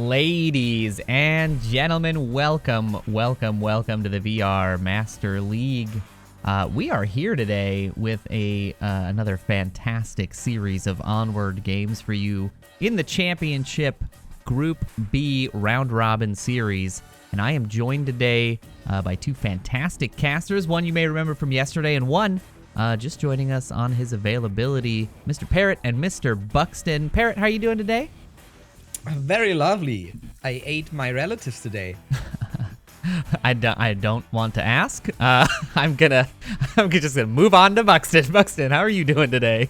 Ladies and gentlemen, welcome to the VR Master League. We are here today with another fantastic series of Onward games for you in the Championship Group B Round Robin Series. And I am joined today by two fantastic casters, one you may remember from yesterday, and one just joining us on his availability, Mr. Parrot and Mr. Buxton. Parrot, how are you doing today? Very lovely. I ate my relatives today. I don't want to ask. I'm just gonna move on to Buxton. Buxton, how are you doing today?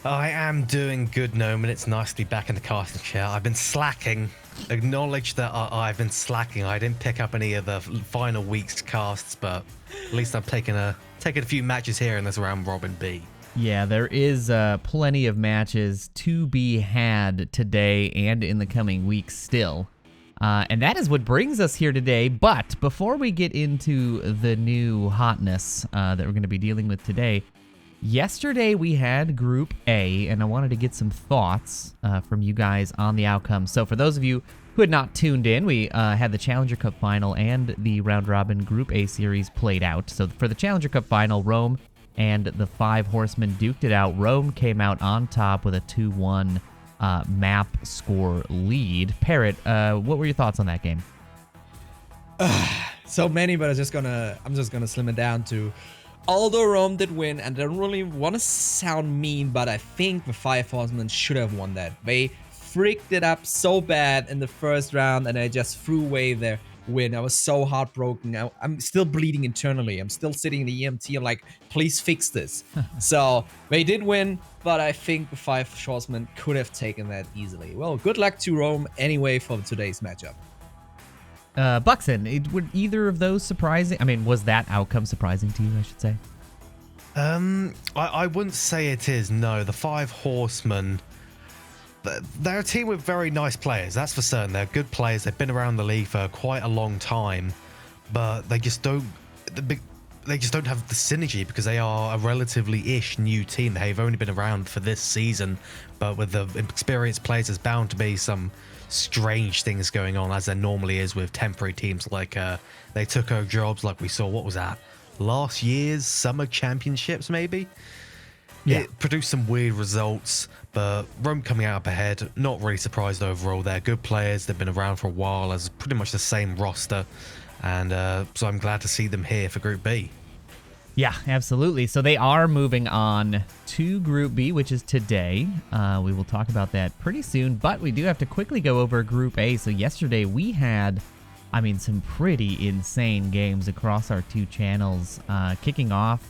I am doing good, Noman. It's nice to be back in the casting chair. I've been slacking. Acknowledge that I've been slacking. I didn't pick up any of the final week's casts, but at least I'm taking a few matches here in this round robin B. Yeah, there is plenty of matches to be had today and in the coming weeks still. And that is what brings us here today. But before we get into the new hotness that we're going to be dealing with today, yesterday we had Group A, and I wanted to get some thoughts from you guys on the outcome. So for those of you who had not tuned in, we had the Challenger Cup Final and the Round Robin Group A series played out. So for the Challenger Cup Final, Rome and the Five Horsemen duked it out. Rome came out on top with a 2-1 map score lead. Parrot, what were your thoughts on that game? So many, but I'm just gonna slim it down to, although Rome did win, and I don't really want to sound mean, but I think the Five Horsemen should have won that. They freaked it up so bad in the first round, and they just threw away their win. I was so heartbroken. I'm still bleeding internally. I'm still sitting in the EMT. I'm like, please fix this. So they did win, but I think the Five Horsemen could have taken that easily. Well, good luck to Rome anyway for today's matchup. Buxton, would either of those surprising? I mean, was that outcome surprising to you, I should say? I wouldn't say it is, no. The Five Horsemen, they're a team with very nice players, that's for certain. They're good players. They've been around the league for quite a long time, but they just don't have the synergy because they are a relatively-ish new team. They've only been around for this season, but with the experienced players, there's bound to be some strange things going on, as there normally is with temporary teams. Like they took over jobs, like we saw, what was that, last year's summer championships maybe? Yeah. It produced some weird results, but Rome coming out up ahead, not really surprised overall. They're good players. They've been around for a while as pretty much the same roster, and so I'm glad to see them here for Group B. Yeah, absolutely. So they are moving on to Group B, which is today. We will talk about that pretty soon, but we do have to quickly go over Group A. So yesterday we had, some pretty insane games across our two channels, kicking off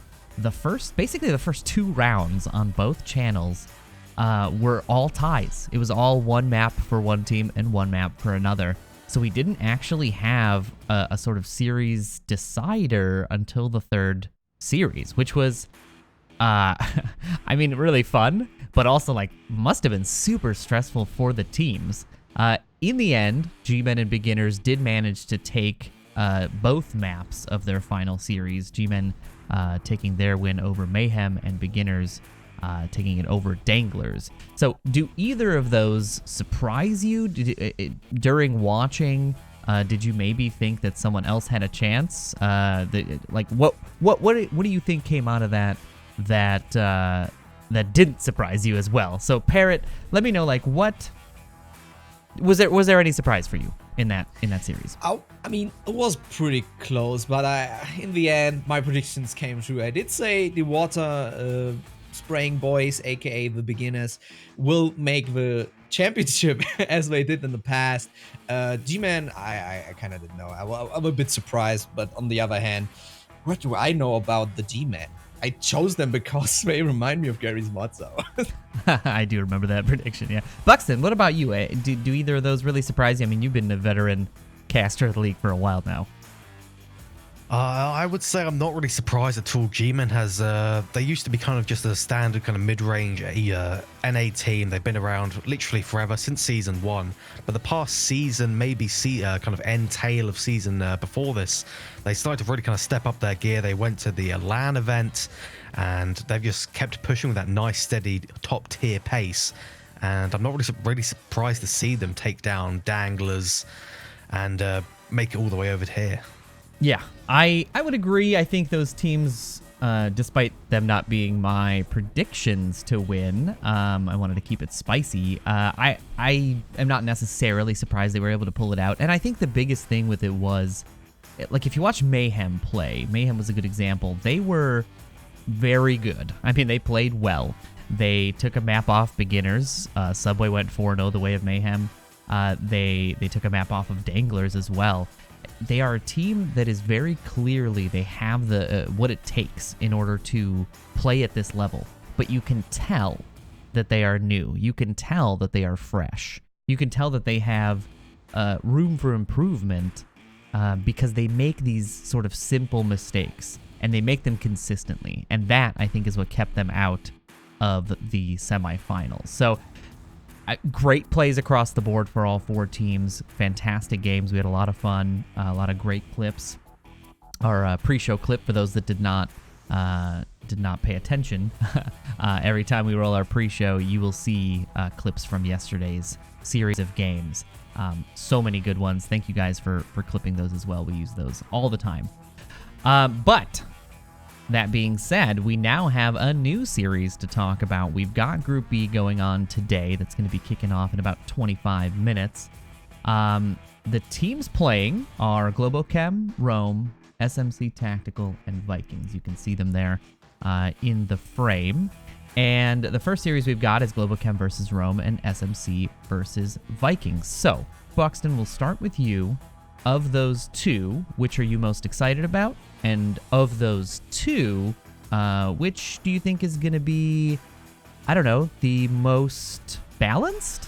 basically the first two rounds on both channels were all ties. It was all one map for one team and one map for another. So we didn't actually have a sort of series decider until the third series, which was, really fun, but also must have been super stressful for the teams. In the end, G-Men and Beginners did manage to take both maps of their final series. G-Men taking their win over Mayhem, and Beginners taking it over Danglers. So do either of those surprise you? During watching, did you maybe think that someone else had a chance? What do you think came out of that didn't surprise you as well? So Parrot, let me know, what was there any surprise for you in that series? It was pretty close, but in the end, my predictions came true. I did say the water spraying boys, aka the Beginners, will make the championship as they did in the past. G-Man, I kind of didn't know. I'm a bit surprised, but on the other hand, what do I know about the G-Man? I chose them because they remind me of Gary's Mozzo. I do remember that prediction, yeah. Buxton, what about you? Do either of those really surprise you? You've been a veteran caster of the league for a while now. I would say I'm not really surprised at all. G-Men has, they used to be kind of just a standard kind of mid-range NA team. They've been around literally forever, since Season 1. But the past season, maybe kind of end tail of season before this, they started to really kind of step up their gear. They went to the LAN event, and they've just kept pushing with that nice, steady, top-tier pace. and I'm not really surprised to see them take down Danglers and make it all the way over here. Yeah, I would agree. I think those teams, despite them not being my predictions to win, I wanted to keep it spicy. I am not necessarily surprised they were able to pull it out. And I think the biggest thing with it was, like, if you watch Mayhem play, Mayhem was a good example. They were very good. I mean, they played well. They took a map off beginners. Subway went 4-0 the way of Mayhem. They took a map off of Danglers as well. They are a team that is very clearly, they have the what it takes in order to play at this level. But you can tell that they are new. You can tell that they are fresh. You can tell that they have room for improvement because they make these sort of simple mistakes, and they make them consistently. And that, I think, is what kept them out of the semifinals. So great plays across the board for all 4 teams. Fantastic games. We had a lot of fun, a lot of great clips. Our pre-show clip, for those that did not pay attention, every time we roll our pre-show, you will see clips from yesterday's series of games. So many good ones. Thank you guys for clipping those as well. We use those all the time. But that being said, we now have a new series to talk about. We've got Group B going on today. That's going to be kicking off in about 25 minutes. The teams playing are Globochem, Rome, SMC Tactical, and Vikings. You can see them there in the frame. And the first series we've got is Globochem versus Rome and SMC versus Vikings. So, Buxton, we'll start with you. Of those two, which are you most excited about? And of those two, which do you think is going to be, I don't know, the most balanced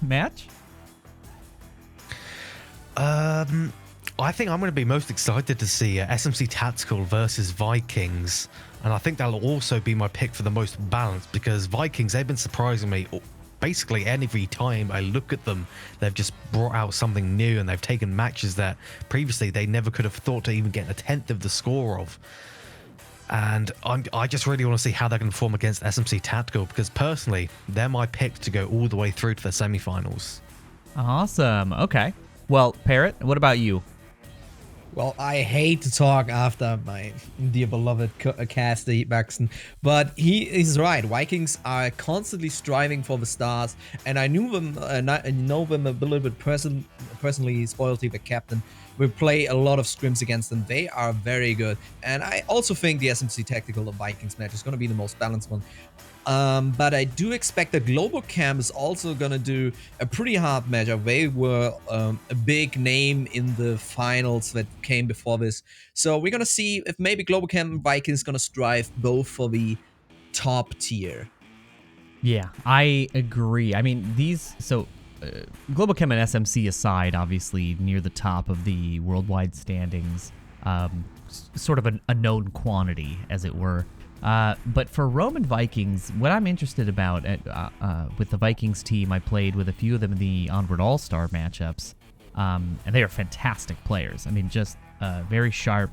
match? I think I'm going to be most excited to see SMC Tactical versus Vikings. And I think that'll also be my pick for the most balanced, because Vikings, they've been surprising me basically every time I look at them. They've just brought out something new, and they've taken matches that previously they never could have thought to even get a tenth of the score of. And I just really want to see how they're going to perform against SMC Tactical, because personally, they're my pick to go all the way through to the semifinals. Awesome. Okay. Well, Parrot, what about you? Well, I hate to talk after my dear beloved caster, Buxton, but he is right. Vikings are constantly striving for the stars, and I knew them, I know them a little bit personally. Spoilty, the captain, we play a lot of scrims against them. They are very good, and I also think the SMC Tactical Vikings match is going to be the most balanced one. But I do expect that Globochem is also going to do a pretty hard matchup. They were a big name in the finals that came before this. So we're going to see if maybe Globochem and Vikings going to strive both for the top tier. Yeah, I agree. I mean, Globochem and SMC aside, obviously near the top of the worldwide standings, sort of a known quantity, as it were. But for Roman Vikings, what I'm interested about with the Vikings team, I played with a few of them in the Onward All-Star matchups, and they are fantastic players. I mean, just very sharp,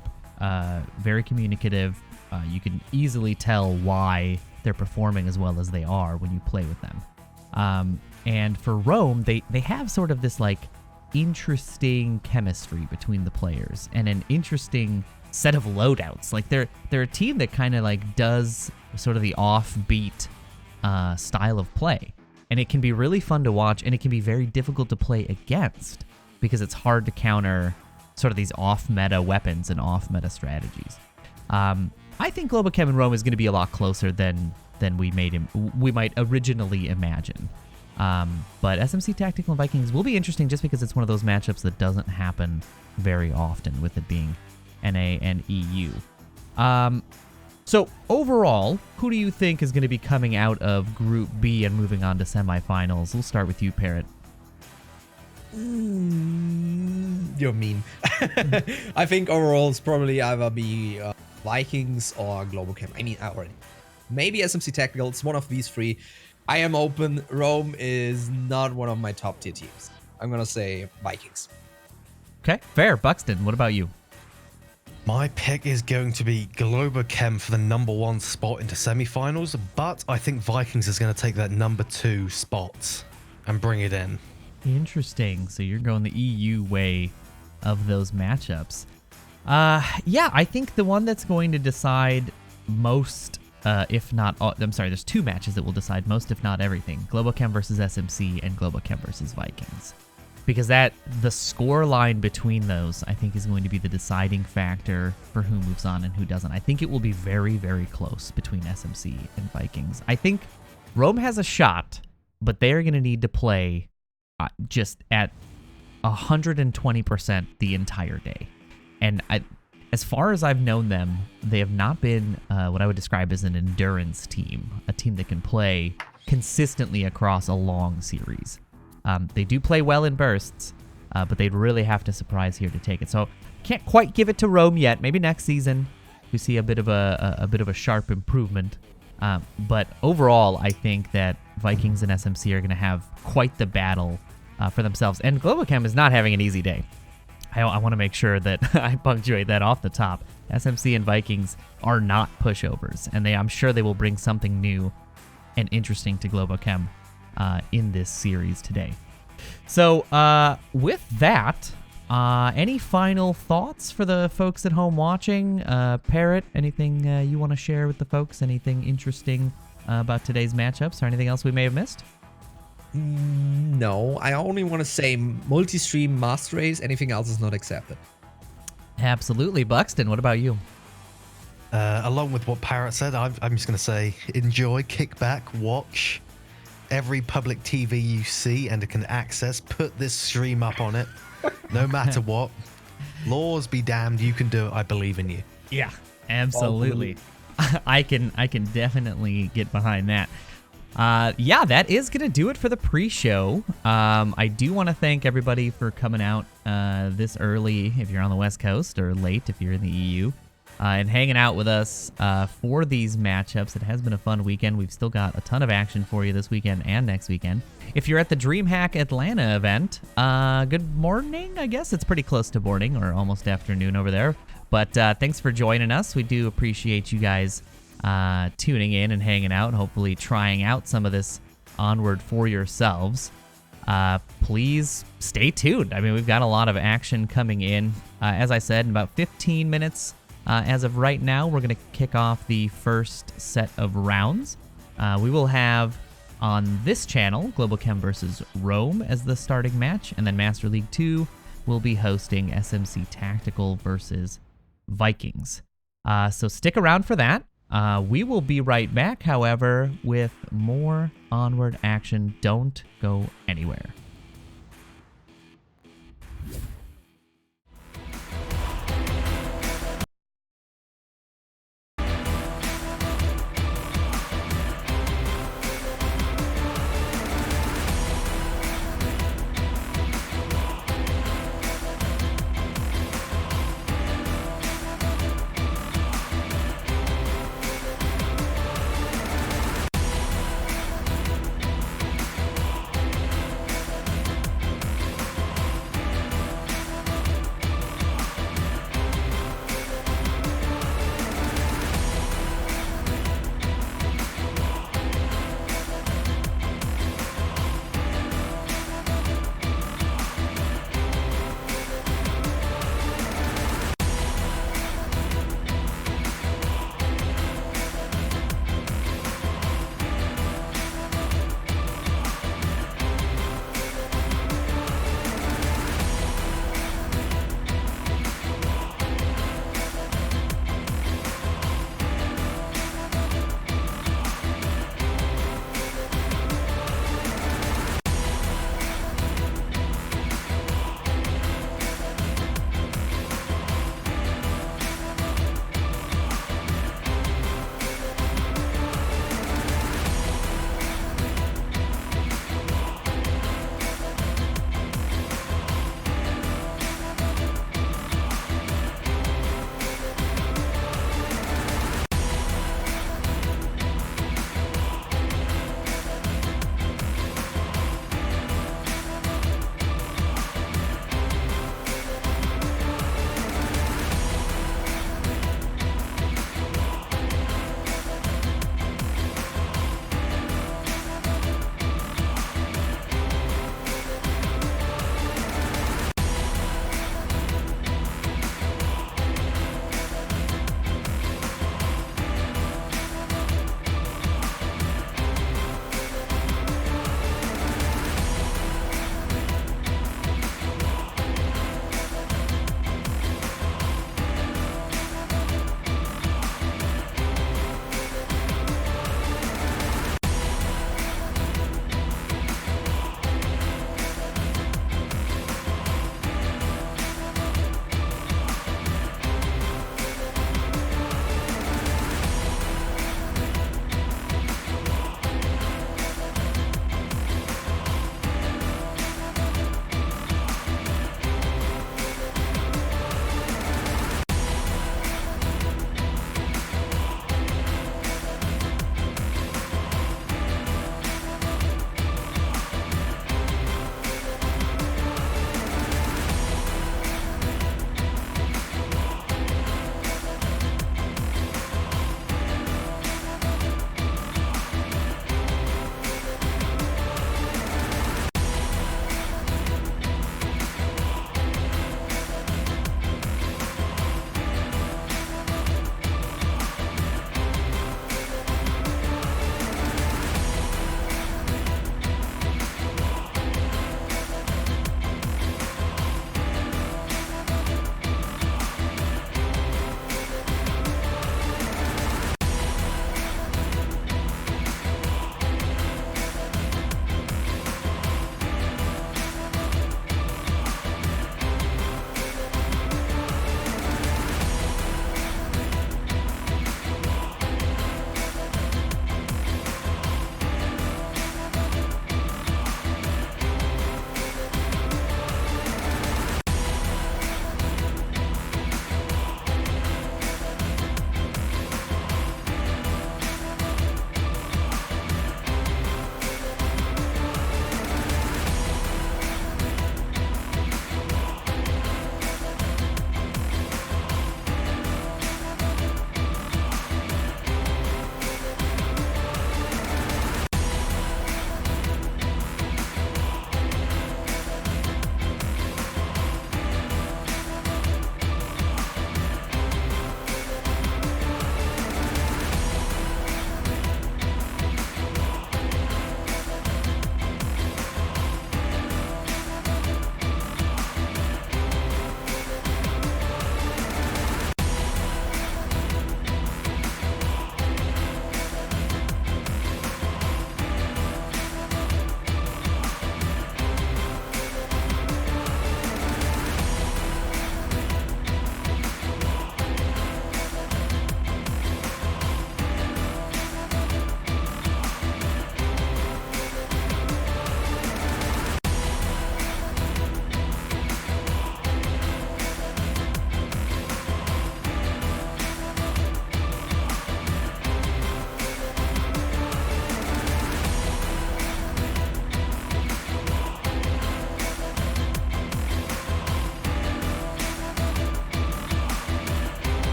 very communicative. You can easily tell why they're performing as well as they are when you play with them. And for Rome, they have sort of this like interesting chemistry between the players and an interesting set of loadouts. Like they're a team that kind of like does sort of the offbeat style of play, and it can be really fun to watch, and it can be very difficult to play against because it's hard to counter sort of these off-meta weapons and off-meta strategies. I think Globochem and Rome is going to be a lot closer than we might originally imagine. But SMC Tactical and Vikings will be interesting just because it's one of those matchups that doesn't happen very often, with it being NA and EU. So overall, who do you think is going to be coming out of Group B and moving on to semifinals? We'll start with you, Parrot. You're mean. I think overall it's probably either be Vikings or Globochem. I mean, maybe SMC Tactical. It's one of these three. I am open. Rome is not one of my top tier teams. I'm gonna say Vikings. Okay, fair. Buxton, what about you? My pick is going to be Globochem for the #1 spot into semi-finals, but I think Vikings is going to take that #2 spot and bring it in. Interesting. So you're going the EU way of those matchups. Yeah, I think the one that's going to decide most, if not all, I'm sorry, there's two matches that will decide most, if not everything. Globochem versus SMC and Globochem versus Vikings. Because the score line between those, I think, is going to be the deciding factor for who moves on and who doesn't. I think it will be very, very close between SMC and Vikings. I think Rome has a shot, but they're going to need to play just at 120% the entire day. And as far as I've known them, they have not been what I would describe as an endurance team, a team that can play consistently across a long series. They do play well in bursts, but they'd really have to surprise here to take it. So can't quite give it to Rome yet. Maybe next season we see a bit of a sharp improvement. But overall, I think that Vikings and SMC are going to have quite the battle for themselves. And Globochem is not having an easy day. I want to make sure that I punctuate that off the top. SMC and Vikings are not pushovers, and I'm sure they will bring something new and interesting to Globochem in this series today. So with that, any final thoughts for the folks at home watching? Parrot, anything you want to share with the folks? Anything interesting about today's matchups or anything else we may have missed? No, I only want to say multi-stream master race. Anything else is not accepted. Absolutely. Buxton, what about you? Along with what Parrot said, I'm just going to say enjoy, kick back, watch every public TV you see and can access. Put this stream up on it, no matter what. Laws be damned, you can do it. I believe in you. Yeah, absolutely. I can definitely get behind that. Yeah, that is going to do it for the pre-show. I do want to thank everybody for coming out this early if you're on the West Coast, or late if you're in the EU, and hanging out with us for these matchups. It has been a fun weekend. We've still got a ton of action for you this weekend and next weekend. If you're at the DreamHack Atlanta event, good morning, I guess. It's pretty close to morning or almost afternoon over there. But thanks for joining us. We do appreciate you guys tuning in and hanging out and hopefully trying out some of this Onward for yourselves. Please stay tuned. I mean, we've got a lot of action coming in. As I said, in about 15 minutes as of right now, we're going to kick off the first set of rounds. We will have on this channel Globochem versus Rome as the starting match, and then Master League 2 will be hosting SMC Tactical versus Vikings. So stick around for that. We will be right back, however, with more Onward action. Don't go anywhere.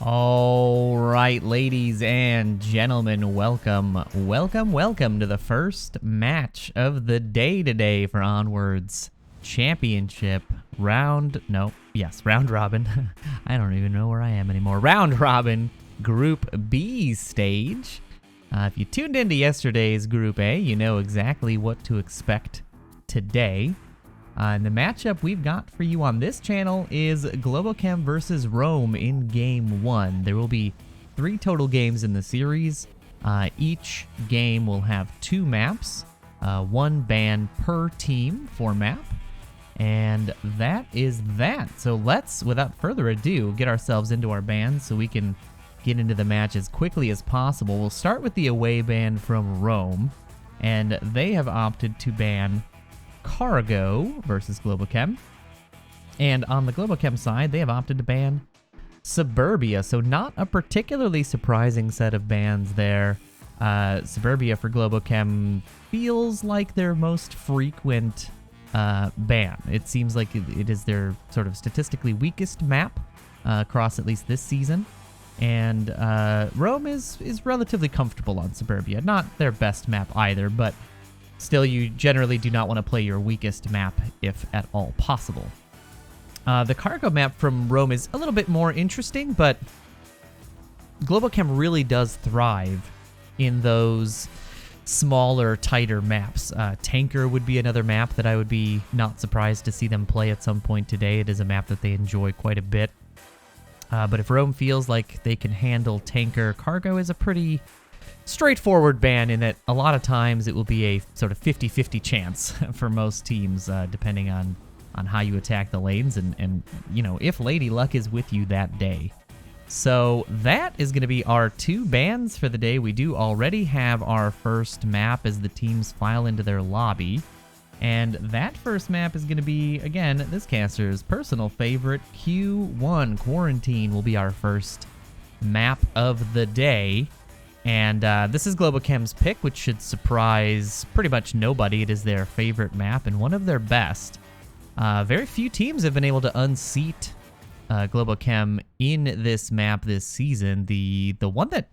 All right, ladies and gentlemen, welcome to the first match of the day today for Onward's championship round robin. I don't even know where I am anymore. Round robin Group B stage. If you tuned into yesterday's Group A, you know exactly what to expect today. And the matchup we've got for you on this channel is Globochem versus Rome in Game 1. There will be 3 total games in the series. Each game will have 2 maps, 1 ban per team for map. And that is that. So let's, without further ado, get ourselves into our bans so we can get into the match as quickly as possible. We'll start with the away ban from Rome, and they have opted to ban Cargo versus Globochem. And on the Globochem side, they have opted to ban Suburbia, so not a particularly surprising set of bans there. Suburbia for Globochem feels like their most frequent ban. It seems like it is their sort of statistically weakest map across at least this season. And Rome is relatively comfortable on Suburbia. Not their best map either, but still, you generally do not want to play your weakest map if at all possible. The cargo map from Rome is a little bit more interesting, but Globochem really does thrive in those smaller, tighter maps. Tanker would be another map that I would be not surprised to see them play at some point today. It is a map that they enjoy quite a bit. But if Rome feels like they can handle Tanker, Cargo is a pretty straightforward ban in that a lot of times it will be a sort of 50-50 chance for most teams, depending on how you attack the lanes and you know, if Lady Luck is with you that day. So that is going to be our 2 bans for the day. We do already have our first map as the teams file into their lobby. And that first map is going to be, again, this caster's personal favorite, Q1. Quarantine will be our first map of the day. And this is Globochem's pick, which should surprise pretty much nobody. It is their favorite map and one of their best. Very few teams have been able to unseat Globochem in this map this season. The one that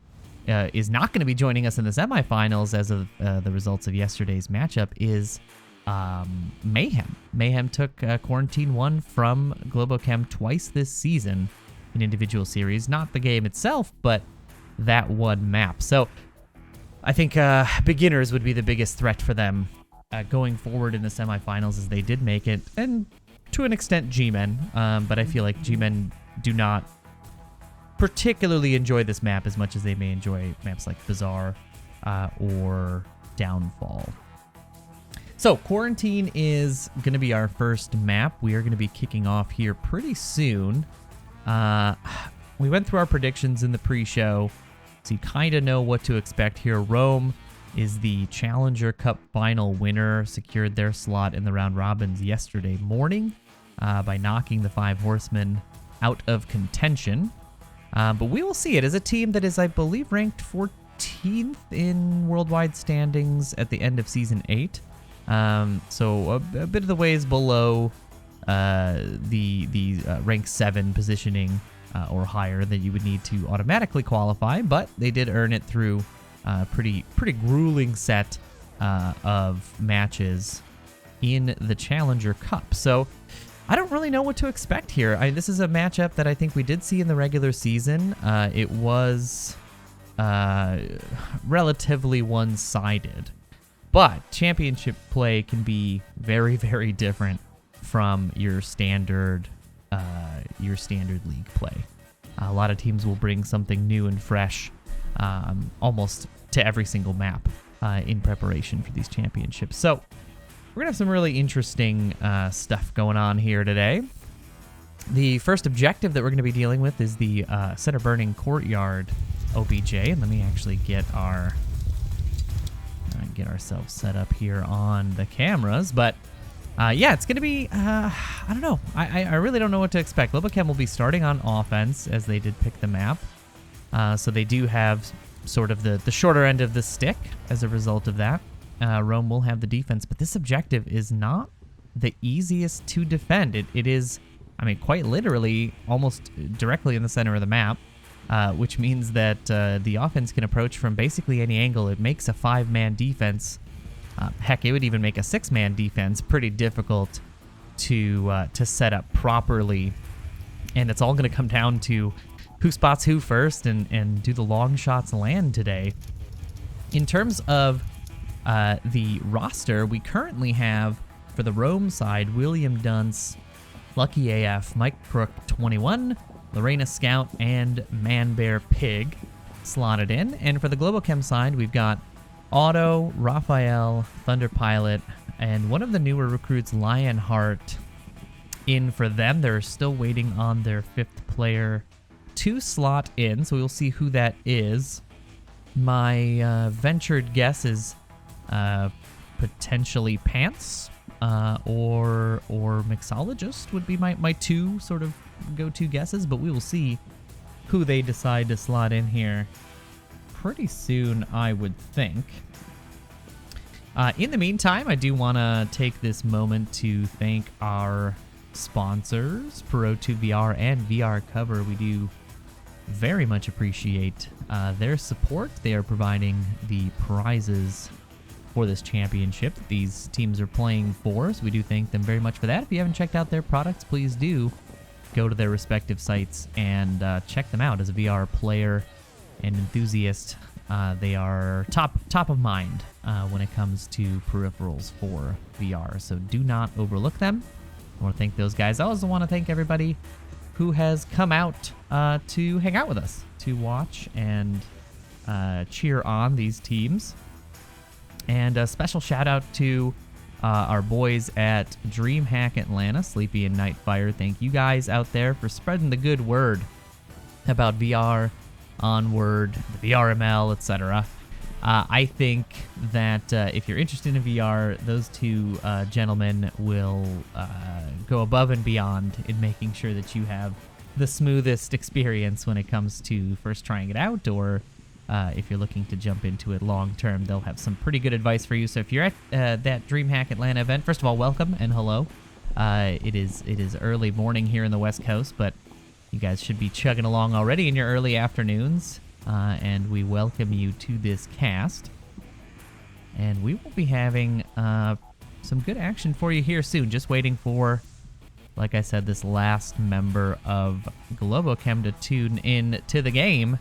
is not going to be joining us in the semifinals as of the results of yesterday's matchup is Mayhem. Mayhem took Quarantine 1 from Globochem twice this season in individual series. Not the game itself, but that one map. So I think beginners would be the biggest threat for them going forward in the semifinals, as they did make it, and to an extent G-Men, but I feel like G-Men do not particularly enjoy this map as much as they may enjoy maps like Bazaar or Downfall. So Quarantine is going to be our first map. We are going to be kicking off here pretty soon. We went through our predictions in the pre-show, so you kind of know what to expect here. Rome is the Challenger Cup final winner, secured their slot in the round robins yesterday morning by knocking the 5 Horsemen out of contention. But we will see. It is a team that is, I believe, ranked 14th in worldwide standings at the end of Season 8. So a bit of the ways below the rank 7 positioning or higher that you would need to automatically qualify, but they did earn it through a pretty grueling set of matches in the Challenger Cup. So I don't really know what to expect here. This is a matchup that I think we did see in the regular season. It was relatively one-sided, but championship play can be very, very different from your standard league play. A lot of teams will bring something new and fresh almost to every single map in preparation for these championships. So we're going to have some really interesting stuff going on here today. The first objective that we're going to be dealing with is the Center Burning Courtyard OBJ. And let me actually get ourselves set up here on the cameras. But yeah, it's going to be, I don't know. I really don't know what to expect. Globochem will be starting on offense, as they did pick the map. So they do have sort of the shorter end of the stick as a result of that. Rome will have the defense, but this objective is not the easiest to defend. It is, I mean, quite literally almost directly in the center of the map. which means that the offense can approach from basically any angle. It makes a 5-man defense, heck, it would even make a 6-man defense pretty difficult to set up properly. And it's all going to come down to who spots who first and do the long shots land today. In terms of the roster, we currently have, for the Rome side, William Dunce, Lucky AF, Mike Crook 21, Lorena Scout, and Manbear Pig slotted in. And for the Global Chem side, we've got Otto, Raphael, Thunder Pilot, and one of the newer recruits, Lionheart, in for them. They're still waiting on their 5th player to slot in, so we'll see who that is. My ventured guess is potentially Pants or Mixologist would be my 2 sort of go-to guesses, but we will see who they decide to slot in here pretty soon, I would think. In the meantime, I do want to take this moment to thank our sponsors, Pro2VR and VR Cover. We do very much appreciate their support. They are providing the prizes for this championship that these teams are playing for, so we do thank them very much for that. If you haven't checked out their products, please do go to their respective sites and check them out. As a VR player and enthusiast, they are top of mind when it comes to peripherals for VR, so do not overlook them. I want to thank those guys. I also want to thank everybody who has come out to hang out with us, to watch and cheer on these teams. And a special shout out to our boys at DreamHack Atlanta, Sleepy and Nightfire. Thank you guys out there for spreading the good word about VR, Onward, the VRML, etc. I think that if you're interested in VR, those 2 gentlemen will go above and beyond in making sure that you have the smoothest experience when it comes to first trying it out, or if you're looking to jump into it long term, they'll have some pretty good advice for you. So if you're at that DreamHack Atlanta event, first of all, welcome and hello. It is early morning here in the West Coast, but you guys should be chugging along already in your early afternoons. And we welcome you to this cast. And we will be having some good action for you here soon. Just waiting for, like I said, this last member of Globochem to tune in to the game.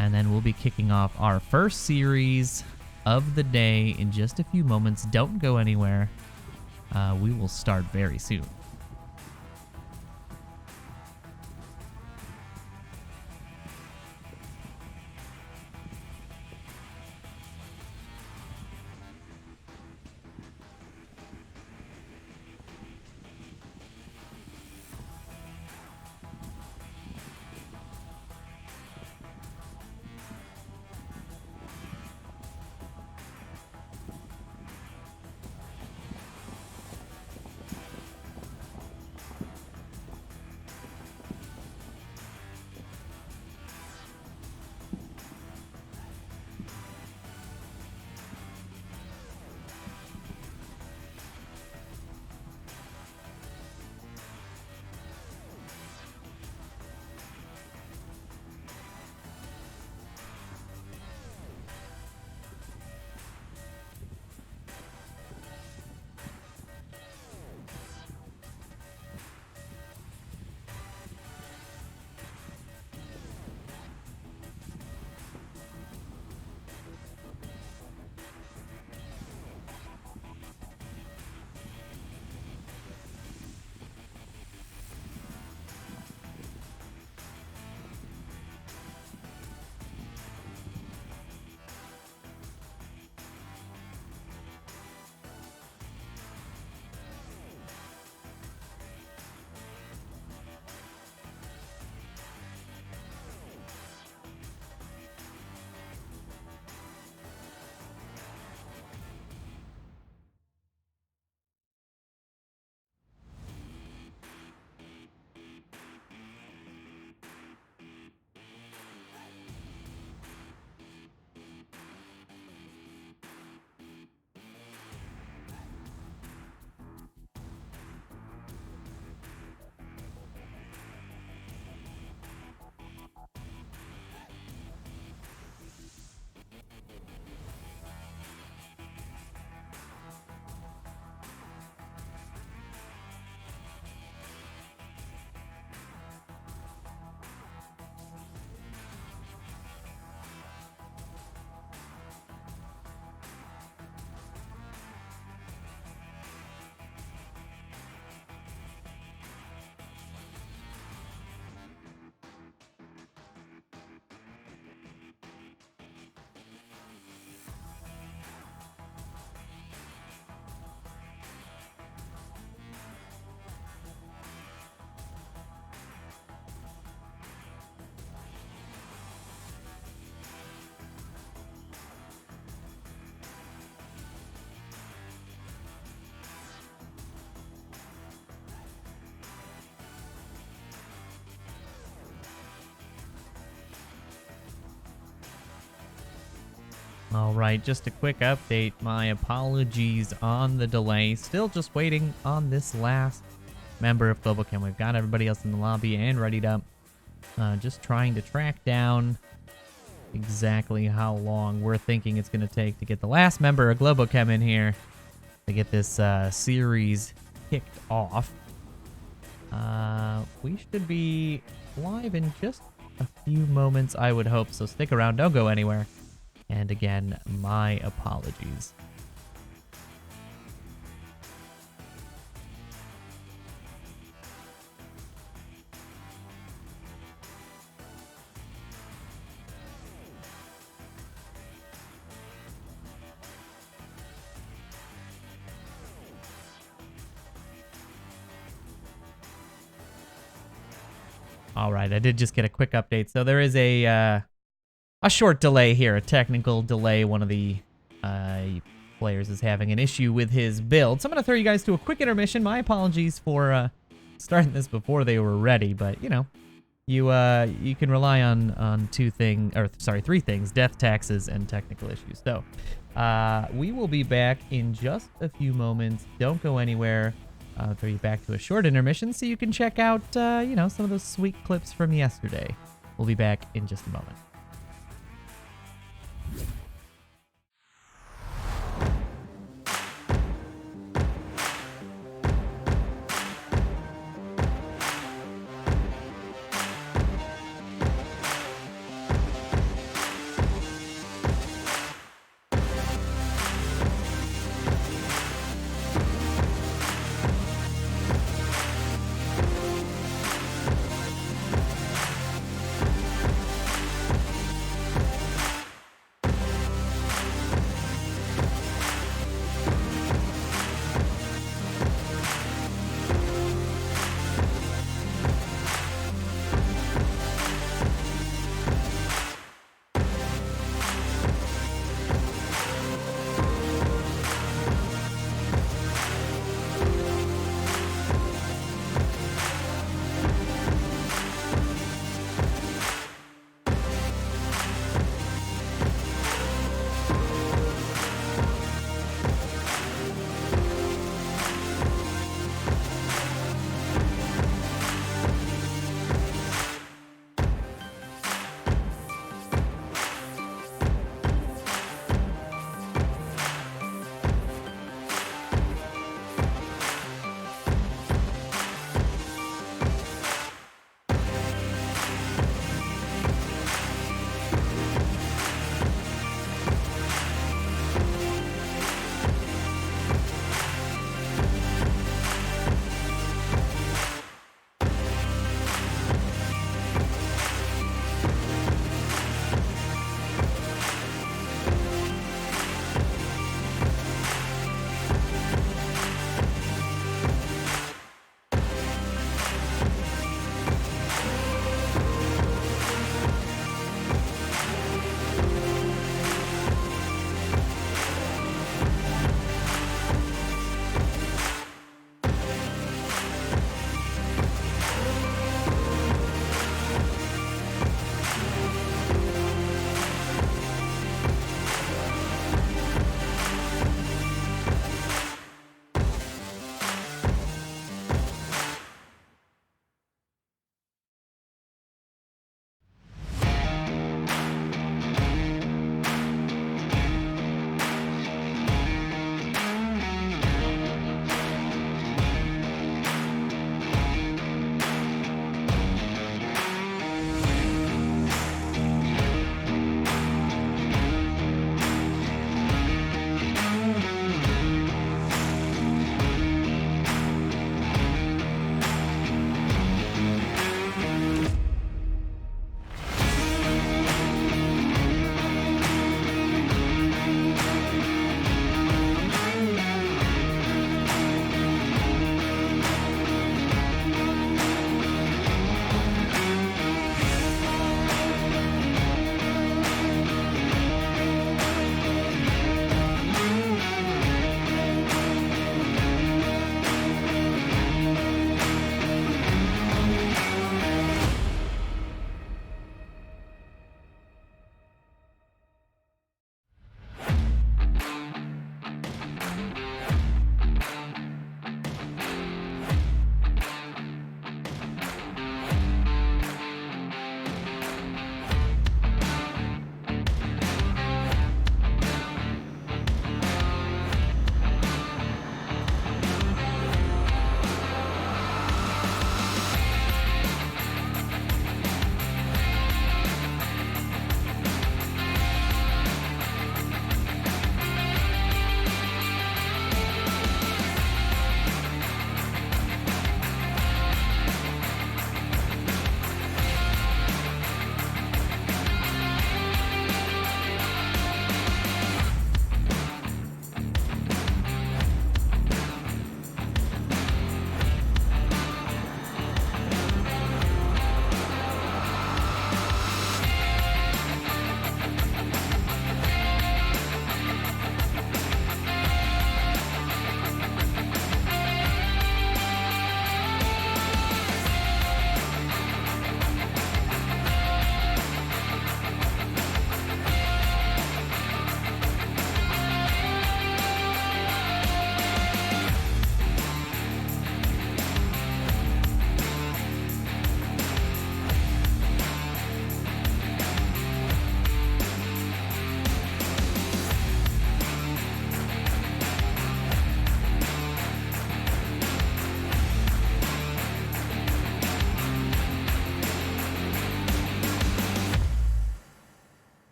And then we'll be kicking off our first series of the day in just a few moments. Don't go anywhere. We will start very soon. All right, just a quick update. My apologies on the delay. Still just waiting on this last member of Global Chem. We've got everybody else in the lobby and readied up. Just trying to track down exactly how long we're thinking it's going to take to get the last member of Global Chem in here to get this series kicked off. We should be live in just a few moments, I would hope, so stick around, don't go anywhere. And again, my apologies. All right, I did just get a quick update. So there is a short delay here, a technical delay. One of the players is having an issue with his build. So I'm going to throw you guys to a quick intermission. My apologies for starting this before they were ready, but you know, you can rely on three things: death, taxes, and technical issues. So we will be back in just a few moments. Don't go anywhere. I'll throw you back to a short intermission so you can check out, you know, some of those sweet clips from yesterday. We'll be back in just a moment.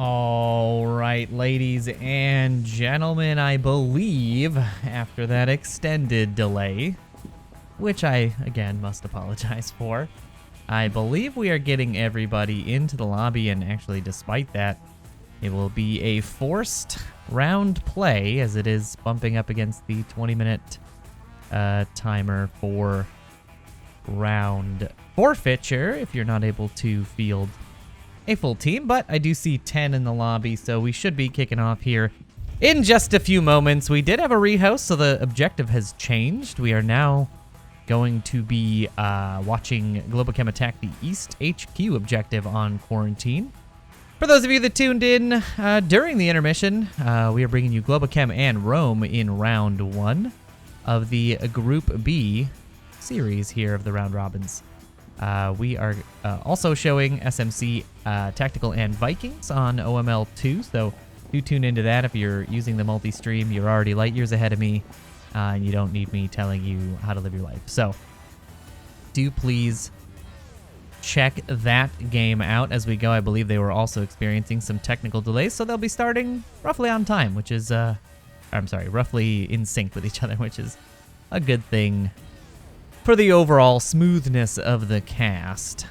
All right, ladies and gentlemen, I believe after that extended delay, which I, again, must apologize for, I believe we are getting everybody into the lobby, and actually, despite that, it will be a forced round play, as it is bumping up against the 20-minute timer for round forfeiture if you're not able to field a full team. But I do see 10 in the lobby, so we should be kicking off here in just a few moments. We did have a rehost, so the objective has changed. We are now going to be watching Globochem attack the East HQ objective on Quarantine. For those of you that tuned in during the intermission, we are bringing you Globochem and Rome in round 1 of the Group B series here of the round robins. We are also showing SMC Tactical and Vikings on OML 2, so do tune into that. If you're using the multi-stream, you're already light years ahead of me, and you don't need me telling you how to live your life. So do please check that game out as we go. I believe they were also experiencing some technical delays, so they'll be starting roughly on time, which is, roughly in sync with each other, which is a good thing for the overall smoothness of the cast.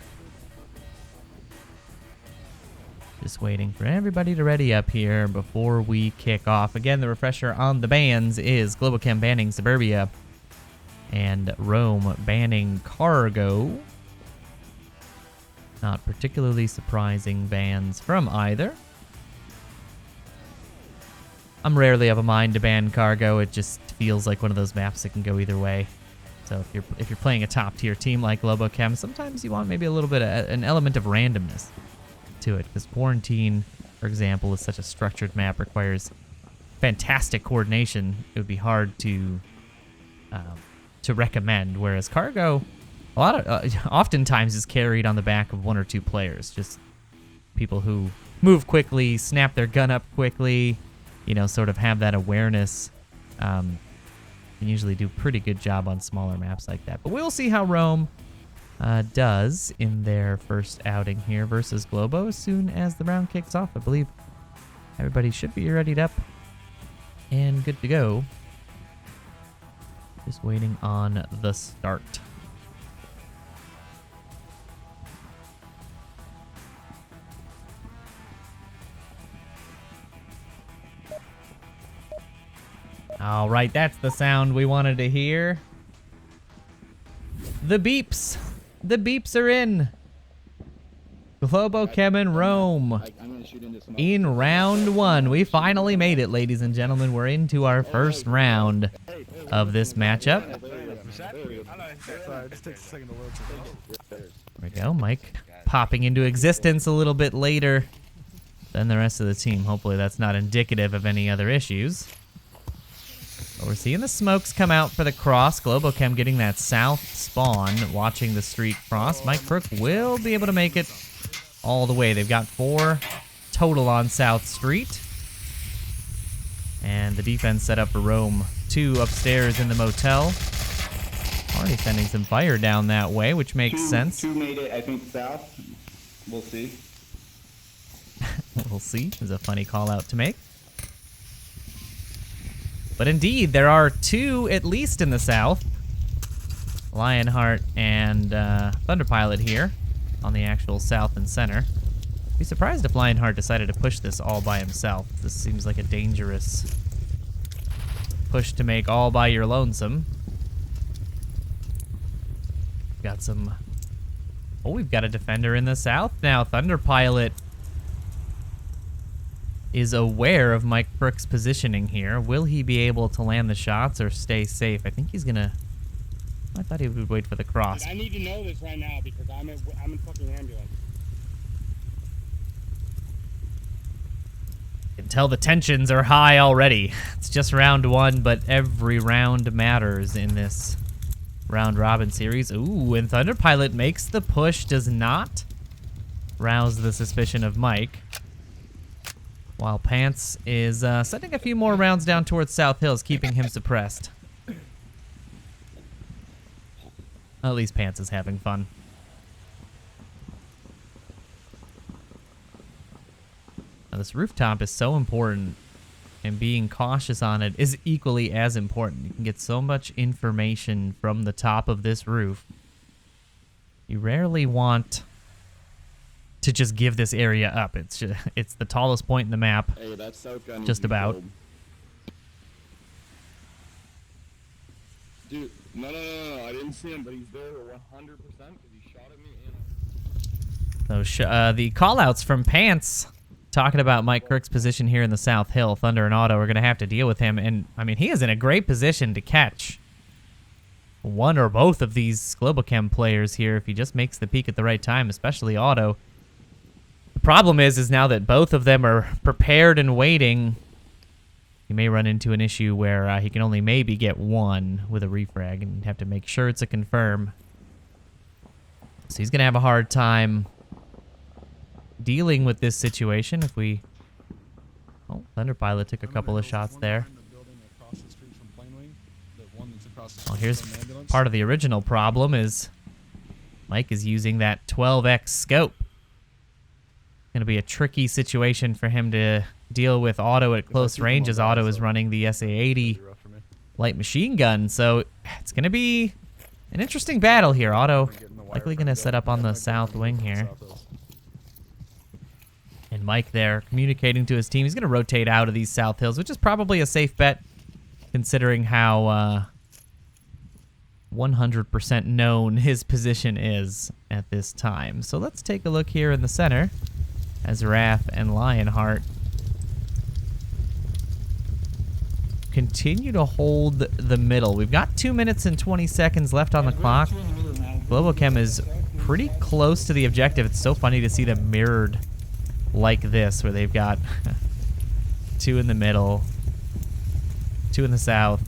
Just waiting for everybody to ready up here before we kick off. Again, the refresher on the bans is Globochem banning Suburbia and Rome banning Cargo. Not particularly surprising bans from either. I'm rarely of a mind to ban Cargo. It just feels like one of those maps that can go either way. So if you're playing a top tier team like Globochem, sometimes you want maybe a little bit of an element of randomness to it, because Quarantine, for example, is such a structured map, requires fantastic coordination. It would be hard to recommend, whereas Cargo oftentimes is carried on the back of 1 or 2 players, just people who move quickly, snap their gun up quickly, sort of have that awareness. Can usually do a pretty good job on smaller maps like that. But we'll see how Rome does in their first outing here versus Globo as soon as the round kicks off. I believe everybody should be readied up and good to go. Just waiting on the start. All right, that's the sound we wanted to hear. The beeps. The beeps are in. Globochem and Rome in round 1. We finally made it, ladies and gentlemen. We're into our first round of this matchup. There we go. Mike popping into existence a little bit later than the rest of the team. Hopefully that's not indicative of any other issues. But we're seeing the smokes come out for the cross. Globochem getting that south spawn, watching the street cross. Mike Crook will be able to make it all the way. They've got 4 total on South Street. And the defense set up for Rome. 2 upstairs in the motel. Already sending some fire down that way, which makes sense. 2 made it, I think, south. We'll see. We'll see is a funny call out to make. But indeed, there are 2 at least in the south. Lionheart and Thunderpilot here on the actual south and center. Be surprised if Lionheart decided to push this all by himself. This seems like a dangerous push to make all by your lonesome. Got some... Oh, we've got a defender in the south now. Thunderpilot is aware of Mike Crook's positioning here. Will he be able to land the shots or stay safe? I think he's gonna... I thought he would wait for the cross. Dude, I need to know this right now because I'm in fucking ambulance. You can tell the tensions are high already. It's just round 1, but every round matters in this round robin series. Ooh, and Thunderpilot makes the push, does not rouse the suspicion of Mike. While Pants is sending a few more rounds down towards South Hills, keeping him suppressed. At least Pants is having fun. Now, this rooftop is so important, and being cautious on it is equally as important. You can get so much information from the top of this roof. You rarely want to just give this area up. It's the tallest point in the map, Hey, that south guy needs just to be about. killed. Dude, no, I didn't see him, but he's there 100% because he shot at me and The call-outs from Pants talking about Mike Crook's position here in the South Hill. Thunder and Auto are going to have to deal with him, and I mean, he is in a great position to catch one or both of these Globochem players here if he just makes the peak at the right time, especially Auto. The problem is now that both of them are prepared and waiting, he may run into an issue where he can only maybe get one with a refrag and have to make sure it's a confirm. So he's going to have a hard time dealing with this situation if we... Oh, Thunderpilot took a couple of shots there. Well, here's part of the original problem is Mike is using that 12x scope. Going to be a tricky situation for him to deal with Auto at close range, as Auto is running the SA-80 light machine gun. So it's going to be an interesting battle here. Auto likely going to set up on the south wing here. And Mike there communicating to his team. He's going to rotate out of these south hills, which is probably a safe bet considering how 100% known his position is at this time. So let's take a look here in the center as Raph and Lionheart continue to hold the middle. We've got 2 minutes and 20 seconds left on the clock. Globochem is pretty close to the objective. It's so funny to see them mirrored like this, where they've got 2 in the middle, 2 in the south,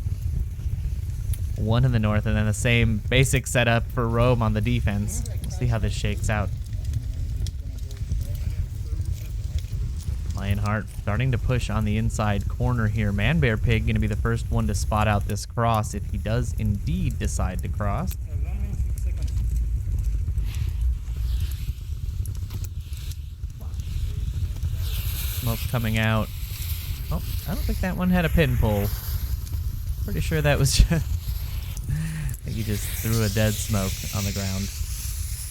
1 in the north, and then the same basic setup for Rome on the defense. We'll see how this shakes out. Lionheart starting to push on the inside corner here. Manbear Pig going to be the first one to spot out this cross if he does indeed decide to cross. Smoke coming out. Oh, I don't think that one had a pin pull. Pretty sure that was just... I think he just threw a dead smoke on the ground.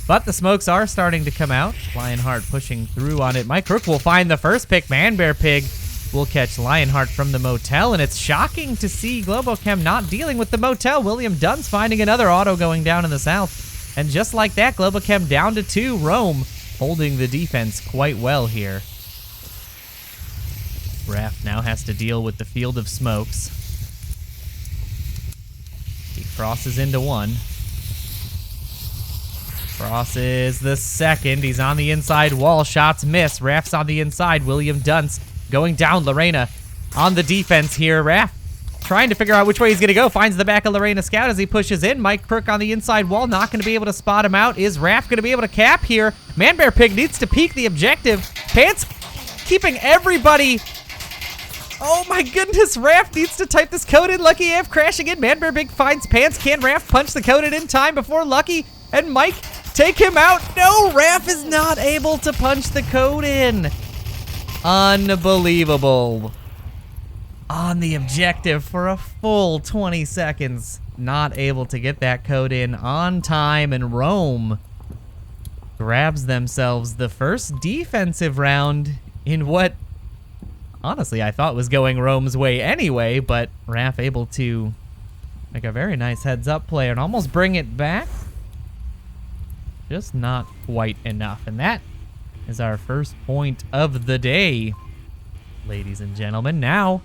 But the smokes are starting to come out. Lionheart pushing through on it. Mike Crook will find the first pick. Manbear Pig will catch Lionheart from the motel. And it's shocking to see Globochem not dealing with the motel. William Dunn's finding another Auto going down in the south. And just like that, Globochem down to 2. Rome holding the defense quite well here. Raph now has to deal with the field of smokes. He crosses into 1. Crosses the second. He's on the inside wall. Shots miss. Raph's on the inside. William Dunce going down. Lorena on the defense here. Raph trying to figure out which way he's going to go. Finds the back of Lorena Scout as he pushes in. Mike Crook on the inside wall. Not going to be able to spot him out. Is Raph going to be able to cap here? Manbear Pig needs to peek the objective. Pants keeping everybody... Oh my goodness, Raph needs to type this code in. Lucky AF crashing in. Manbear Pig finds Pants. Can Raph punch the code in time before Lucky and Mike take him out? No, Raph is not able to punch the code in. Unbelievable. On the objective for a full 20 seconds. Not able to get that code in on time, and Rome grabs themselves the first defensive round in what honestly I thought was going Rome's way anyway, but Raph able to make a very nice heads-up play and almost bring it back. Just not quite enough. And that is our first point of the day, ladies and gentlemen. Now,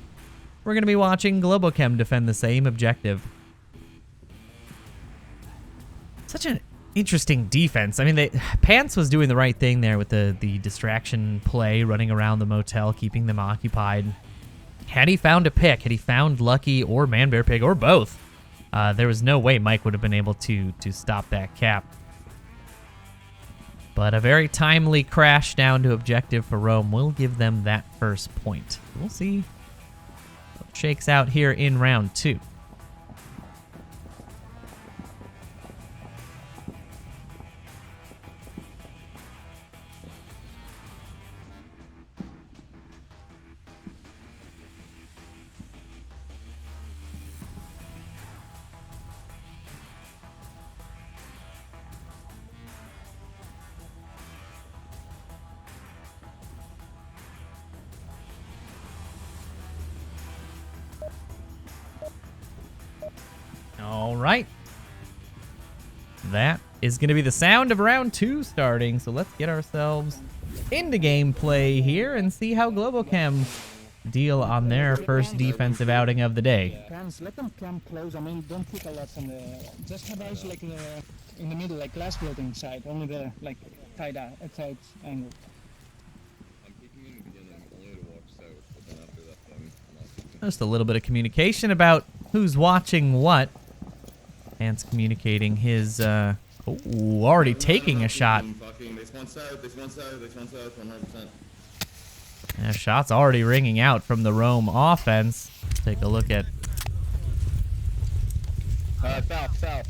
we're going to be watching Globochem defend the same objective. Such an interesting defense. I mean, Pants was doing the right thing there with the distraction play, running around the motel, keeping them occupied. Had he found a pick, had he found Lucky or Manbear Pig or both, there was no way Mike would have been able to stop that cap. But a very timely crash down to objective for Rome will give them that first point. We'll see what shakes out here in round 2. right. That is going to be the sound of round 2 starting. So let's get ourselves into gameplay here and see how GlobalChem deal on their first defensive outing of the day. Let them come close. I mean, don't put a lot from the... Just have eyes like in the middle, like glass building side. Only the, like, tight angle. I'm peeking in the beginning only to walk south, but then after that, I'm not peeking. Just a little bit of communication about who's watching what. Ant's communicating his, already taking a shot. This one south, 100%. Yeah, shots already ringing out from the Rome offense. Take a look at South.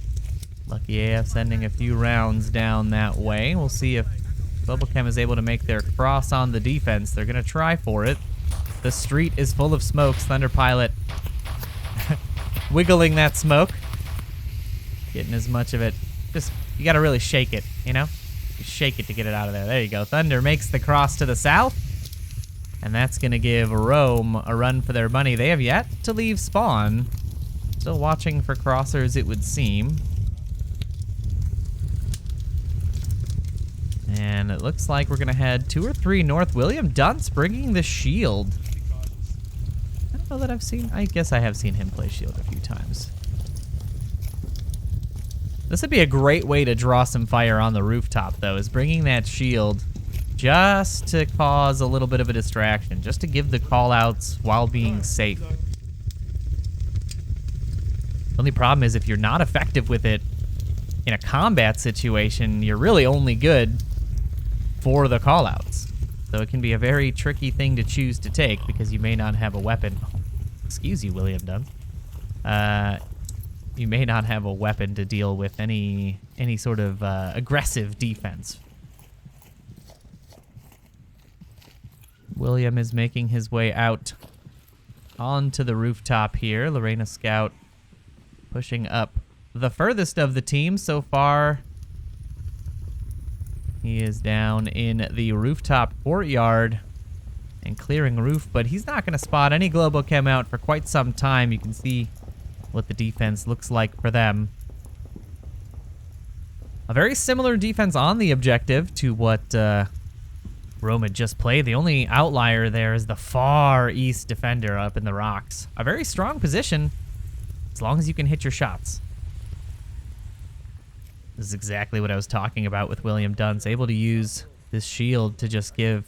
Lucky AF sending a few rounds down that way. We'll see if GlobalChem is able to make their cross on the defense. They're going to try for it. The street is full of smokes. Thunder Pilot wiggling that smoke. Getting as much of it. Just, you got to really shake it, you know? You shake it to get it out of there. There you go. Thunder makes the cross to the south. And that's going to give Rome a run for their money. They have yet to leave spawn. Still watching for crossers, it would seem. And it looks like we're going to head 2 or 3 north. William Dunce bringing the shield. I don't know that I've seen... I guess I have seen him play shield a few times. This would be a great way to draw some fire on the rooftop, though, is bringing that shield just to cause a little bit of a distraction, just to give the call-outs while being safe. The only problem is if you're not effective with it in a combat situation, you're really only good for the call-outs. So it can be a very tricky thing to choose to take because you may not have a weapon. Excuse you, William Dunn. You may not have a weapon to deal with any sort of aggressive defense. William is making his way out onto the rooftop here. Lorena Scout pushing up the furthest of the team so far. He is down in the rooftop courtyard and clearing roof, but he's not going to spot any GlobalChem out for quite some time. You can see what the defense looks like for them. A very similar defense on the objective to what Rome had just played. The only outlier there is the far east defender up in the rocks. A very strong position as long as you can hit your shots. This is exactly what I was talking about with William Dunce, able to use this shield to just give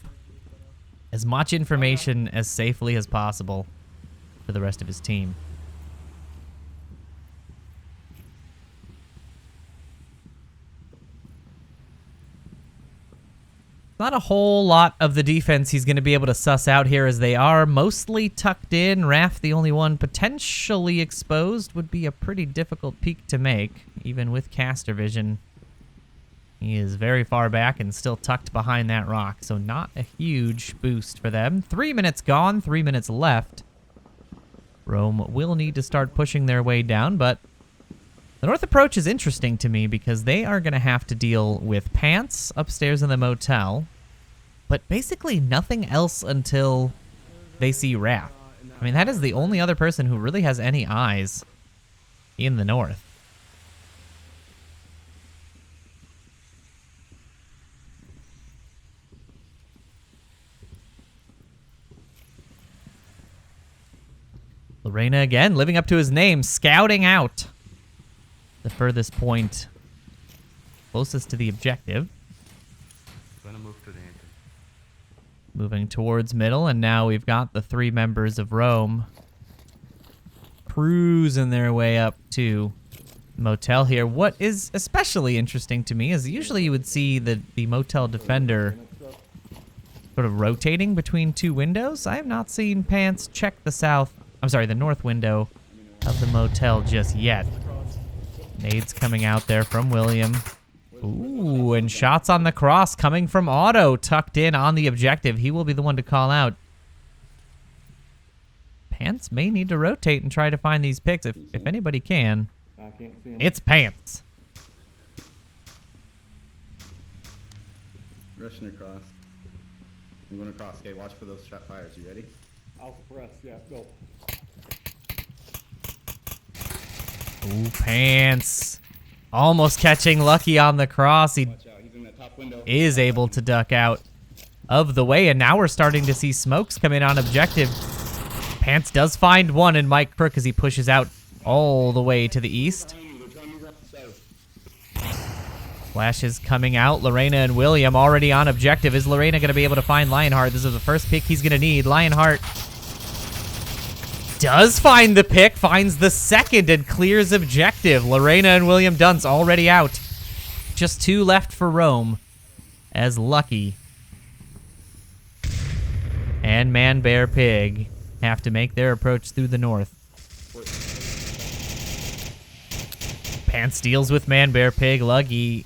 as much information as safely as possible for the rest of his team. Not a whole lot of the defense he's going to be able to suss out here, as they are mostly tucked in. Raph, the only one potentially exposed, would be a pretty difficult peek to make, even with caster vision. He is very far back and still tucked behind that rock, so not a huge boost for them. 3 minutes gone, 3 minutes left. Rome will need to start pushing their way down, but the north approach is interesting to me because they are going to have to deal with Pants upstairs in the motel, but basically nothing else until they see Raph. I mean, that is the only other person who really has any eyes in the north. Lorena again, living up to his name, scouting out the furthest point closest to the objective. Gonna move to the entrance. Moving towards middle, and now we've got the 3 members of Rome cruising their way up to motel here. What is especially interesting to me is usually you would see the motel defender sort of rotating between 2 windows. I have not seen Pants check the north window of the motel just yet. Nades coming out there from William. Ooh, and shots on the cross coming from Otto, tucked in on the objective. He will be the one to call out. Pants may need to rotate and try to find these picks. If anybody can, it's Pants. Rushing across. I'm going across. Okay, watch for those trap fires. You ready? Alpha press, yeah, go. Ooh, Pants. Almost catching Lucky on the cross. He Watch out, he's in that top window. is able to duck out of the way, and now we're starting to see smokes come in on objective. Pants does find one in Mike Crook as he pushes out all the way to the east. Flash is coming out. Lorena and William already on objective. Is Lorena going to be able to find Lionheart? This is the first pick he's going to need. Lionheart does find the pick, finds the second, and clears objective. Lorena and William Dunce already out. Just 2 left for Rome as Lucky and Man Bear Pig have to make their approach through the north. Pants deals with Man Bear Pig. Lucky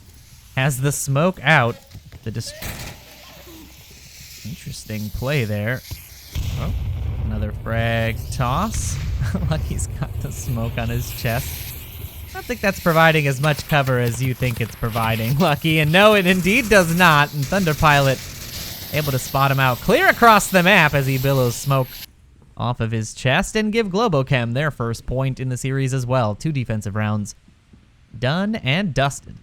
has the smoke out. Interesting play there. Oh, another frag toss. Lucky's got the smoke on his chest. I don't think that's providing as much cover as you think it's providing, Lucky. And no, it indeed does not. And Thunder Pilot able to spot him out clear across the map as he billows smoke off of his chest and give Globochem their first point in the series as well. 2 defensive rounds done and dusted.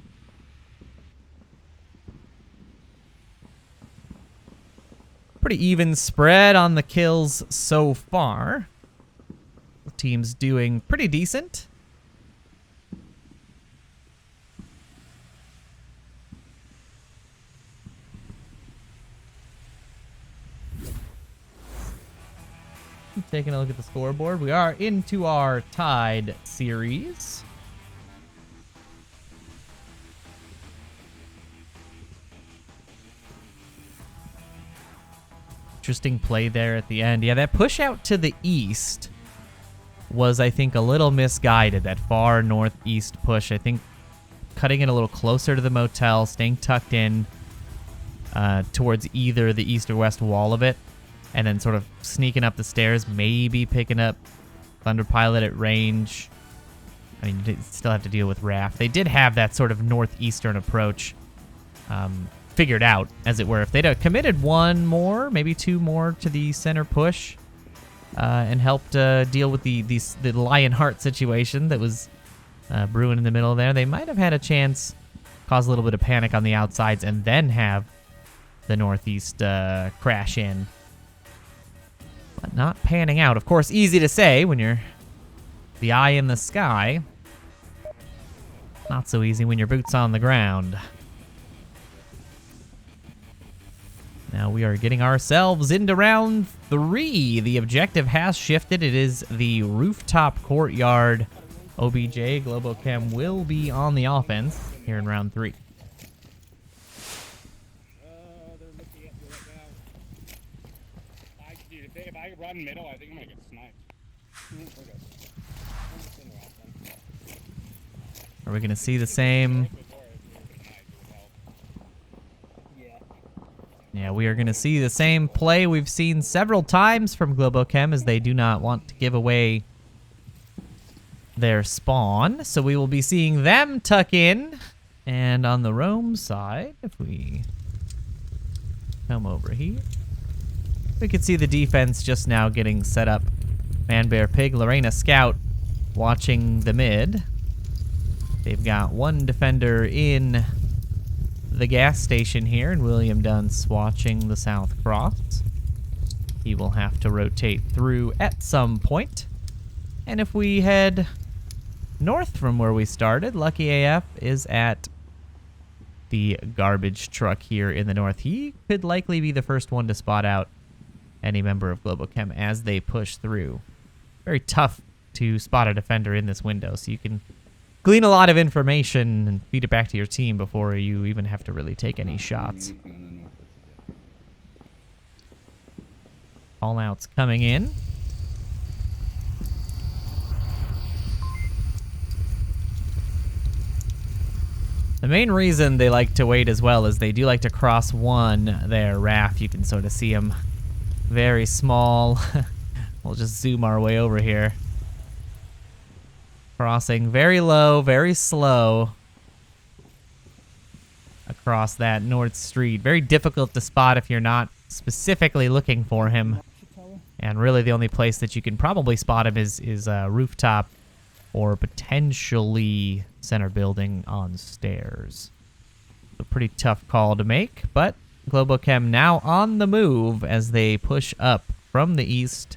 Pretty even spread on the kills so far. The team's doing pretty decent. Taking a look at the scoreboard. We are into our tied series. Interesting play there at the end. Yeah, that push out to the east was, I think, a little misguided. That far northeast push. I think cutting it a little closer to the motel, staying tucked in towards either the east or west wall of it, and then sort of sneaking up the stairs, maybe picking up Thunder Pilot at range. I mean, you still have to deal with Raph. They did have that sort of northeastern approach figured out, as it were. If they'd have committed 1 more, maybe 2 more to the center push and helped deal with the Lionheart situation that was brewing in the middle there, they might have had a chance, cause a little bit of panic on the outsides, and then have the northeast crash in. But not panning out. Of course, easy to say when you're the eye in the sky. Not so easy when your boots on the ground. Now we are getting ourselves into round 3. The objective has shifted. It is the rooftop courtyard. OBJ, Globochem will be on the offense here in round 3. If I run middle, I think I'm gonna get sniped. Are we gonna see the same? Yeah, we are gonna see the same play we've seen several times from Globochem, as they do not want to give away their spawn. So we will be seeing them tuck in. And on the Rome side, if we come over here, we can see the defense just now getting set up. Man Bear Pig, Lorena Scout watching the mid. They've got 1 defender in the gas station here, and William Dunce watching the south cross. He will have to rotate through at some point. And if we head north from where we started, Lucky AF is at the garbage truck here in the north. He could likely be the first one to spot out any member of Globochem as they push through. Very tough to spot a defender in this window, so you can glean a lot of information and feed it back to your team before you even have to really take any shots. All outs coming in. The main reason they like to wait as well is they do like to cross 1 there. Raph, you can sort of see him very small. We'll just zoom our way over here. Crossing very low, very slow across that north street. Very difficult to spot if you're not specifically looking for him. And really the only place that you can probably spot him is rooftop or potentially center building on stairs. A pretty tough call to make, but Globochem now on the move as they push up from the east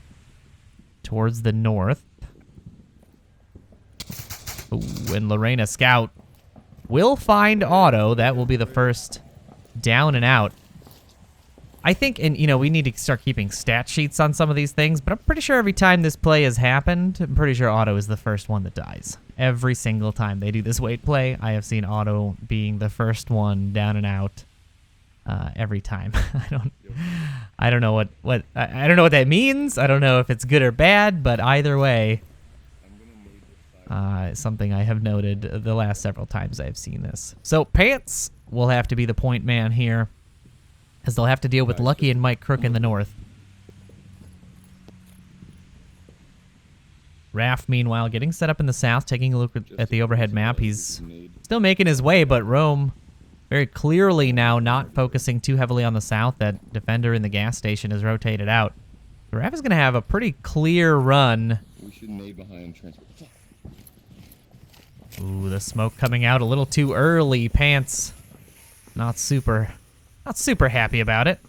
towards the north. Ooh, and Lorena Scout will find Auto. That will be the first down and out. I think, and we need to start keeping stat sheets on some of these things, but I'm pretty sure every time this play has happened, I'm pretty sure Auto is the first one that dies. Every single time they do this weight play, I have seen Auto being the first one down and out every time. I don't know what I don't know what that means. I don't know if it's good or bad, but either way, something I have noted the last several times I've seen this. So Pants will have to be the point man here, as they'll have to deal with Lucky and Mike Crook in the north. Raph, meanwhile, getting set up in the south, taking a look at the overhead map. He's still making his way, but Rome very clearly now not focusing too heavily on the south. That defender in the gas station is rotated out. So Raph is going to have a pretty clear run. We should nade behind transport. Ooh, the smoke coming out a little too early. Pants not super happy about it.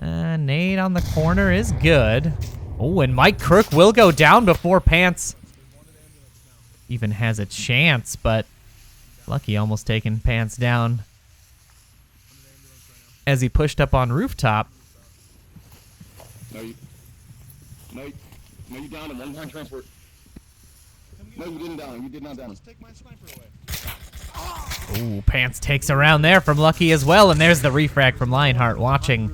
Nade on the corner is good. Oh, and Mike Crook will go down before Pants even has a chance, but Lucky almost taking Pants down as he pushed up on rooftop. No, you downed him. One behind transport. No, you didn't down him. You did not down him. Take my sniper away. Ooh, Pants takes around there from Lucky as well, and there's the refrag from Lionheart watching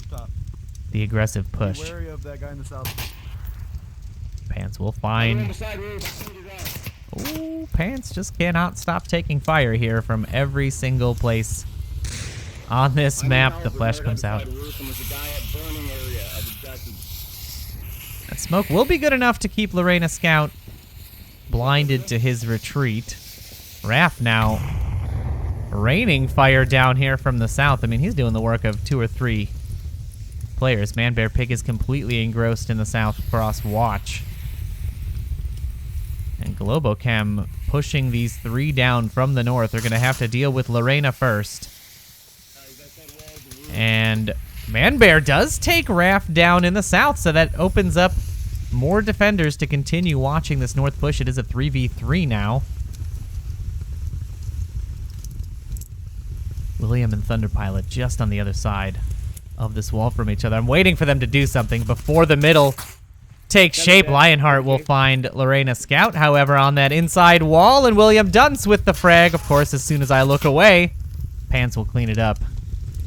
the aggressive push. Be wary of that guy in the south. Pants will find... Ooh, Pants just cannot stop taking fire here from every single place on this map. The flash comes out. That smoke will be good enough to keep Lorena Scout blinded to his retreat. Raph now raining fire down here from the south. I mean, he's doing the work of 2 or 3 players. Manbear Pig is completely engrossed in the South Cross watch. And Globochem pushing these 3 down from the north. They're going to have to deal with Lorena first. And Manbear does take Raph down in the south, so that opens up more defenders to continue watching this north push. It is a 3v3 now. William and Thunderpilot just on the other side of this wall from each other. I'm waiting for them to do something before the middle takes shape. Lionheart will find Lorena Scout, however, on that inside wall, and William Dunce with the frag. Of course, as soon as I look away, Pants will clean it up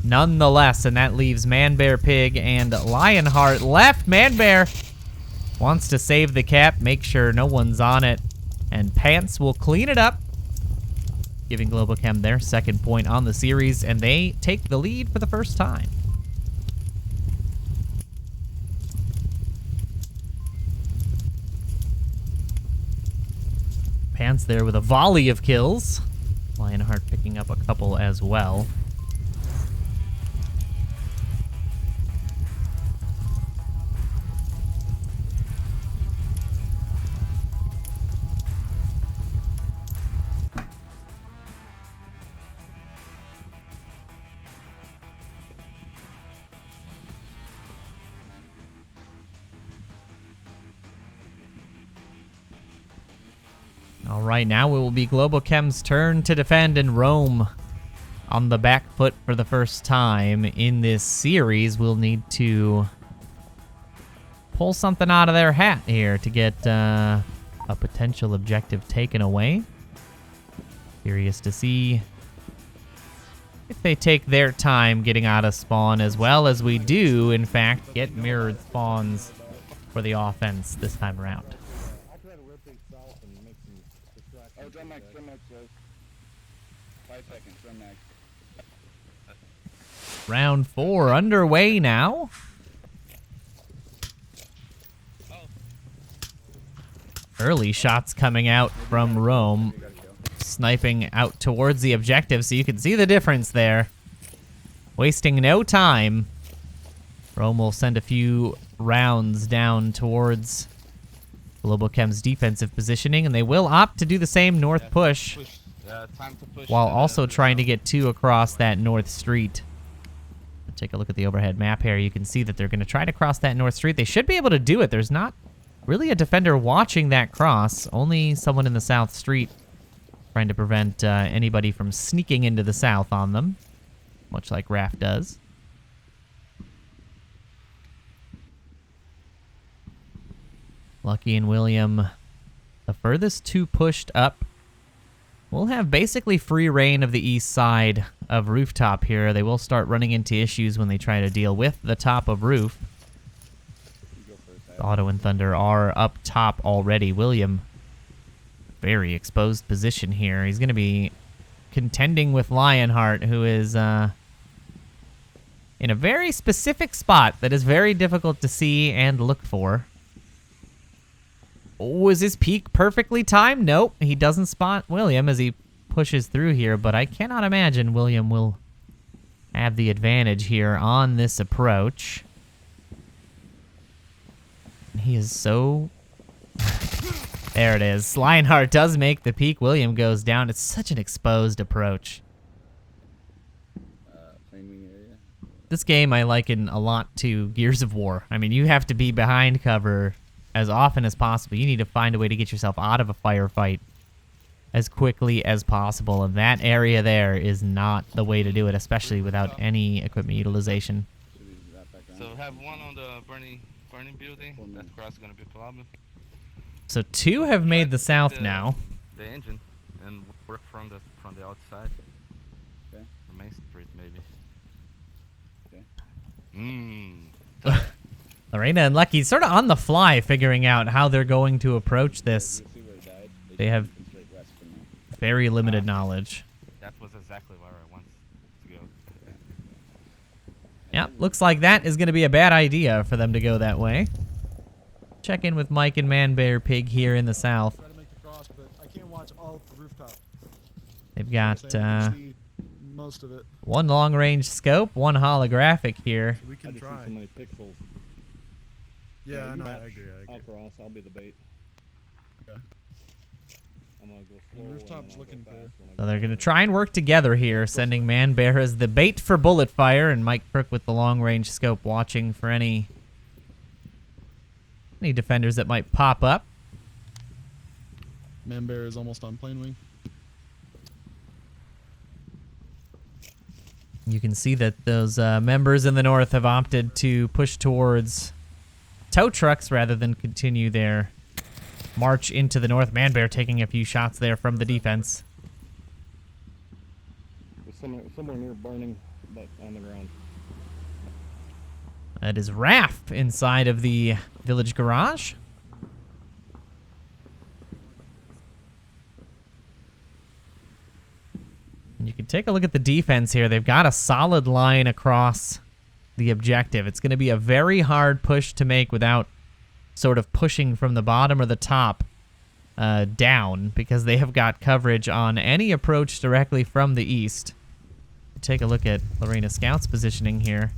nonetheless, and that leaves Manbear Pig and Lionheart left. Manbear wants to save the cap, make sure no one's on it, and Pants will clean it up, giving Globochem their second point on the series, and they take the lead for the first time. Pants there with a volley of kills. Lionheart picking up a couple as well. All right, now it will be Globochem's turn to defend, and Rome on the back foot for the first time in this series. We'll need to pull something out of their hat here to get a potential objective taken away. Curious to see if they take their time getting out of spawn, as well as we do, in fact, get mirrored spawns for the offense this time around. Oh, drum max, guys. 5 seconds, drum max. Round 4 underway now. Early shots coming out from Rome, sniping out towards the objective, so you can see the difference there. Wasting no time. Rome will send a few rounds down towards Global Chem's defensive positioning, and they will opt to do the same north push, Time to push while to also the trying to south. get 2 across that north street. Take a look at the overhead map here. You can see that they're going to try to cross that north street. They should be able to do it. There's not really a defender watching that cross. Only someone in the south street trying to prevent anybody from sneaking into the south on them, much like Raph does. Lucky and William, the furthest 2 pushed up, will have basically free reign of the east side of rooftop here. They will start running into issues when they try to deal with the top of roof. Auto and Thunder are up top already. William, very exposed position here. He's going to be contending with Lionheart, who is in a very specific spot that is very difficult to see and look for. Was his peak perfectly timed? Nope. He doesn't spot William as he pushes through here, but I cannot imagine William will have the advantage here on this approach. He is so... There it is. Lionheart does make the peak. William goes down. It's such an exposed approach. Plane wing area. This game I liken a lot to Gears of War. I mean, you have to be behind cover as often as possible. You need to find a way to get yourself out of a firefight as quickly as possible, and that area there is not the way to do it, especially without any equipment utilization. Should we wrap back around? So have one on the burning building. That cross is gonna be a problem. So 2 have made the south now. The engine and work from the outside. Okay. The main street maybe. Okay. Lorena and Lucky sort of on the fly figuring out how they're going to approach this. You see where it died? They have Straight west from there. very limited knowledge. That was exactly where I wanted to go. Yeah, looks like that is going to be a bad idea for them to go that way. Check in with Mike and Man-Bear Pig here in the south. Try to make the cross, but I can't watch all of the rooftop. They've got So I can see most of it. 1 long-range scope, 1 holographic here. We can try. many pixels. Yeah, I know. I agree. I'll cross. I'll be the bait. Okay. I'm gonna go The slow. rooftop's looking for. So they're going to try and work together here, sending Man-Bear as the bait for bullet fire, and Mike Crook with the long-range scope watching for any defenders that might pop up. Man-Bear is almost on plane wing. You can see that those members in the north have opted to push towards tow trucks rather than continue their march into the north. Man-Bear taking a few shots there from the defense. Somewhere near burning, but on the ground. That is Raph inside of the village garage. And you can take a look at the defense here. They've got a solid line across the objective. It's going to be a very hard push to make without sort of pushing from the bottom or the top down, because they have got coverage on any approach directly from the east. Take a look at Lorena Scout's positioning here.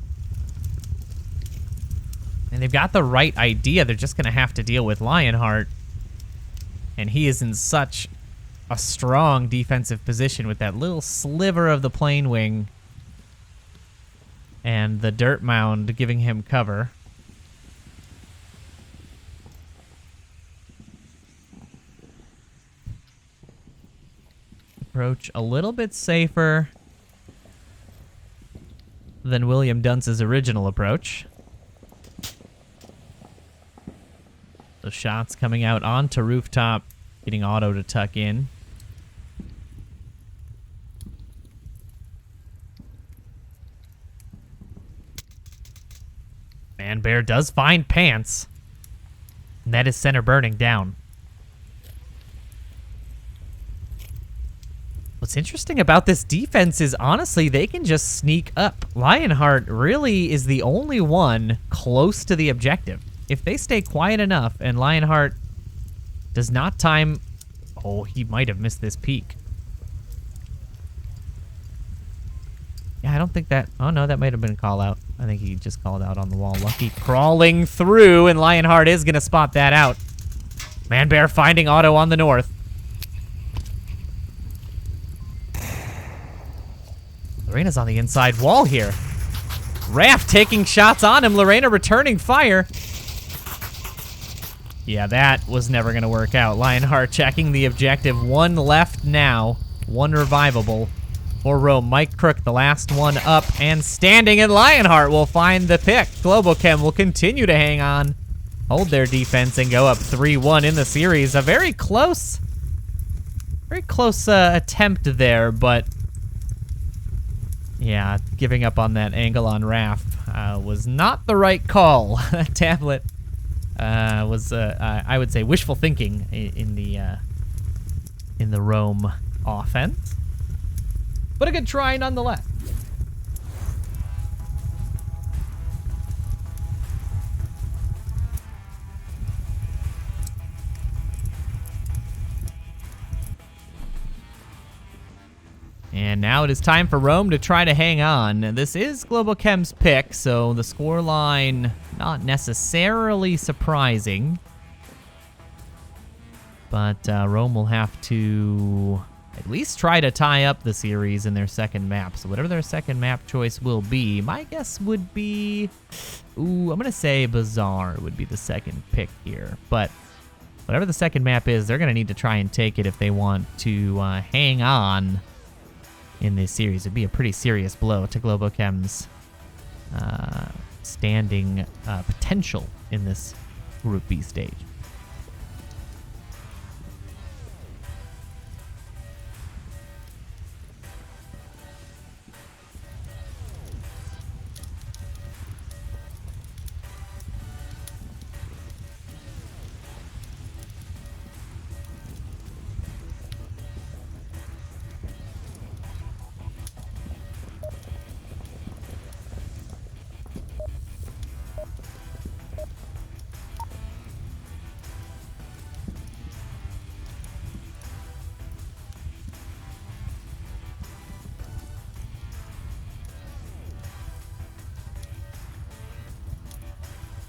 And they've got the right idea. They're just going to have to deal with Lionheart. And he is in such a strong defensive position with that little sliver of the plane wing and the dirt mound giving him cover. Approach a little bit safer than William Dunce's original approach. The shots coming out onto rooftop, getting Auto to tuck in. Man-Bear does find pants. And that is center burning down. What's interesting about this defense is, honestly, they can just sneak up. Lionheart really is the only one close to the objective. If they stay quiet enough and Lionheart does not time... Oh, he might have missed this peak. Yeah, I don't think that... Oh, no, that might have been a call out. I think he just called out on the wall. Lucky crawling through, and Lionheart is going to spot that out. Man Bear finding Otto on the north. Lorena's on the inside wall here. Raph taking shots on him. Lorena returning fire. Yeah, that was never going to work out. Lionheart checking the objective. One left now. One revivable for Rome. Mike Crook, the last one up and standing, and Lionheart will find the pick. Globochem will continue to hang on, hold their defense, and go up 3-1 in the series. A very close attempt there, but yeah, giving up on that angle on Raph was not the right call. That tablet was, I would say, wishful thinking in the Rome offense, but a good try nonetheless. And now it is time for Rome to try to hang on. This is Globochem's pick, so the scoreline not necessarily surprising. But Rome will have to at least try to tie up the series in their second map. So whatever their second map choice will be, my guess would be... Ooh, I'm going to say Bazaar would be the second pick here. But whatever the second map is, they're going to need to try and take it if they want to hang on in this series. It'd be a pretty serious blow to Globochem's standing potential in this Group B stage.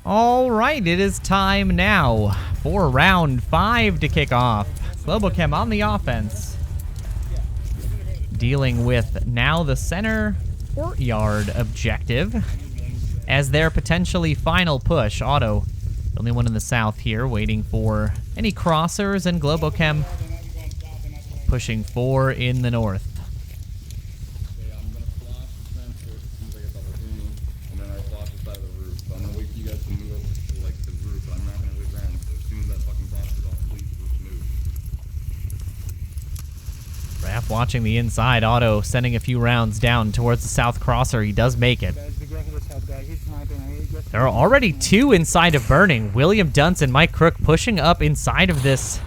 All right, it is time now for round 5 to kick off. Globochem on the offense, dealing with now the center courtyard objective as their potentially final push. Otto, the only one in the south here, waiting for any crossers, and Globochem pushing 4 in the north. Okay, I'm gonna flash the transfer as soon as I get the opportunity, and then I flash the side of the roof. So I'm gonna wait for you guys to move over to like the roof, but I'm not gonna wait around. So as soon as that fucking flash is off, please just move. Raph watching the inside. Otto sending a few rounds down towards the south crosser. He does make it. There are already 2 inside of Burning. William Dunce and Mike Crook pushing up inside of this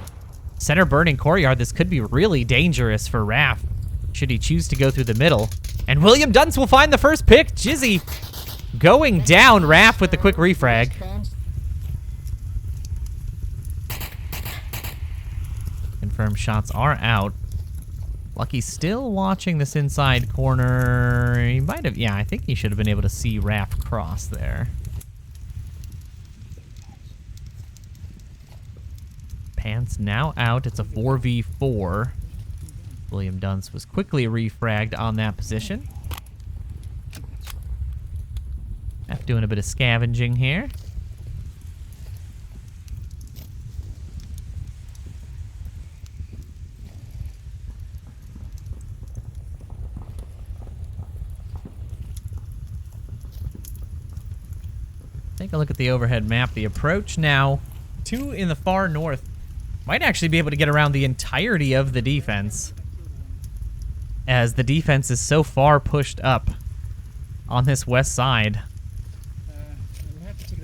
center Burning courtyard. This could be really dangerous for Raph, should he choose to go through the middle. And William Dunce will find the first pick. Jizzy going down. Raph with the quick refrag. Confirmed shots are out. Lucky still watching this inside corner. He might have, yeah, I think he should have been able to see Raph cross there. Pants now out. It's a 4v4. William Dunce was quickly refragged on that position. F doing a bit of scavenging here. Take a look at the overhead map. The approach now, 2 in the far north. Might actually be able to get around the entirety of the defense, as the defense is so far pushed up on this west side.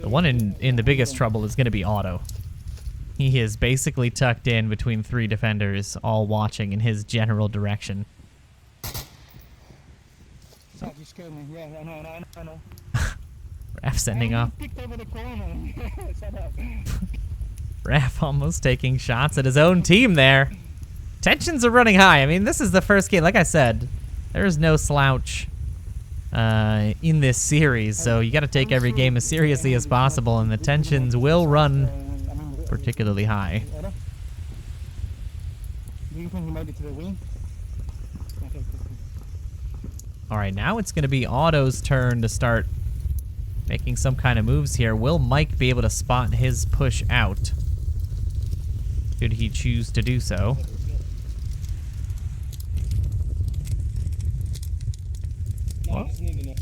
The one in the biggest trouble is going to be Otto. He is basically tucked in between 3 defenders, all watching in his general direction. You scared me. Yeah, I know. Raph sending off. Raph almost taking shots at his own team there. Tensions are running high. I mean, this is the first game. Like I said, there is no slouch in this series, so you got to take every game as seriously as possible, and the tensions will run particularly high. Auto? Do you think he might be to the wing? Okay, cool. All right, now it's going to be Otto's turn to start making some kind of moves here. Will Mike be able to spot his push out? Should he choose to do so? No, I just need to know.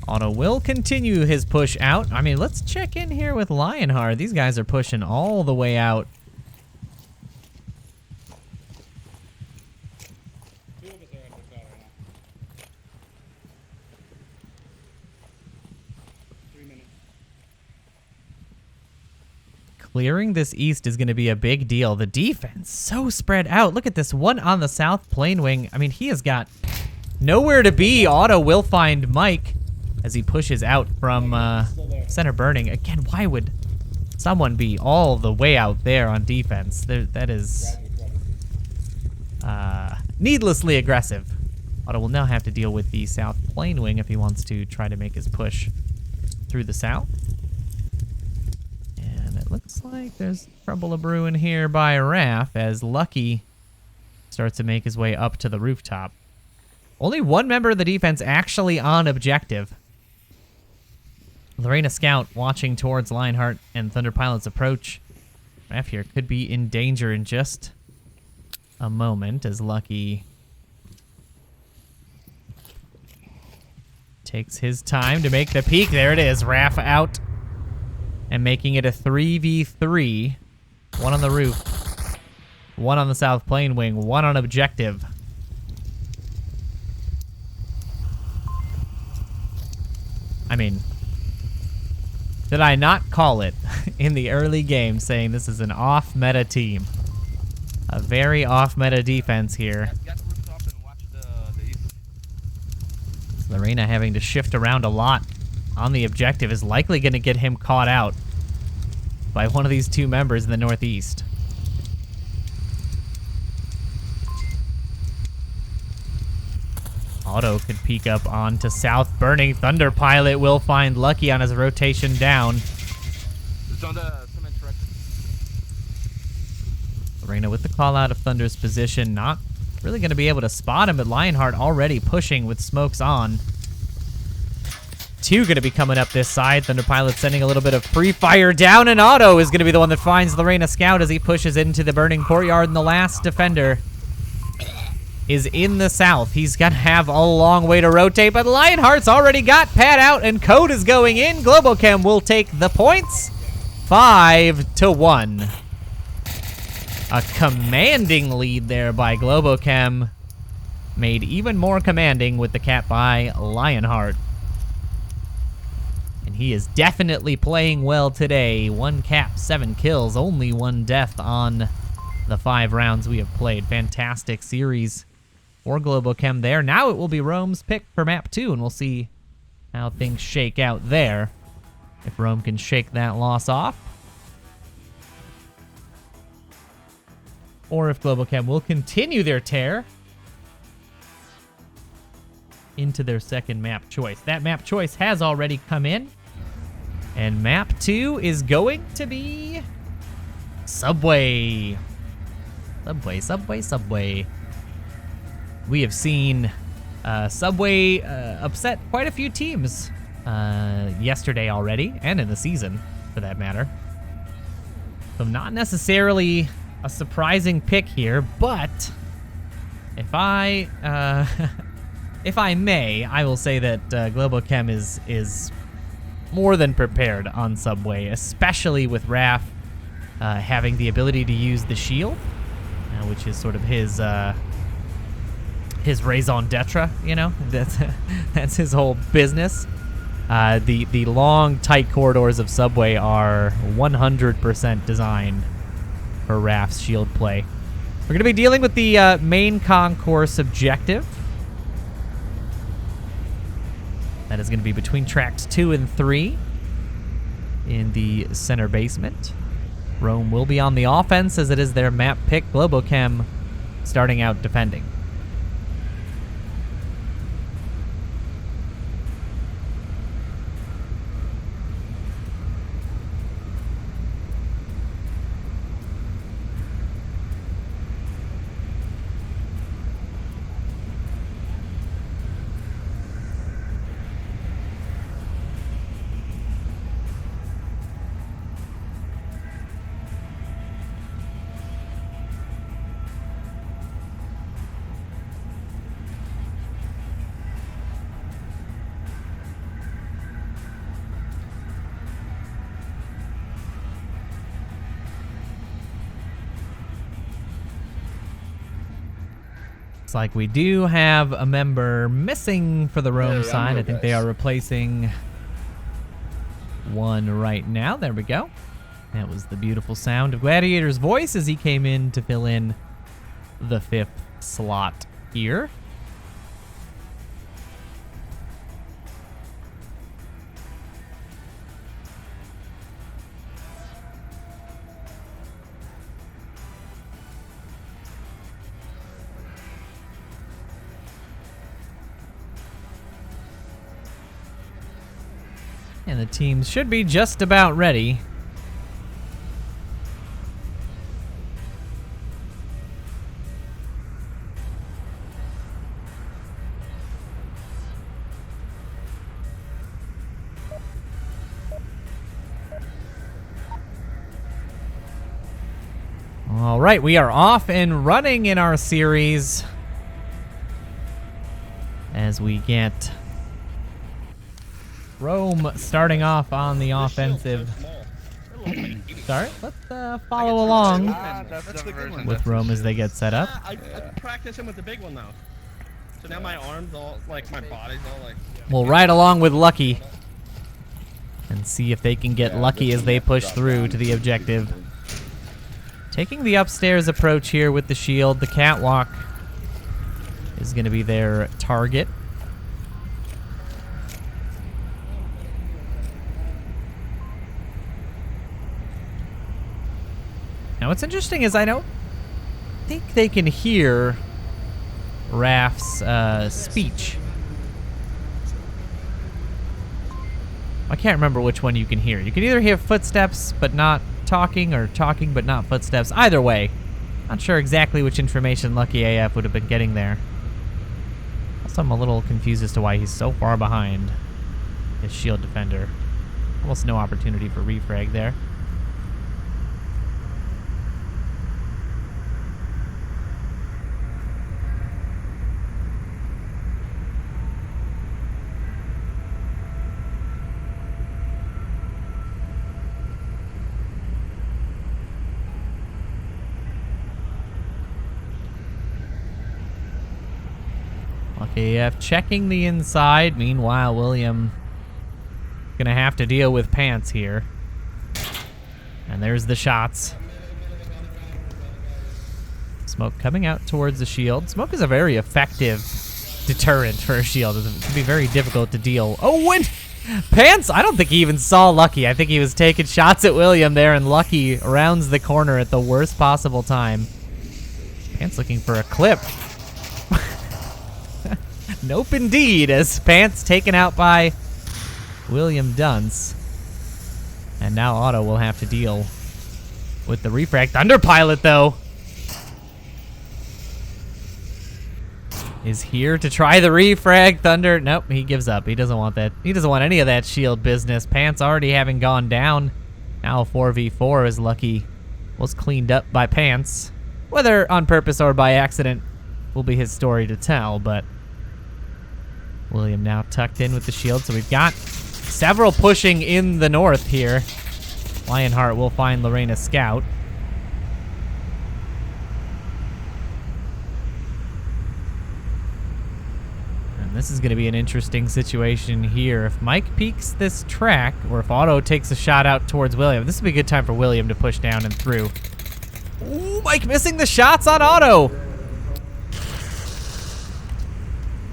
Otto will continue his push out. I mean, let's check in here with Lionheart. These guys are pushing all the way out. Two of us are at the car right now. 3 minutes. Clearing this east is going to be a big deal. The defense so spread out. Look at this one on the south plane wing. I mean, he has got nowhere to be. Otto will find Mike as he pushes out from center burning. Again, why would someone be all the way out there on defense? That is needlessly aggressive. Otto will now have to deal with the south plane wing if he wants to try to make his push through the south. And it looks like there's trouble a-brewing here by Raph as Lucky starts to make his way up to the rooftop. Only one member of the defense actually on objective. Lorena Scout watching towards Lionheart and Thunder Pilot's approach. Raph here could be in danger in just a moment as Lucky takes his time to make the peek. There it is. Raph out and making it a 3v3. One on the roof. One on the south plane wing. One on objective. I mean, did I not call it in the early game saying this is an off-meta team? A very off-meta defense here. Lorena having to shift around a lot on the objective is likely going to get him caught out by one of these two members in the northeast. Otto could peek up onto south burning. Thunder Pilot will find Lucky on his rotation down. Lorena with the call out of Thunder's position. Not really going to be able to spot him, but Lionheart already pushing with smokes on. Two going to be coming up this side. Thunder Pilot sending a little bit of free fire down, and Otto is going to be the one that finds Lorena Scout as he pushes into the burning courtyard, and the last defender is in the south. He's going to have a long way to rotate, but Lionheart's already got Pat out, and Code is going in. Globochem will take the points. 5-1. A commanding lead there by Globochem. Made even more commanding with the cap by Lionheart. And he is definitely playing well today. 1 cap, 7 kills, only 1 death on the 5 rounds we have played. Fantastic series for Globochem there. Now it will be Rome's pick for map 2, and we'll see how things shake out there. If Rome can shake that loss off. Or if Globochem will continue their tear into their second map choice. That map choice has already come in. And map 2 is going to be Subway. Subway. We have seen Subway upset quite a few teams yesterday already, and in the season, for that matter. So not necessarily a surprising pick here, but if I if I may, I will say that Globochem is more than prepared on Subway, especially with Raph having the ability to use the shield, which is sort of his raison d'etre, you know? That's his whole business. The long, tight corridors of Subway are 100% designed for Raph's shield play. We're going to be dealing with the main concourse objective. That is going to be between tracks 2 and 3 in the center basement. Rome will be on the offense as it is their map pick. Globochem starting out defending. Looks like we do have a member missing for the Rome Hey, I'm side. here, I think they guys. are replacing one right now. There we go. That was the beautiful sound of Gladiator's voice as he came in to fill in the 5th slot here. And the teams should be just about ready. All right, we are off and running in our series as we get Rome starting off on the offensive. Sorry, let's follow along That's the good one. with Rome as they get set up. I practice him with the big one now. So now my arms all, like my body's all like. We'll ride along with Lucky and see if they can get lucky as they push through to the objective. Taking the upstairs approach here with the shield. The catwalk is going to be their target. Now what's interesting is I don't think they can hear Raph's speech. I can't remember which one you can hear. You can either hear footsteps but not talking, or talking but not footsteps. Either way, not sure exactly which information Lucky AF would have been getting there. Also, I'm a little confused as to why he's so far behind his shield defender. Almost no opportunity for refrag there. Lucky AF checking the inside. Meanwhile, William gonna have to deal with Pants here. And there's the shots. Smoke coming out towards the shield. Smoke is a very effective deterrent for a shield. It can be very difficult to deal. Oh, and Pants, I don't think he even saw Lucky. I think he was taking shots at William there, and Lucky rounds the corner at the worst possible time. Pants looking for a clip. Nope, indeed, as Pants taken out by William Dunce. And now Otto will have to deal with the refrag. Thunder Pilot, though, is here to try the refrag. Thunder, nope, he gives up. He doesn't want that. He doesn't want any of that shield business. Pants already having gone down. Now 4v4 as Lucky was cleaned up by Pants. Whether on purpose or by accident will be his story to tell, but William now tucked in with the shield, so we've got several pushing in the north here. Lionheart will find Lorena Scout. And this is going to be an interesting situation here. If Mike peeks this track, or if Otto takes a shot out towards William, this would be a good time for William to push down and through. Ooh, Mike missing the shots on Otto.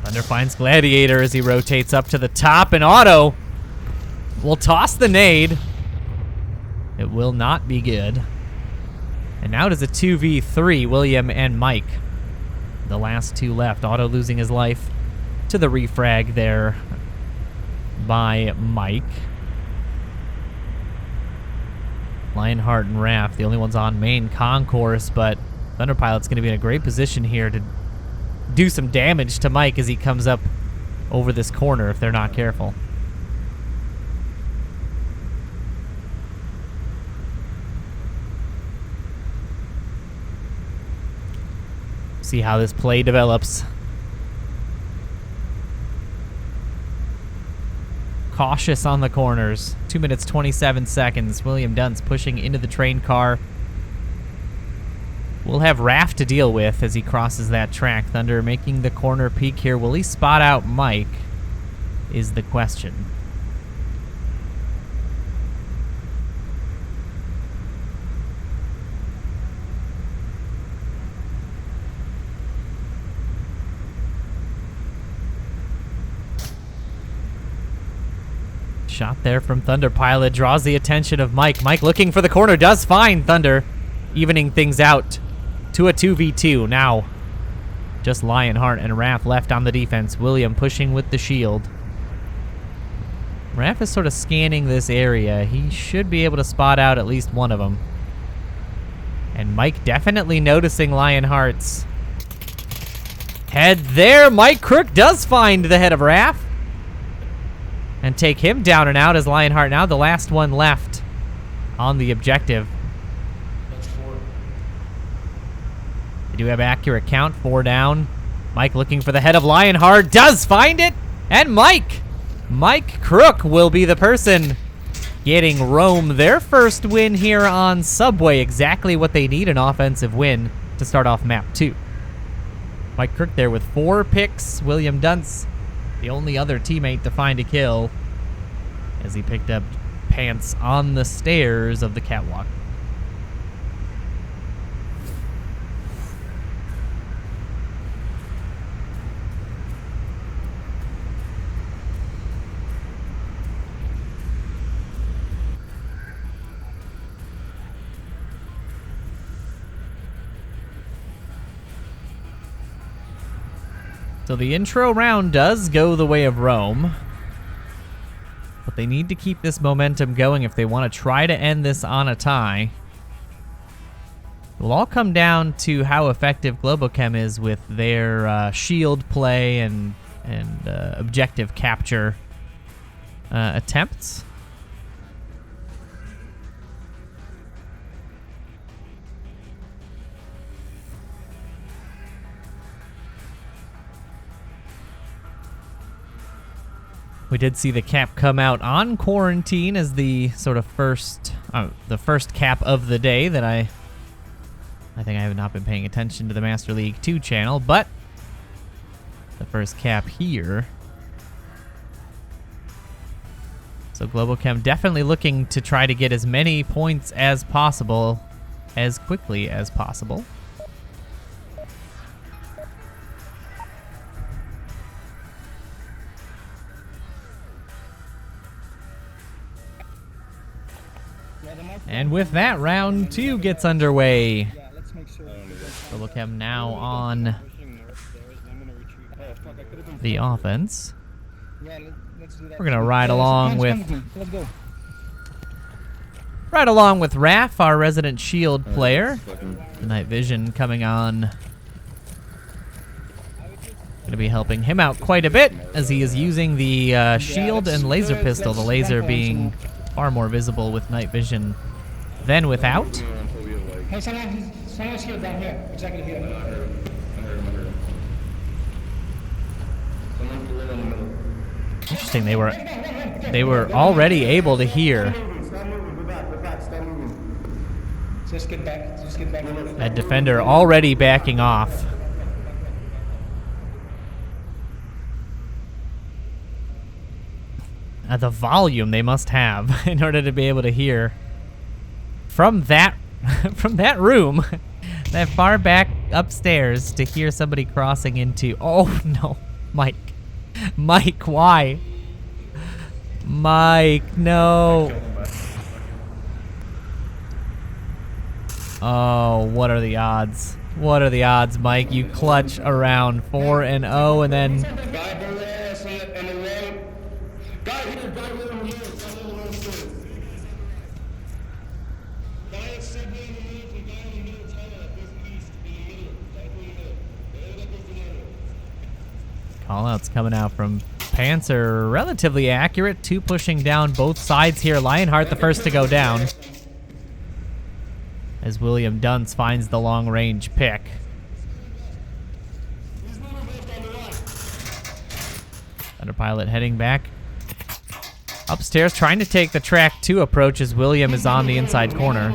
Thunder finds Gladiator as he rotates up to the top, and Otto will toss the nade. It will not be good. And now it is a 2v3, William and Mike. The last two left. Otto losing his life to the refrag there by Mike. Lionheart and Raph, the only ones on main concourse, but Thunder Pilot's going to be in a great position here to do some damage to Mike as he comes up over this corner if they're not careful. See how this play develops. Cautious on the corners. 2 minutes, 27 seconds. William Dunce pushing into the train car. We'll have Raph to deal with as he crosses that track. Thunder making the corner peek here. Will he spot out Mike is the question. Shot there from Thunder Pilot draws the attention of Mike. Mike looking for the corner, does find Thunder, evening things out to a 2v2 now. Just Lionheart and Raph left on the defense. William pushing with the shield. Raph is sort of scanning this area. He should be able to spot out at least one of them. And Mike definitely noticing Lionheart's head there. Mike Crook does find the head of Raph and take him down and out as Lionheart now the last one left on the objective. They do have accurate count, 4 down. Mike looking for the head of Lionheart, does find it, and Mike Crook will be the person getting Rome their first win here on Subway. Exactly what they need, an offensive win to start off map 2. Mike Crook there with 4 picks. William Dunce, the only other teammate to find a kill, as he picked up pants on the stairs of the catwalk. So the intro round does go the way of Rome, but they need to keep this momentum going if they want to try to end this on a tie. It will all come down to how effective Globochem is with their shield play and objective capture attempts. We did see the cap come out on quarantine as the sort of first cap of the day that I think I have not been paying attention to the Master League 2 channel, but the first cap here. So Globochem definitely looking to try to get as many points as possible, as quickly as possible. And with that, round 2 gets underway. Globochem now on the offense. We're gonna ride along with Raph, our resident shield player. The night vision coming on. Gonna be helping him out quite a bit as he is using the shield and laser pistol. The laser being far more visible with night vision than without. Hey, someone's here down here, exactly here. I heard him. Someone's right in the middle. Interesting, they were already able to hear. Just get back. That defender already backing off. The volume they must have in order to be able to hear from that room, that far back upstairs, to hear somebody crossing into. Oh no, Mike, why? Mike, no. Oh, what are the odds? What are the odds, Mike? You clutch around 4-0 and then. Callouts coming out from Pants are relatively accurate. 2 pushing down both sides here. Lionheart the first to go down, as William Dunce finds the long-range pick. Thunderpilot heading back upstairs, trying to take the track 2 approach as William is on the inside corner.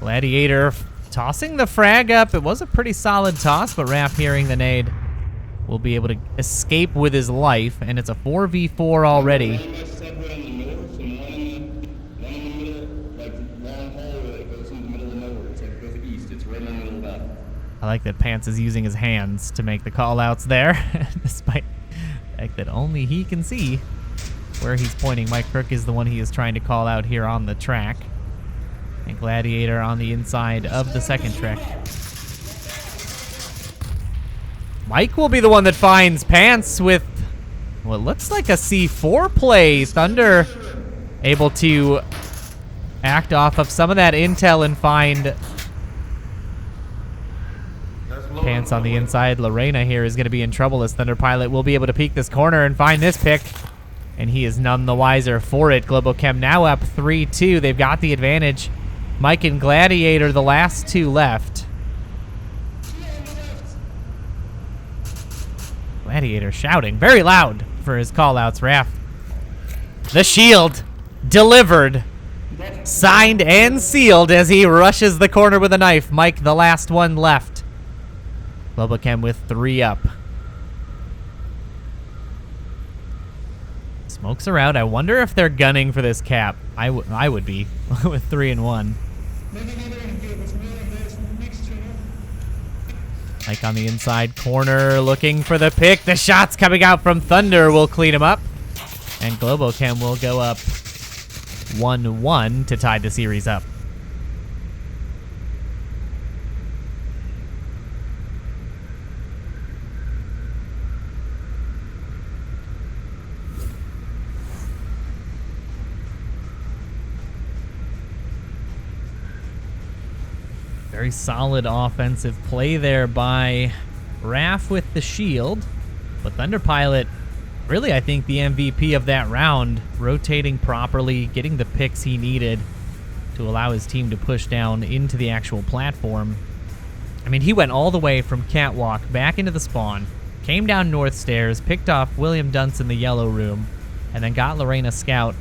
Gladiator tossing the frag up. It was a pretty solid toss, but Raph hearing the nade will be able to escape with his life, and it's a 4v4 already. I like that Pants is using his hands to make the call-outs there, despite the fact that only he can see where he's pointing. Mike Crook is the one he is trying to call out here on the track. And Gladiator on the inside of the second track. Mike will be the one that finds Pants with what looks like a C4 play. Thunder able to act off of some of that intel and find Pants on the inside. Lorena here is going to be in trouble as Thunder Pilot will be able to peek this corner and find this pick. And he is none the wiser for it. Globochem now up 3-2. They've got the advantage. Mike and Gladiator, the last two left. Gladiator shouting very loud for his callouts. Raph. The shield delivered. Signed and sealed as he rushes the corner with a knife. Mike, the last one left. Globochem with 3 up. Smokes are out. I wonder if they're gunning for this cap. I would be with 3 and 1. Mike on the inside corner looking for the pick. The shots coming out from Thunder will clean him up. And Globochem will go up 1-1 to tie the series up. Very solid offensive play there by Raph with the shield. But Thunder Pilot, really I think the MVP of that round, rotating properly, getting the picks he needed to allow his team to push down into the actual platform. I mean, he went all the way from Catwalk back into the spawn, came down North Stairs, picked off William Dunce in the yellow room, and then got Lorena Scout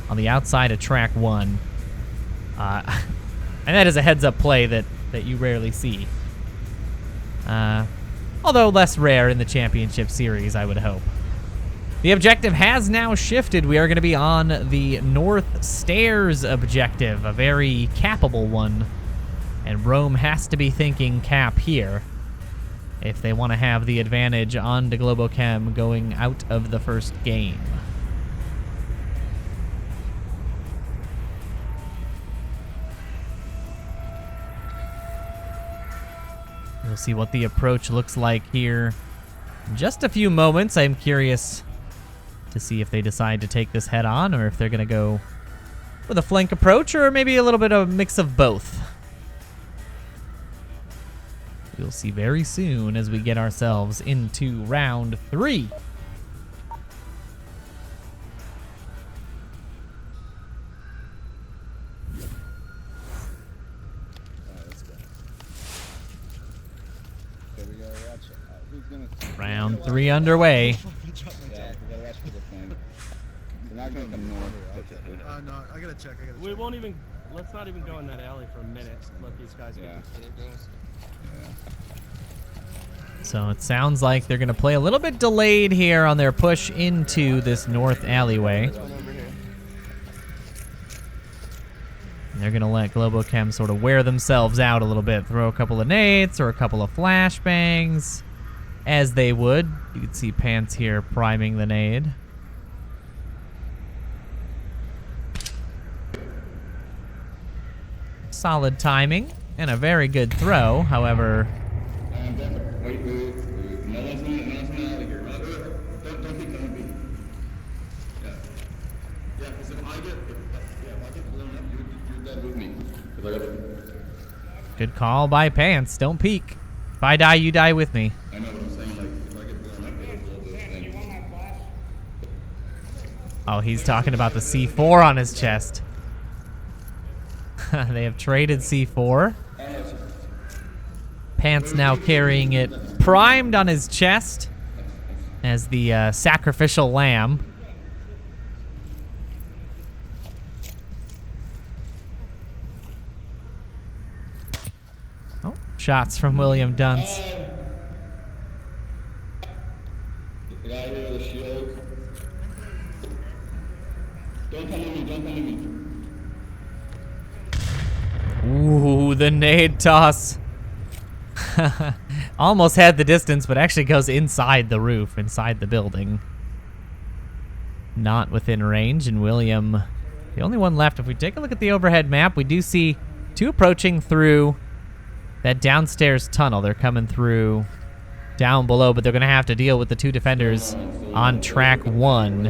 on the outside of track 1. And that is a heads-up play that you rarely see. Although less rare in the championship series, I would hope. The objective has now shifted. We are going to be on the North Stairs objective, a very capable one. And Rome has to be thinking cap here if they want to have the advantage on to Globochem going out of the first game. We'll see what the approach looks like here in just a few moments. I'm curious to see if they decide to take this head on or if they're going to go with a flank approach or maybe a little bit of a mix of both. We'll see very soon as we get ourselves into round 3. Round 3 underway. Yeah, we gotta watch for the thing. They're not gonna come north. No, I gotta check. We won't even. Let's not even go in that alley for a minute. Let these guys get things. So it sounds like they're going to play a little bit delayed here on their push into this north alleyway. And they're going to let Globochem sort of wear themselves out a little bit. Throw a couple of nades or a couple of flashbangs, as they would. You can see Pants here priming the nade. Solid timing and a very good throw, however. Wait. No one's in the alley here. Don't be. Yeah. Yeah, because if I get blown up, you're dead with me. Good call by Pants. Don't peek. If I die, you die with me. I know what I'm saying. Like, if I get blown up, it'll blow this thing. Oh, he's talking about the C4 on his chest. They have traded C4. Pants now carrying it primed on his chest as the sacrificial lamb. shots from William Dunce. The guy here with the shield. Don't come to me, don't come to me. Ooh, the nade toss. Almost had the distance, but actually goes inside the roof, inside the building. Not within range, and William, the only one left. If we take a look at the overhead map, we do see two approaching through that downstairs tunnel. They're coming through down below, but they're going to have to deal with the two defenders on track 1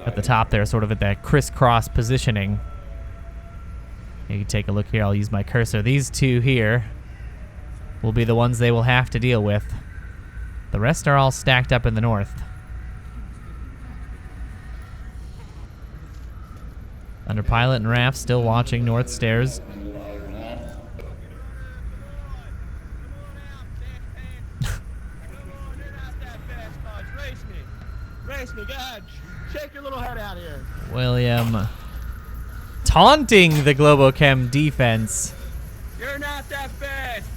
at the top there, sort of at that crisscross positioning. You can take a look here. I'll use my cursor. These two here will be the ones they will have to deal with. The rest are all stacked up in the north. Under Pilot and Raph still watching north stairs. Race me, God. Shake your little head out here. William taunting the Globochem defense. You're not that fast.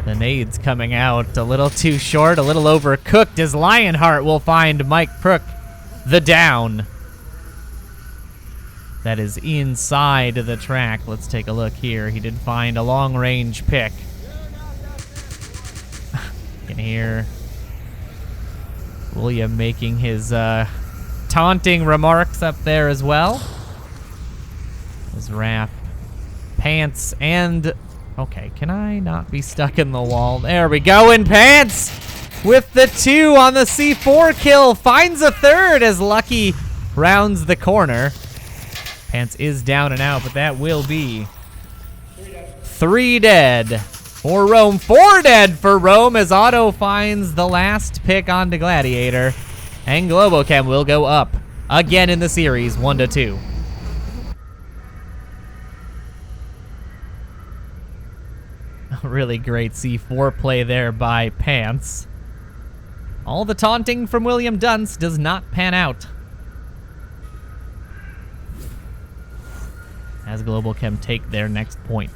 The nades coming out a little too short, a little overcooked, as Lionheart will find Mike Crook the down. That is inside the track. Let's take a look here. He did find a long-range pick. You can hear William making his taunting remarks up there as well. His Raph, Pants, and... Okay, can I not be stuck in the wall? There we go, and Pants with the 2 on the C4 kill. Finds a 3rd as Lucky rounds the corner. Pants is down and out, but that will be 3 dead for Rome. 4 dead for Rome as Otto finds the last pick onto Gladiator. And Globochem will go up again in the series, 1-2. Really great C4 play there by Pants. All the taunting from William Dunce does not pan out, as Globochem take their next point.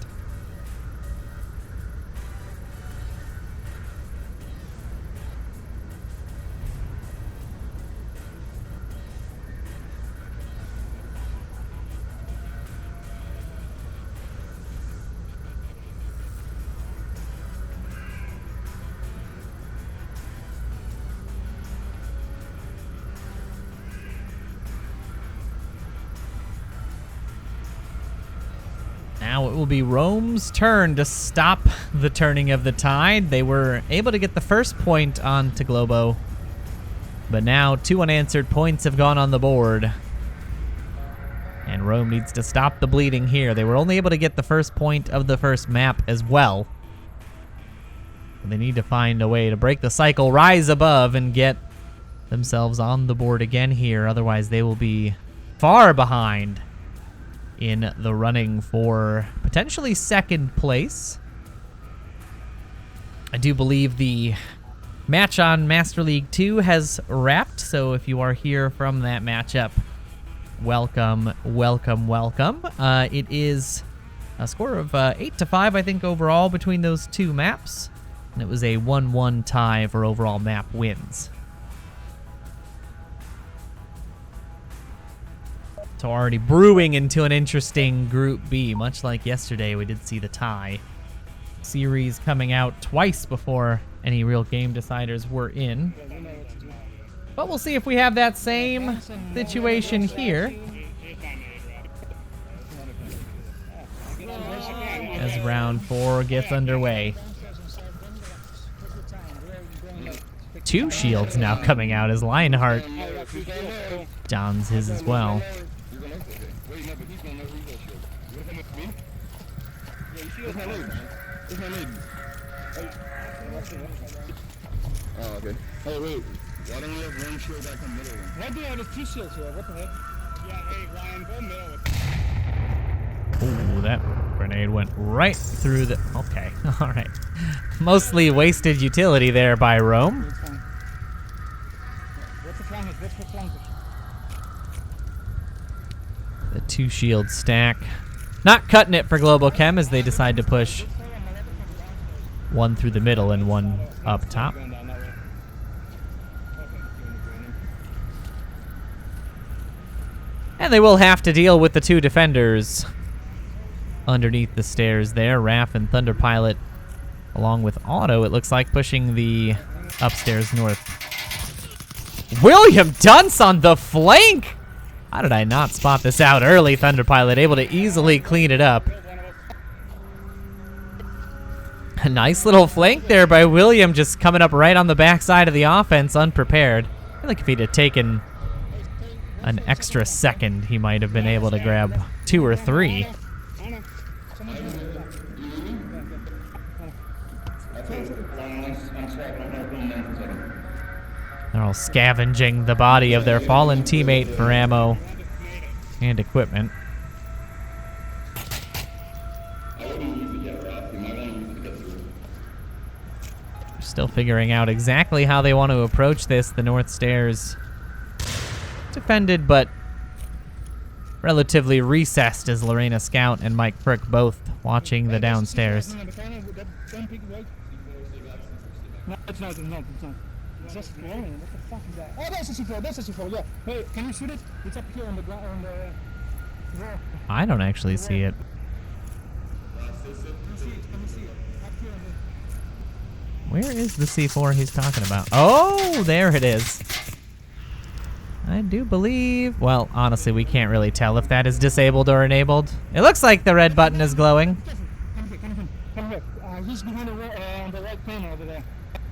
Now it will be Rome's turn to stop the turning of the tide. They were able to get the first point onto Globo, but now 2 unanswered points have gone on the board. And Rome needs to stop the bleeding here. They were only able to get the first point of the first map as well. They need to find a way to break the cycle, rise above, and get themselves on the board again here. Otherwise, they will be far behind in the running for potentially second place. I do believe the match on Master League 2 has wrapped, so if you are here from that matchup, welcome, welcome, welcome. It is a score of 8-5, I think, overall between those two maps, and it was a 1-1 tie for overall map wins. So already brewing into an interesting Group B, much like yesterday we did see the tie. Series coming out twice before any real game deciders were in. But we'll see if we have that same situation here, as round 4 gets underway. 2 shields now coming out as Lionheart downs his as well. Oh, okay. Oh, wait. Why don't we have 1 shield back in the middle then? Why do you have 2 shields here? What the heck? Yeah, hey, Ryan, go middle with Ooh, that grenade went right through the... Okay, all right. Mostly wasted utility there by Rome. What's the flankers? What's the flankers? The 2 shield stack. Not cutting it for Globochem as they decide to push One through the middle and one up top. Going down that way. Okay, doing the training. And they will have to deal with the two defenders underneath the stairs there. Raph and Thunder Pilot, along with Auto, it looks like, pushing the upstairs north. William Dunce on the flank! How did I not spot this out early? Thunder Pilot able to easily clean it up. A nice little flank there by William, just coming up right on the backside of the offense, unprepared. I feel like if he'd have taken an extra second, he might have been able to grab 2 or 3. They're all scavenging the body of their fallen teammate for ammo and equipment. Still figuring out exactly how they want to approach this. The north stairs defended, but relatively recessed as Lorena Scout and Mike Frick both watching the downstairs. No, it's not. It's just rolling. What the fuck is that? Oh, that's a C4. That's a C4. Yeah. Hey, can you shoot it? It's up here on the ground. On the wall. I don't actually see it. Can you see it? Up here on the... Where is the C4 he's talking about? Oh, there it is. I do believe... Well, honestly, we can't really tell if that is disabled or enabled. It looks like the red button is glowing. Come here. He's behind the wall, on the right corner over there.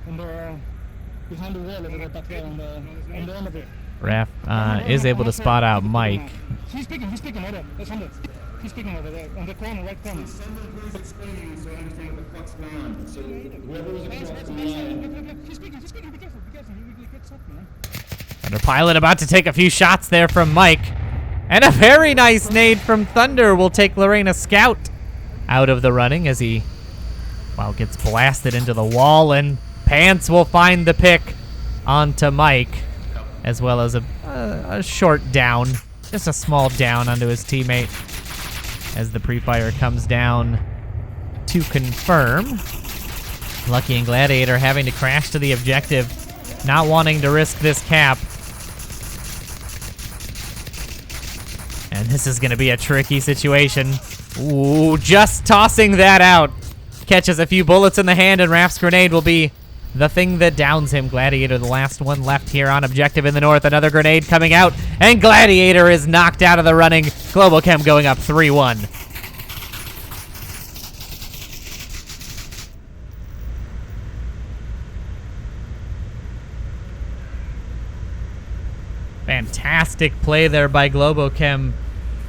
On the... behind the wall over there, back there on the end of it. Raph is able to spot out Mike. He's speaking over there. That's on it. He's speaking over there, on the corner, right corner. Someone please explain so I understand what the fuck's going on. So whoever was across the line. He's speaking, be careful, he gets up, man. Thunder Pilot about to take a few shots there from Mike. And a very nice nade from Thunder will take Lorena Scout out of the running as he, well, gets blasted into the wall, and Pants will find the pick onto Mike, as well as a short down, just a small down onto his teammate as the pre-fire comes down to confirm. Lucky and Gladiator having to crash to the objective, not wanting to risk this cap. And this is going to be a tricky situation. Ooh, just tossing that out. Catches a few bullets in the hand, and Raph's grenade will be the thing that downs him. Gladiator, the last one left here on objective in the north. Another grenade coming out, and Gladiator is knocked out of the running. Global Chem going up 3-1. Fantastic play there by Globochem.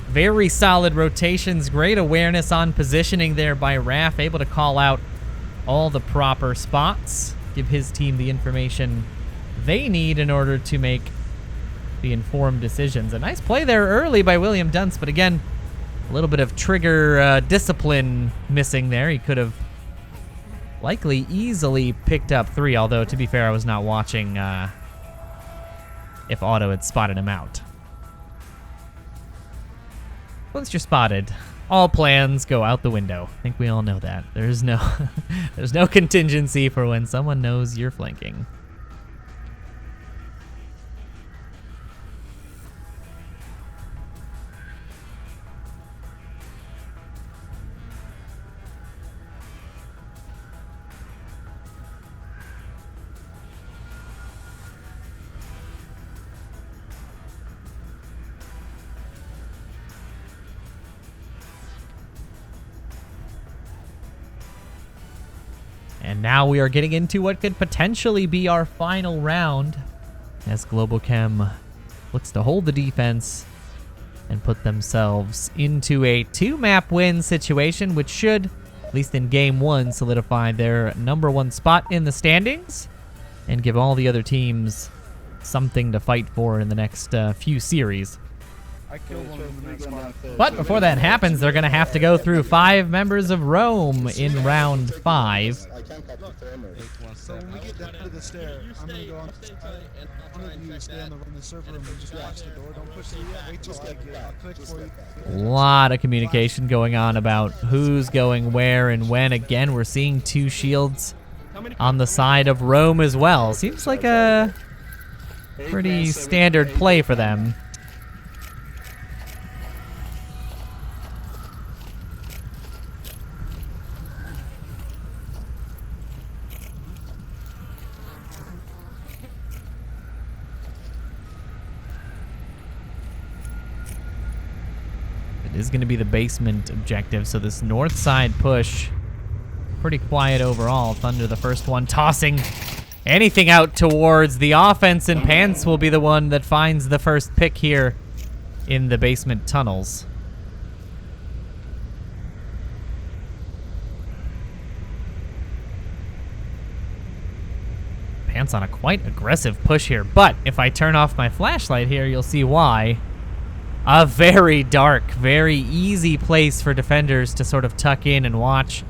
Very solid rotations, great awareness on positioning there by Raph, able to call out all the proper spots, give his team the information they need in order to make the informed decisions. A nice play there early by William Dunce, but again, a little bit of trigger discipline missing there. He could have likely easily picked up 3, although to be fair, I was not watching if Auto had spotted him out. Once you're spotted, all plans go out the window. I think we all know that. There's no there's no contingency for when someone knows you're flanking. And now we are getting into what could potentially be our final round as Global Chem looks to hold the defense and put themselves into a 2-map win situation, which should, at least in Game 1, solidify their #1 spot in the standings and give all the other teams something to fight for in the next few series. I killed one of them in that spot. But before that happens, they're going to have to go through 5 members of Rome in round 5. I can't catch the timer. So when we get down to the stair, I'm gonna go on. One of you stay in the server room and just watch the door. Don't push through yet. Wait till I'll click for you. A lot of communication going on about who's going where and when. Again, we're seeing 2 shields on the side of Rome as well. Seems like a pretty standard play for them. It is going to be the basement objective, so this north side push, pretty quiet overall. Thunder, the first one, tossing anything out towards the offense, and Pants will be the one that finds the first pick here in the basement tunnels. Pants on a quite aggressive push here, but if I turn off my flashlight here, you'll see why. A very dark, very easy place for defenders to sort of tuck in and watch.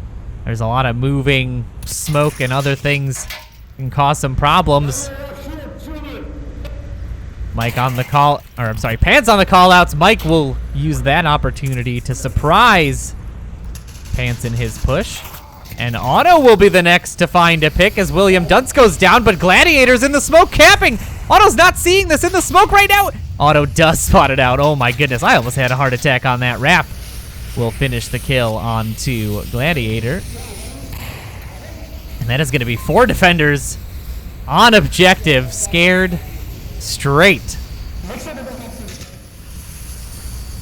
There's a lot of moving smoke and other things can cause some problems. Mike on the call, or I'm sorry, Pants on the call outs. Mike will use that opportunity to surprise Pants in his push. And Otto will be the next to find a pick as William Dunce goes down, but Gladiator's in the smoke camping. Otto's not seeing this in the smoke right now. Otto does spot it out. Oh my goodness, I almost had a heart attack on that. Raph will finish the kill onto Gladiator. And that is going to be 4 defenders on objective, scared straight.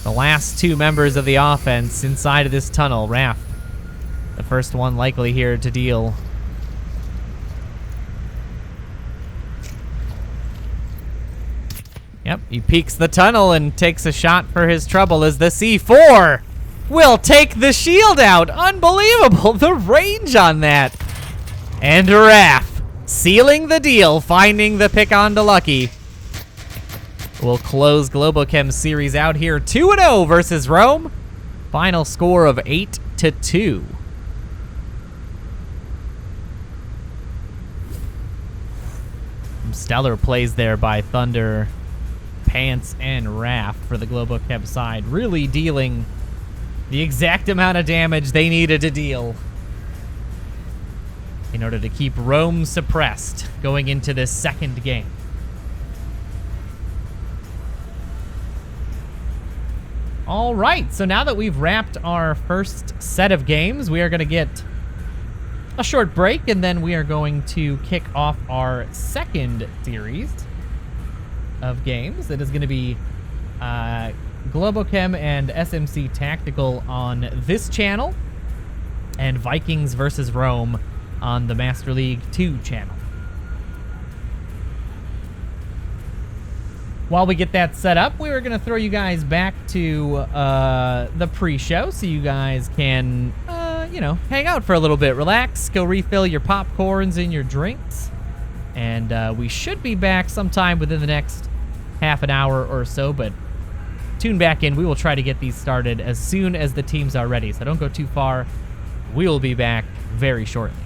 The last 2 members of the offense inside of this tunnel. Raph, the first one likely here to deal. Yep, he peeks the tunnel and takes a shot for his trouble as the C4 will take the shield out. Unbelievable, the range on that. And Raph sealing the deal, finding the pick onto Lucky. We'll close Globochem series out here 2-0 versus Rome. Final score of 8-2. Stellar plays there by Thunder, Pants, and Raph for the Globochem side, really dealing the exact amount of damage they needed to deal in order to keep Rome suppressed going into this second game. All right, so now that we've wrapped our first set of games, we are going to get a short break, and then we are going to kick off our second series of games. It is going to be Globochem and SMC Tactical on this channel, and Vikings versus Rome on the Master League 2 channel. While we get that set up, we are going to throw you guys back to the pre-show so you guys can, you know, hang out for a little bit, relax, go refill your popcorns and your drinks. And we should be back sometime within the next half an hour or so, but tune back in. We will try to get these started as soon as the teams are ready, so don't go too far. We will be back very shortly.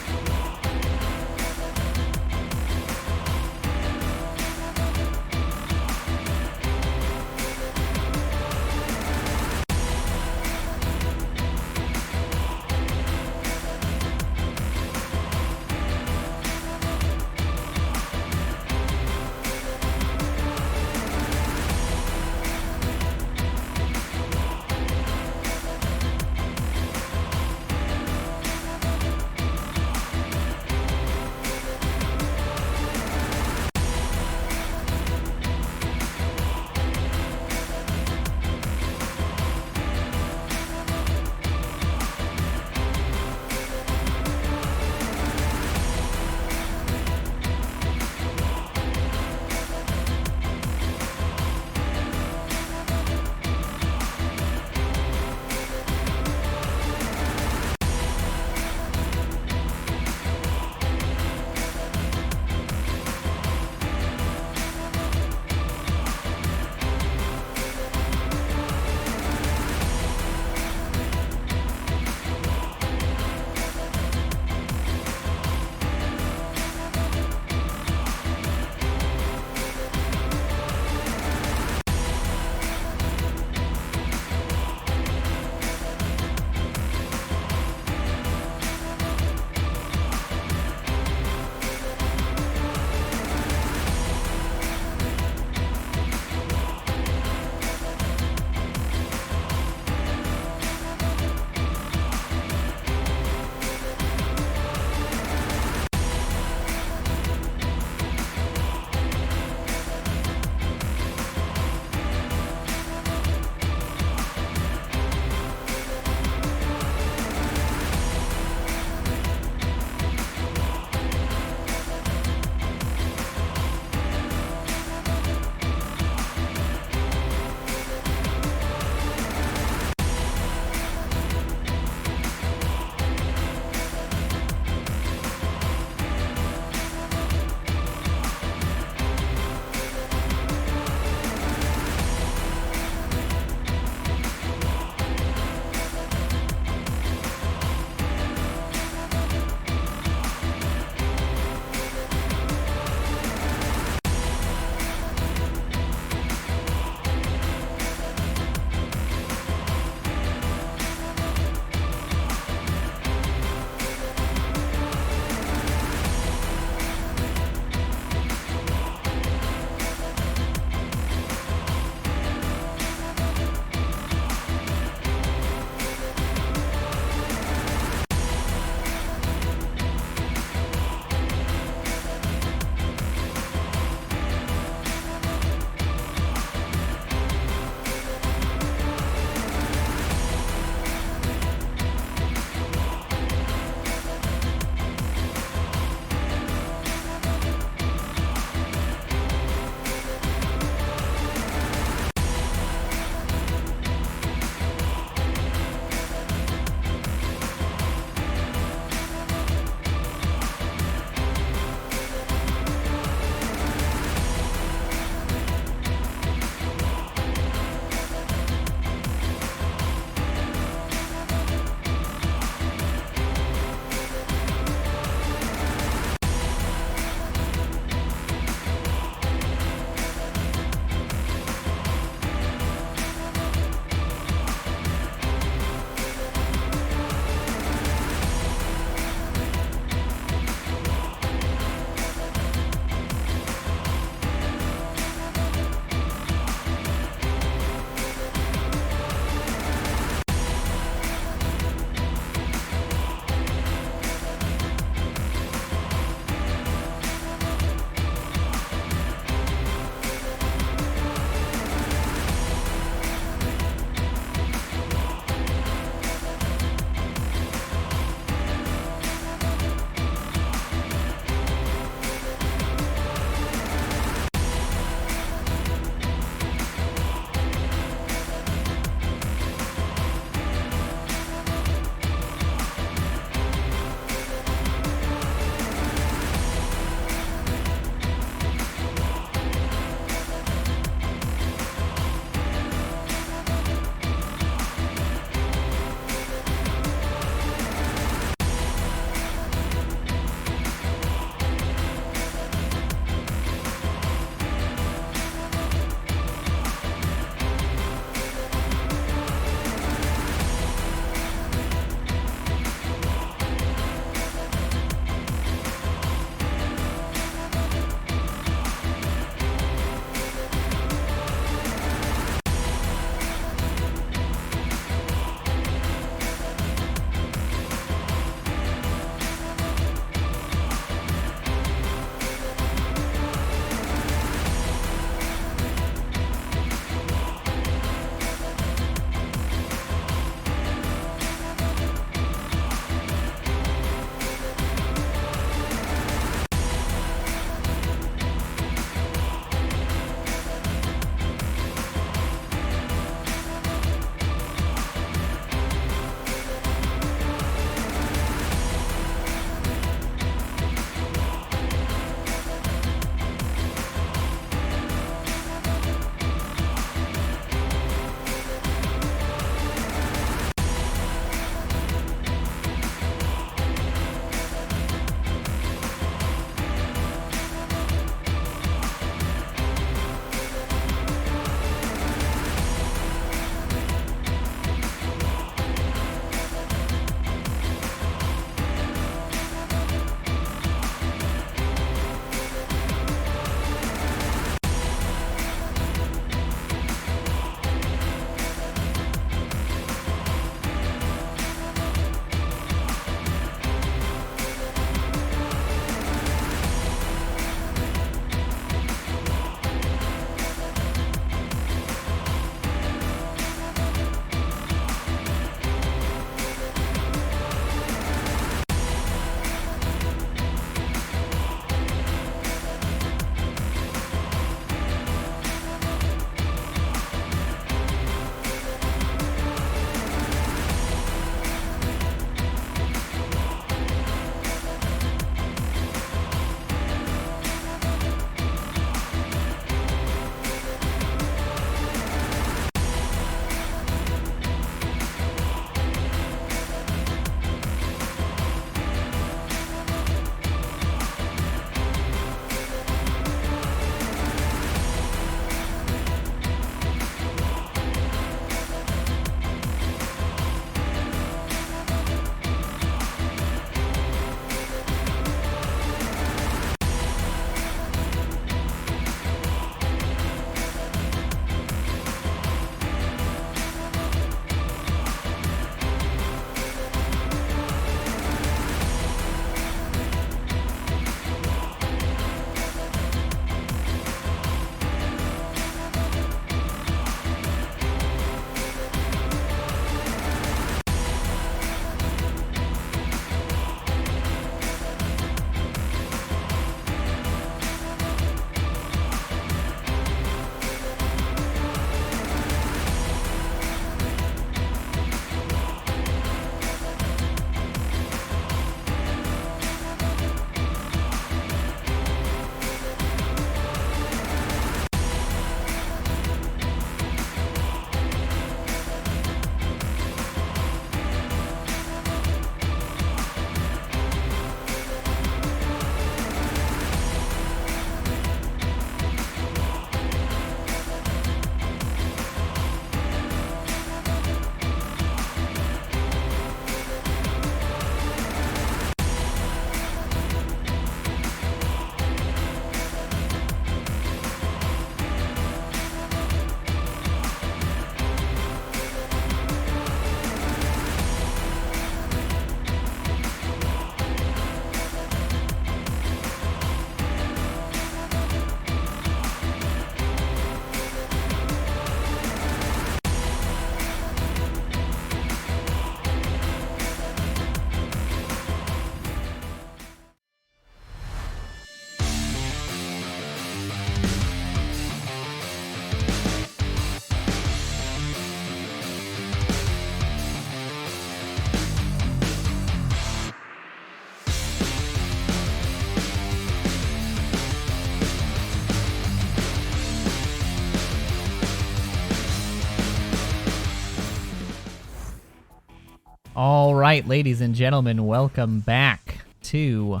All right, ladies and gentlemen, welcome back to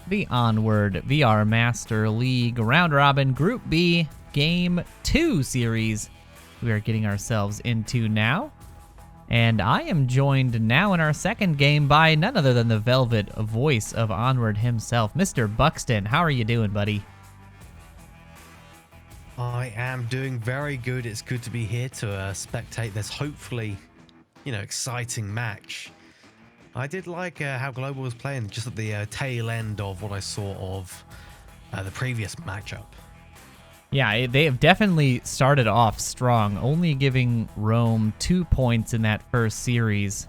the Onward VR Master League Round Robin Group B Game 2 series we are getting ourselves into now. And I am joined now in our second game by none other than the velvet voice of Onward himself, Mr. Buxton. How are you doing, buddy? I am doing very good. It's good to be here to spectate this hopefully, exciting match. I did like how Global was playing just at the tail end of what I saw of the previous matchup. Yeah, they have definitely started off strong. Only giving Rome 2 points in that first series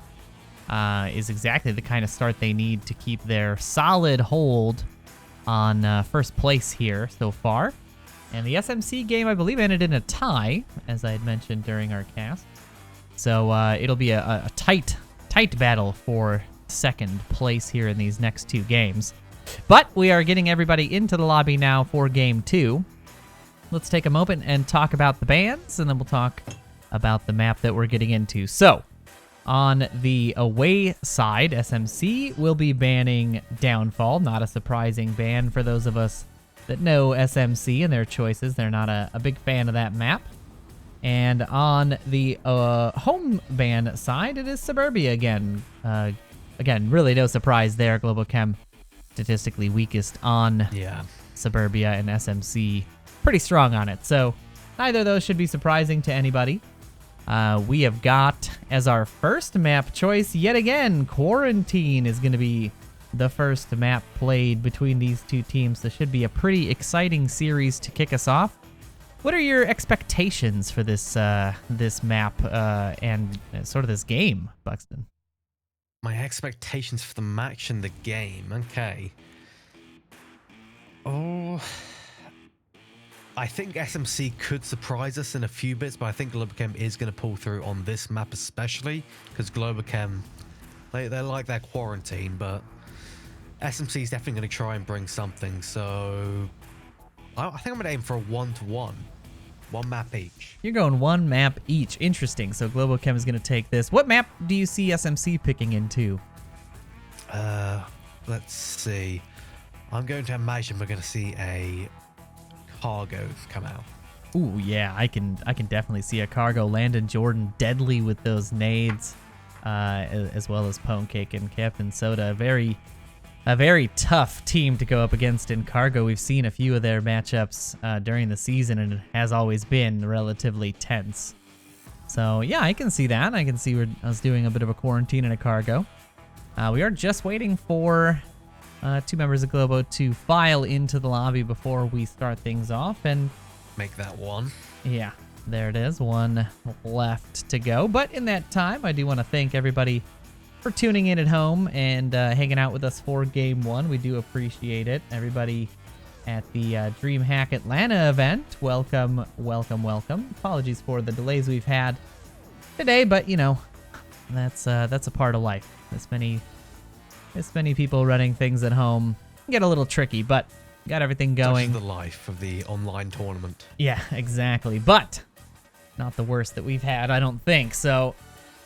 is exactly the kind of start they need to keep their solid hold on first place here so far. And the SMC game, I believe, ended in a tie, as I had mentioned during our cast. So it'll be a tight battle for second place here in these next 2 games. But we are getting everybody into the lobby now for game 2. Let's take a moment and talk about the bans, and then we'll talk about the map that we're getting into. So, on the away side, SMC will be banning Downfall. Not a surprising ban for those of us that know SMC and their choices. They're not a big fan of that map. And on the home ban side, it is Suburbia again. Again, really no surprise there. Global Chem statistically weakest on Suburbia, and SMC pretty strong on it. So neither of those should be surprising to anybody. We have got as our first map choice yet again, Quarantine is going to be the first map played between these 2 teams. So should be a pretty exciting series to kick us off. What are your expectations for this this map and sort of this game, Buxton? My expectations for the match and the game. Okay. Oh, I think SMC could surprise us in a few bits, but I think Globachem is going to pull through on this map especially, because Globachem, they like their Quarantine, but SMC is definitely going to try and bring something. So I think I'm going to aim for a 1-to-1. 1 map each. You're going 1 map each. Interesting. So Global Chem is going to take this. What map do you see SMC picking into? Let's see. I'm going to imagine we're going to see a cargo come out. Ooh, yeah. I can definitely see a cargo. Landon Jordan deadly with those nades, as well as Pone Cake and Captain Soda. A very tough team to go up against in Cargo. We've seen a few of their matchups during the season, and it has always been relatively tense. So, yeah, I can see that. I can see us doing a bit of a Quarantine and a Cargo. We are just waiting for 2 members of Globo to file into the lobby before we start things off. And make that 1. Yeah, there it is. 1 left to go. But in that time, I do want to thank everybody for tuning in at home and hanging out with us for game 1. We do appreciate it. Everybody at the DreamHack Atlanta event, welcome. Apologies for the delays we've had today, but that's a part of life. This many people running things at home can get a little tricky, but got everything going. Such is the life of the online tournament. Yeah, exactly. But not the worst that we've had, I don't think. So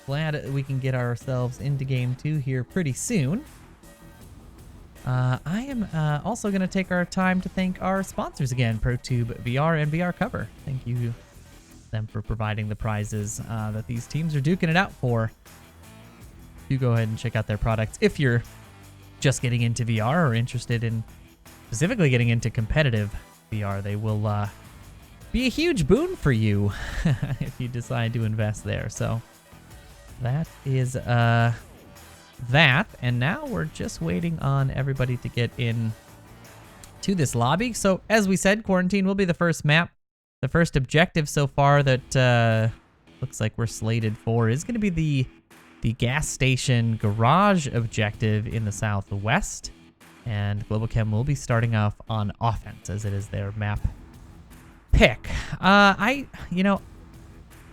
glad we can get ourselves into game 2 here pretty soon. I am also going to take our time to thank our sponsors again, ProTube VR and VR Cover. Thank you them for providing the prizes that these teams are duking it out for. Do go ahead and check out their products if you're just getting into VR or interested in specifically getting into competitive VR. They will be a huge boon for you if you decide to invest there. So that is that, and now we're just waiting on everybody to get in to this lobby. So as we said, Quarantine will be the first map. The first objective so far that looks like we're slated for is going to be the gas station garage objective in the southwest, and Global Chem will be starting off on offense as it is their map pick. I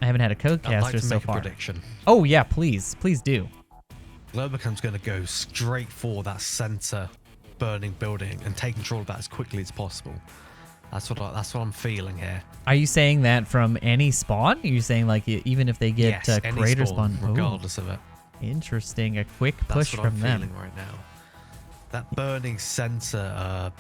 haven't had a codecaster so far. Prediction. Oh yeah, please do. Globacom's going to go straight for that center burning building and take control of that as quickly as possible. That's what I'm feeling here. Are you saying that from any spawn? Are you saying like even if they get yes, crater spawn, spawn, regardless of it? Interesting. A quick That's push what I'm from them. feeling right now. That burning center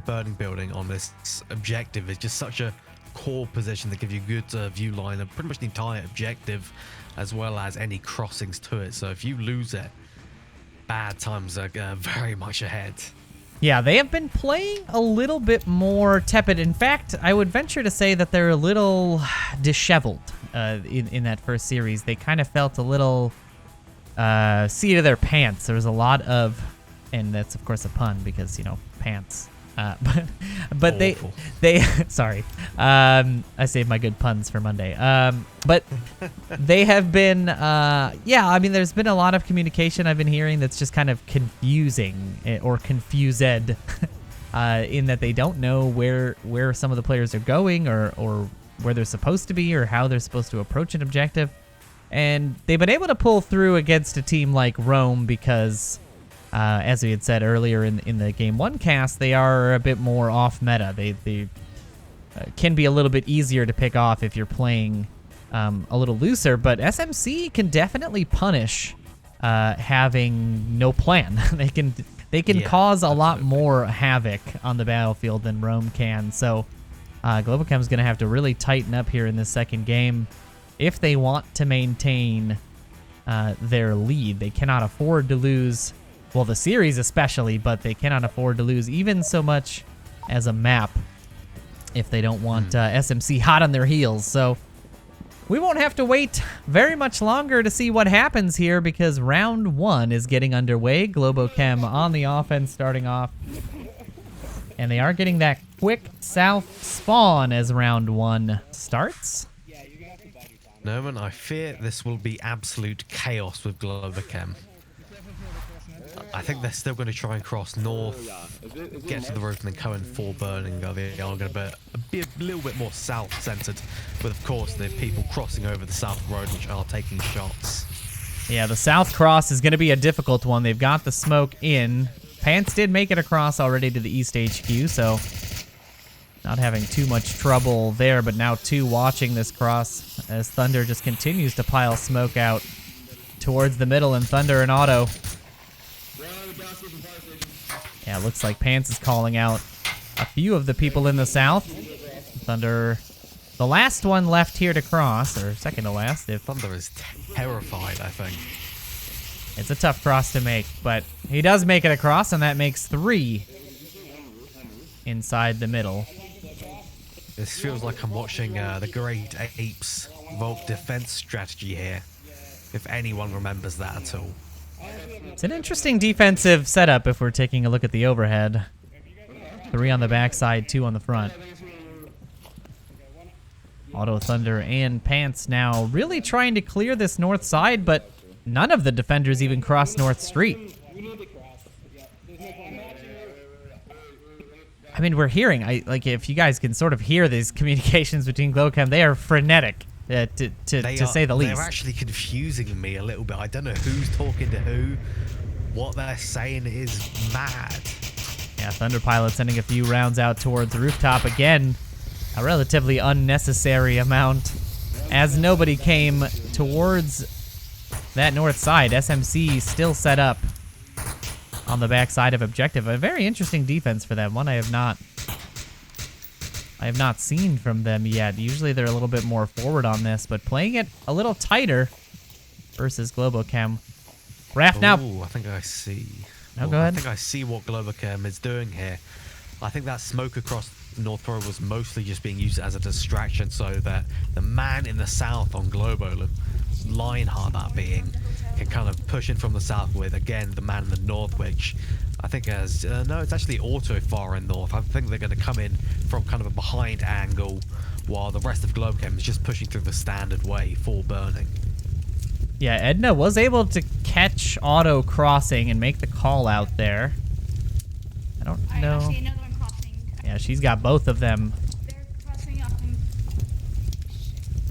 burning building on this objective is just such a core position that gives you good view line of pretty much the entire objective, as well as any crossings to it. So if you lose it, bad times are very much ahead. Yeah, they have been playing a little bit more tepid. In fact, I would venture to say that they're a little disheveled in that first series. They kind of felt a little seat of their pants. There was a lot of, and that's of course a pun because, you know, pants. But they sorry, I saved my good puns for Monday. But they have been, yeah, I mean, there's been a lot of communication I've been hearing that's just kind of confusing or confused, in that they don't know where some of the players are going or where they're supposed to be or how they're supposed to approach an objective. And they've been able to pull through against a team like Rome because, as we had said earlier in the Game 1 cast, they are a bit more off meta. They can be a little bit easier to pick off if you're playing a little looser, but SMC can definitely punish having no plan. They can cause a lot more havoc on the battlefield than Rome can. So Globochem is going to have to really tighten up here in this second game if they want to maintain their lead. They cannot afford to lose, well, the series especially, but they cannot afford to lose even so much as a map if they don't want SMC hot on their heels. So we won't have to wait very much longer to see what happens here because round 1 is getting underway. Globochem on the offense starting off. And they are getting that quick south spawn as round 1 starts. Norman, I fear this will be absolute chaos with Globochem. I think they're still going to try and cross north, get to the roof, and then come in full burning. They are going to be a little bit more south-centered, with, of course, the people crossing over the south road, which are taking shots. Yeah, the south cross is going to be a difficult one. They've got the smoke in. Pants did make it across already to the East HQ, so not having too much trouble there, but now 2 watching this cross as Thunder just continues to pile smoke out towards the middle, and Thunder and Auto. Yeah, it looks like Pants is calling out a few of the people in the south. Thunder, the last one left here to cross, or second to last. If Thunder is terrified, I think. It's a tough cross to make, but he does make it across, and that makes 3 inside the middle. This feels like I'm watching the Great Apes Vault defense strategy here, if anyone remembers that at all. It's an interesting defensive setup if we're taking a look at the overhead. 3 on the backside, 2 on the front. Auto, Thunder, and Pants now really trying to clear this north side, but none of the defenders even cross North Street. I mean, we're hearing, if you guys can sort of hear these communications between Globochem, they are frenetic, to say the least. They're actually confusing me a little bit. I don't know who's talking to who. What they're saying is mad. Yeah, Thunder Pilot sending a few rounds out towards the rooftop. Again, a relatively unnecessary amount, as nobody came towards that north side. SMC still set up on the backside of objective. A very interesting defense for them. One I have not seen from them yet. Usually they're a little bit more forward on this, but playing it a little tighter versus Globochem. Raph now. Ooh, I think I see. Oh, go ahead. I think I see what Globochem is doing here. I think that smoke across the North Road was mostly just being used as a distraction so that the man in the south on Globo, Lionheart that being, can kind of push in from the south with, again, the man in the north, which I think has, no, it's actually Auto far in north. I think they're going to come in from kind of a behind angle while the rest of Globochem is just pushing through the standard way, full burning. Yeah, Edna was able to catch Auto crossing and make the call out there. I don't know. I see another one crossing. Yeah, she's got both of them. They're crossing up.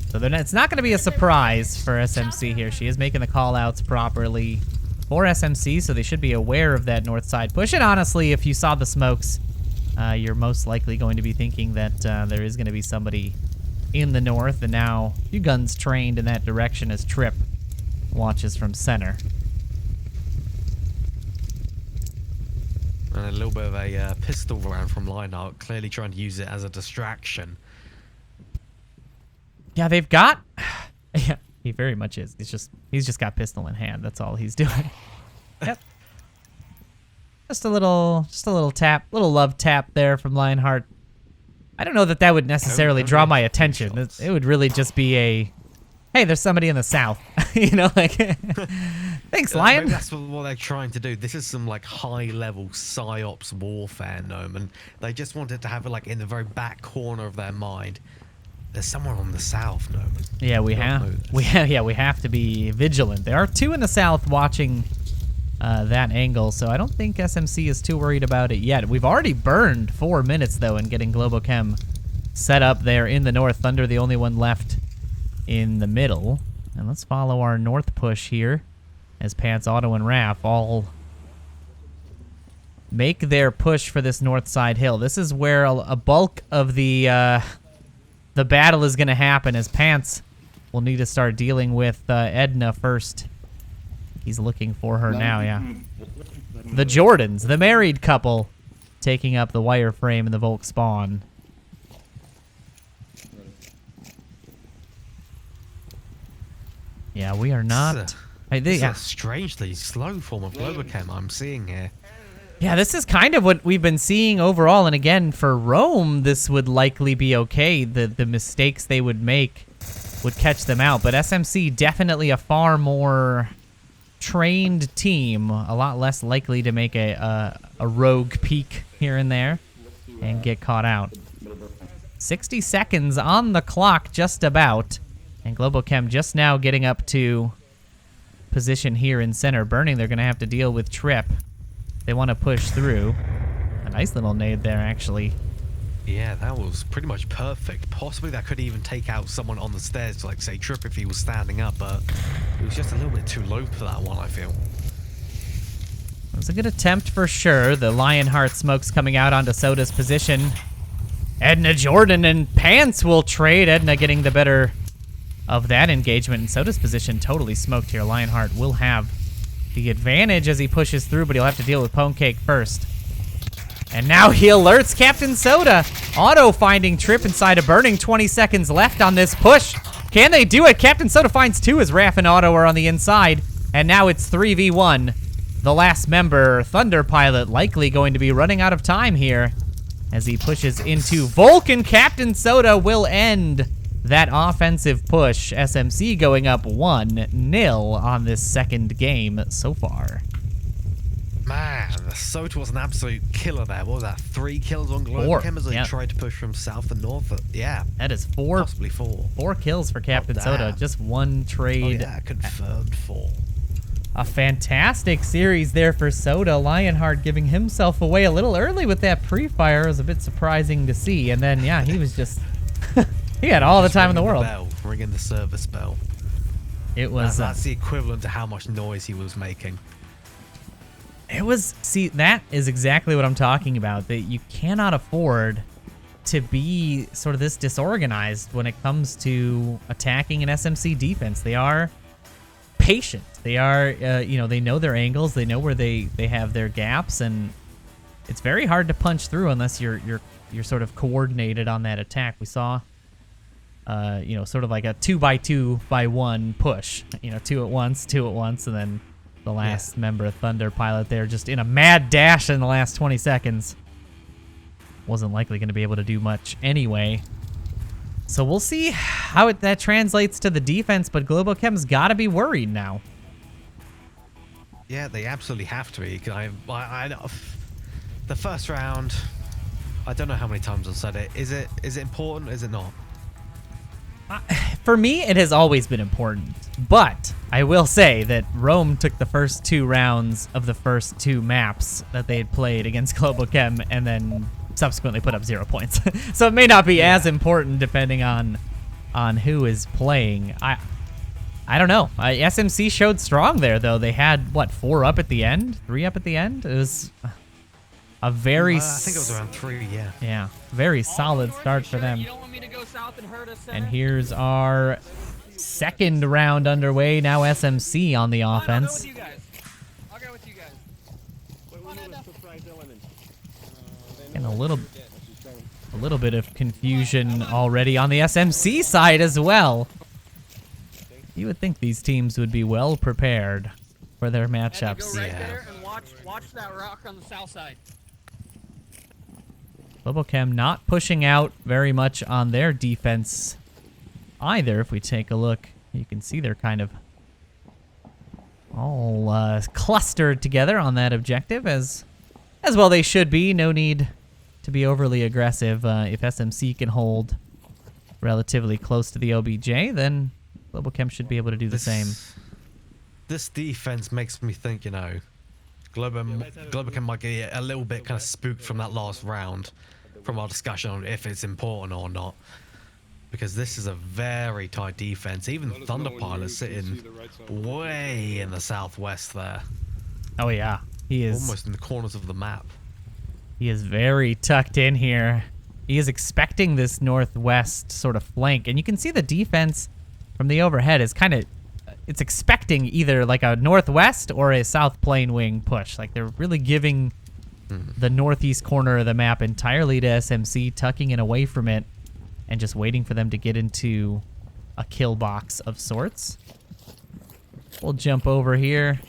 So it's not going to be a surprise for SMC here. She is making the call outs properly for SMC, so they should be aware of that north side push. And honestly, if you saw the smokes, you're most likely going to be thinking that there is going to be somebody in the north, and now a few guns trained in that direction as Trip watches from center. And a little bit of a pistol round from Lionheart, clearly trying to use it as a distraction. Yeah, they've got... yeah, he very much is. He's just got pistol in hand. That's all he's doing. Yep. Just a little tap, little love tap there from Lionheart. I don't know that that would necessarily draw my attention. It would really just be a, hey, there's somebody in the south. You know, like, thanks, Lion. Maybe that's what they're trying to do. This is some like high-level psyops warfare, Gnome, and they just wanted to have it like in the very back corner of their mind. There's someone on the south, Gnome. Yeah, we have to be vigilant. There are two in the south watching that angle, so I don't think SMC is too worried about it yet. We've already burned 4 minutes, though, in getting Globochem set up there in the north. Thunder, the only one left in the middle. And let's follow our north push here as Pants, Otto, and Raph all make their push for this north side hill. This is where a bulk of the battle is going to happen, as Pants will need to start dealing with Edna first. He's looking for her now, yeah. The Jordans, the married couple, taking up the wireframe in the Volk spawn. Yeah, we are not... This is a strangely slow form of Globochem I'm seeing here. Yeah, this is kind of what we've been seeing overall, and again, for Rome, this would likely be okay. The mistakes they would make would catch them out, but SMC definitely a far more trained team, a lot less likely to make a rogue peek here and there and get caught out. 60 seconds on the clock, just about, and Globochem just now getting up to position here in center. Burning, they're going to have to deal with Trip. They want to push through. A nice little nade there, actually. Yeah, that was pretty much perfect. Possibly that could even take out someone on the stairs, like, say, Trip if he was standing up, but it was just a little bit too low for that one, I feel. It was a good attempt for sure. The Lionheart smokes coming out onto Soda's position. Edna, Jordan, and Pants will trade. Edna getting the better of that engagement. And Soda's position totally smoked here. Lionheart will have the advantage as he pushes through, but he'll have to deal with Pwnecake first. And now he alerts Captain Soda. Otto finding Trip inside of Burning. 20 seconds left on this push. Can they do it? Captain Soda finds two as Raph and Otto are on the inside. And now it's 3v1. The last member, Thunder Pilot, likely going to be running out of time here as he pushes into Volk, and Captain Soda will end that offensive push. SMC going up 1-0 on this second game so far. Man, Soda was an absolute killer there. What was that? 3 kills on Globochem as they tried to push from south and north? Yeah. That is 4. Possibly 4. 4 kills for Captain Soda. Just one trade. Oh, yeah, confirmed 4. A fantastic series there for Soda. Lionheart giving himself away a little early with that pre-fire. It was a bit surprising to see. And then, yeah, he was just... he had all the time in the world. Ringing the service bell. It was... That's the equivalent to how much noise he was making. It was... See, that is exactly what I'm talking about. That you cannot afford to be sort of this disorganized when it comes to attacking an SMC defense. They are patient. They are, you know, they know their angles. They know where they have their gaps, and it's very hard to punch through unless you're sort of coordinated on that attack. We saw, you know, sort of like a 2x2x1 push. You know, 2 at once, and then the last member of Thunder Pilot there just in a mad dash in the last 20 seconds. Wasn't likely going to be able to do much anyway. So we'll see how that translates to the defense, but Globochem's got to be worried now. Yeah, they absolutely have to be. The first round, I don't know how many times I've said it. Is it important? Is it not? For me, it has always been important. But I will say that Rome took the first 2 rounds of the first 2 maps that they had played against Globochem and then subsequently put up 0 points. So it may not be as important depending on who is playing. I don't know. SMC showed strong there, though. They had, what, 4 up at the end? 3 up at the end? It was a very... I think it was around 3, yeah. Yeah, very solid start for them. And here's our second round underway. Now SMC on the offense. I'll go with you guys. And a little bit of confusion already on the SMC side as well. You would think these teams would be well prepared for their matchups. Go right there and watch that rock on the south side. Globochem not pushing out very much on their defense either. If we take a look, you can see they're kind of all clustered together on that objective, as well they should be. No need to be overly aggressive. If SMC can hold relatively close to the OBJ, then Globochem should be able to do the same. This defense makes me think, you know, Globochem might get a little bit kind of spooked from that last round, from our discussion on if it's important or not. Because this is a very tight defense. Even Thunderpilot sitting way in the southwest there. Oh yeah, he is almost in the corners of the map. He is very tucked in here. He is expecting this northwest sort of flank, and you can see the defense from the overhead is kind of, it's expecting either like a northwest or a south plane wing push. Like they're really giving the northeast corner of the map entirely to SMC, tucking it away from it, and just waiting for them to get into a kill box of sorts. We'll jump over here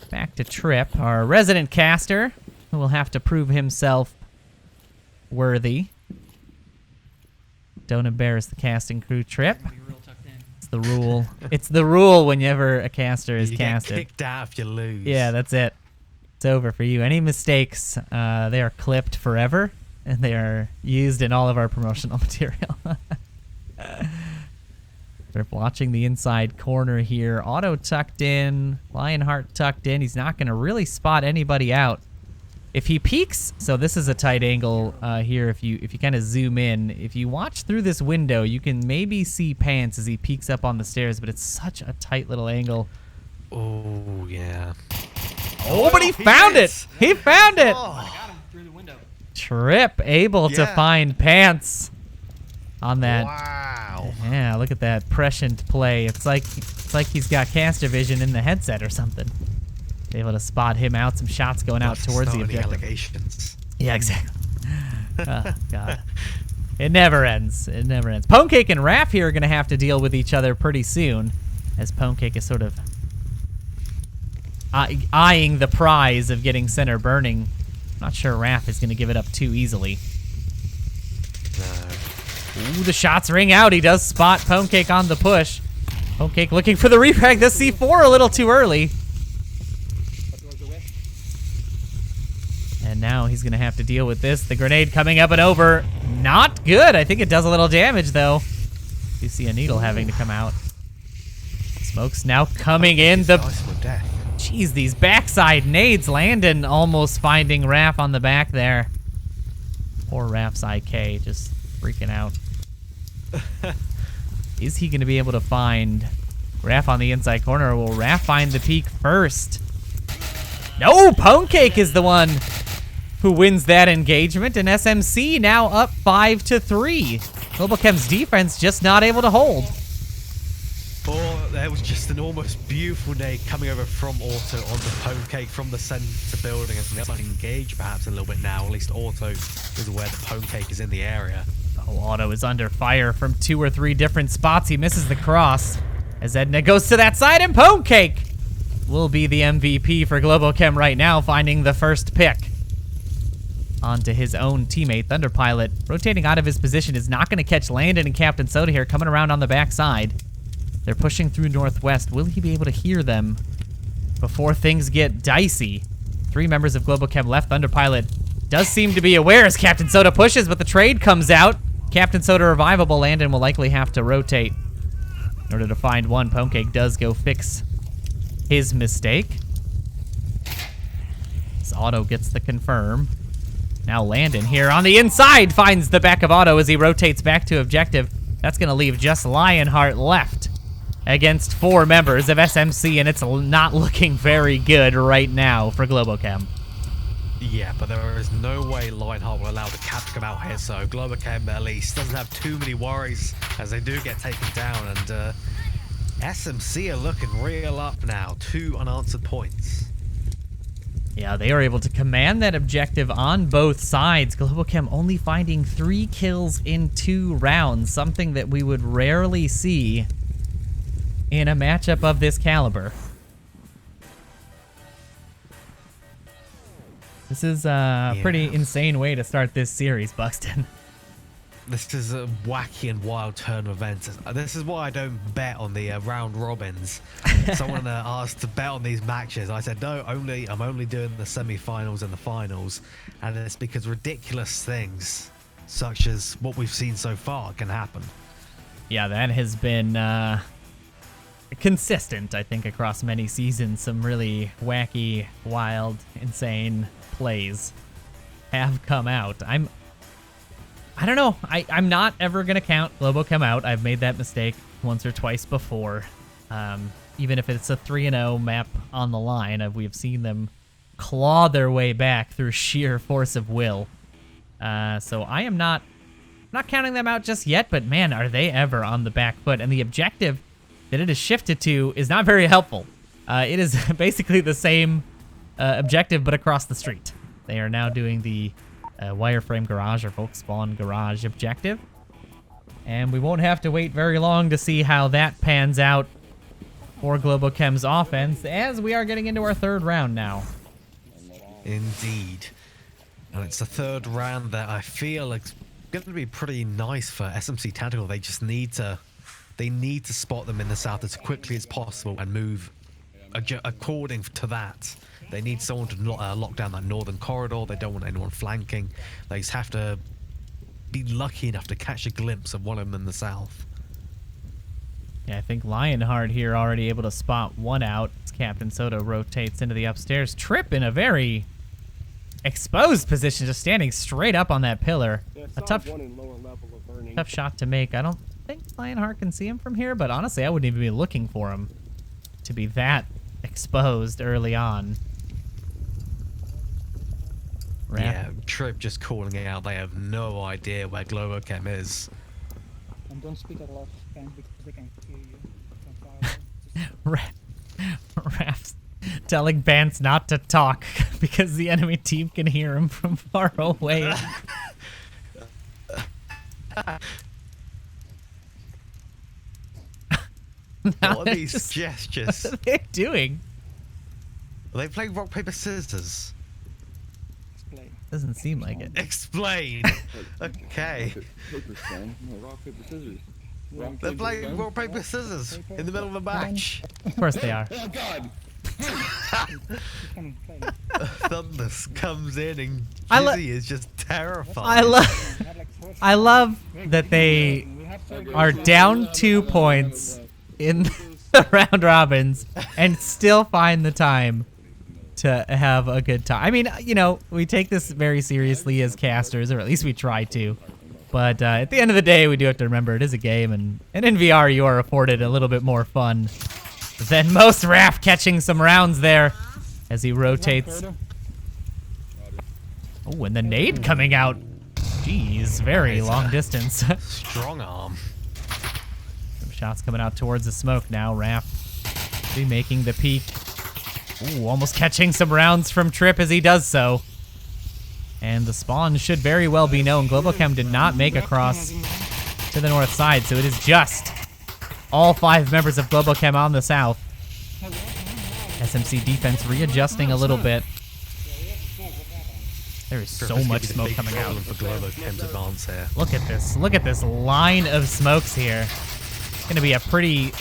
back to Trip, our resident caster, who will have to prove himself worthy. Don't embarrass the casting crew, Trip. It's the rule. It's the rule whenever a caster is casted. You get kicked out if you lose. Yeah, that's it. It's over for you. Any mistakes, they are clipped forever, and they are used in all of our promotional material. We're watching the inside corner here. Otto tucked in. Lionheart tucked in. He's not going to really spot anybody out. If he peeks, so this is a tight angle here. If you kind of zoom in, if you watch through this window, you can maybe see Pants as he peeks up on the stairs, but it's such a tight little angle. Oh, yeah. Oh, but he found it! He found it! I got him through the window. Trip able to find Pants on that. Wow. Yeah, look at that prescient play. It's like he's got caster vision in the headset or something. Able to spot him out. Some shots going out towards the objective. Allegations. Yeah, exactly. Oh, God. It never ends. It never ends. Ponecake and Raph here are going to have to deal with each other pretty soon, as Ponecake is sort of eyeing the prize of getting center burning. Not sure Raph is going to give it up too easily. No. Ooh, the shots ring out. He does spot Ponecake on the push. Ponecake looking for the refrag. The C4 a little too early. And now he's going to have to deal with this. The grenade coming up and over. Not good. I think it does a little damage, though. You see a needle having to come out. Smoke's now coming in. Jeez, these backside nades. Landon almost finding Raph on the back there. Poor Raph's IK just freaking out. Is he going to be able to find Raph on the inside corner, or will Raph find the peak first? No, Ponecake is the one who wins that engagement, and SMC now up 5-3. Globalchem's defense just not able to hold. Oh, there was just an almost beautiful nade coming over from Auto onto Ponecake from the center building, and they're starting to engage perhaps a little bit now. At least Auto is aware that Ponecake is in the area. Oh, Auto is under fire from 2 or 3 different spots. He misses the cross as Edna goes to that side, and Ponecake will be the MVP for Globochem right now, finding the first pick onto his own teammate. Thunderpilot rotating out of his position is not going to catch Landon and Captain Soda here, coming around on the backside. They're pushing through northwest. Will he be able to hear them before things get dicey? 3 members of Globochem left. Thunderpilot does seem to be aware as Captain Soda pushes, but the trade comes out. Captain Soda revivable. Landon will likely have to rotate in order to find one. Ponecake does go fix his mistake. As Otto gets the confirm. Now Landon here on the inside finds the back of Otto as he rotates back to objective. That's going to leave just Lionheart left against 4 members of SMC, and it's not looking very good right now for Globochem. Yeah, but there is no way Lionheart will allow the cap to come out here, so Globochem at least doesn't have too many worries as they do get taken down, and SMC are looking real up now. 2 unanswered points. Yeah, they are able to command that objective on both sides. Global Chem only finding 3 kills in 2 rounds, something that we would rarely see in a matchup of this caliber. This is a pretty insane way to start this series, Buxton. This is a wacky and wild turn of events. This is why I don't bet on the round robins. Someone asked to bet on these matches. I said, no, I'm only doing the semi-finals and the finals. And it's because ridiculous things, such as what we've seen so far, can happen. Yeah, that has been consistent, I think, across many seasons. Some really wacky, wild, insane plays have come out. I don't know. I'm not ever going to count Globochem out. I've made that mistake once or twice before. Even if it's a 3-0 map on the line, we've seen them claw their way back through sheer force of will. So I am not counting them out just yet, but man, are they ever on the back foot. And the objective that it has shifted to is not very helpful. It is basically the same objective, but across the street. They are now doing the wireframe garage or folk spawn garage objective. And we won't have to wait very long to see how that pans out for Globochem's offense, as we are getting into our 3rd round now. Indeed. And it's the 3rd round that I feel is going to be pretty nice for SMC Tactical. They just need to spot them in the south as quickly as possible and move according to that. They need someone to lock down that northern corridor. They don't want anyone flanking. They just have to be lucky enough to catch a glimpse of one of them in the south. Yeah, I think Lionheart here already able to spot one out as Captain Soda rotates into the upstairs. Trip in a very exposed position, just standing straight up on that pillar. A tough shot to make. I don't think Lionheart can see him from here, but honestly, I wouldn't even be looking for him to be that exposed early on. Yeah, Trip just calling it out. They have no idea where Globochem is. And don't speak a lot, because they can hear you from far away. Raph's telling Vance not to talk because the enemy team can hear him from far away. What are these gestures? What are they doing? Are they playing rock, paper, scissors? Doesn't seem like it. Explain. Okay. Paper stone. No, rock, paper, scissors. They're playing rock, paper, scissors in the middle of a match. Of course they are. Oh God! Thunders comes in and Jizzy is just terrified. I love that they are down 2 points in the round robins and still find the time to have a good time. I mean, you know, we take this very seriously as casters, or at least we try to. But at the end of the day, we do have to remember it is a game, and in VR, you are afforded a little bit more fun than most. Raph catching some rounds there as he rotates. Oh, and the nade coming out. Jeez, very long distance. Strong arm. Some shots coming out towards the smoke now. Raph be making the peak. Ooh, almost catching some rounds from Trip as he does so. And the spawn should very well be known. Globochem did not make a cross to the north side, so it is just all 5 members of Globochem on the south. SMC defense readjusting a little bit. There is so much smoke coming out. For Globochem's advance here. Look at this. Look at this line of smokes here. It's going to be a pretty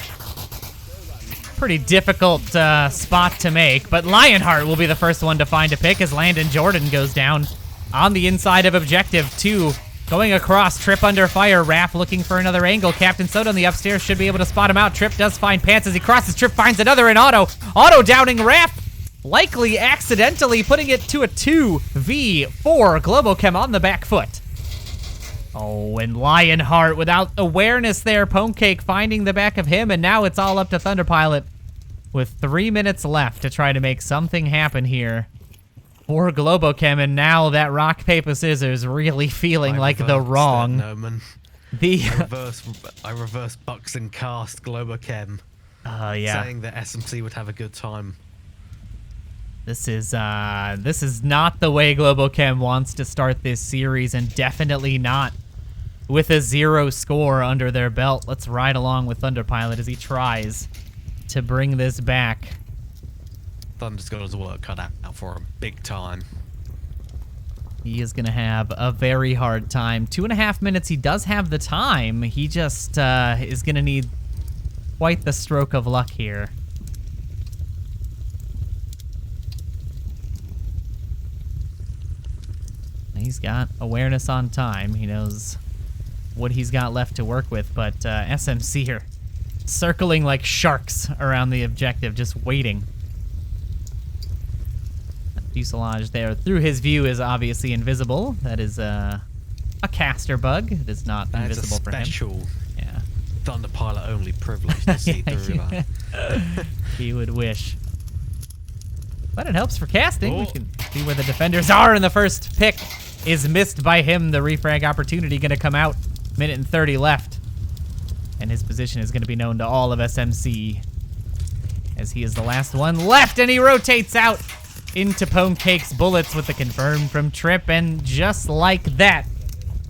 difficult spot to make, but Lionheart will be the first one to find a pick as Landon Jordan goes down on the inside of objective 2. Going across, Trip under fire. Raph looking for another angle. Captain Soda on the upstairs should be able to spot him out. Trip does find Pants as he crosses. Trip finds another in Auto. Auto downing Raph, likely accidentally putting it to a 2v4. Globochem on the back foot. Oh, and Lionheart without awareness there. Pwnecake finding the back of him, and now it's all up to Thunderpilot with 3 minutes left to try to make something happen here for Globochem, and now that rock, paper, scissors really feeling like the wrong. I reverse Buxton cast Globochem. Yeah. saying that SMC would have a good time. This is not the way Globochem wants to start this series, and definitely not with a 0 score under their belt. Let's ride along with Thunderpilot as he tries to bring this back. Thunder's got his work cut out for him big time. He is going to have a very hard time. 2.5 minutes. He does have the time. He just is going to need quite the stroke of luck here. He's got awareness on time. He knows what he's got left to work with, but SMC here circling like sharks around the objective, just waiting. That fuselage there through his view is obviously invisible. That is a caster bug. It is not invisible for him. That's a special yeah. Thunder Pilot only privilege to see through that. He would wish. But it helps for casting. We can see where the defenders are, and the first pick is missed by him. The refrag opportunity going to come out. 1:30 left. And his position is going to be known to all of SMC, as he is the last one left, and he rotates out into Ponecake's bullets with the confirm from Trip, and just like that,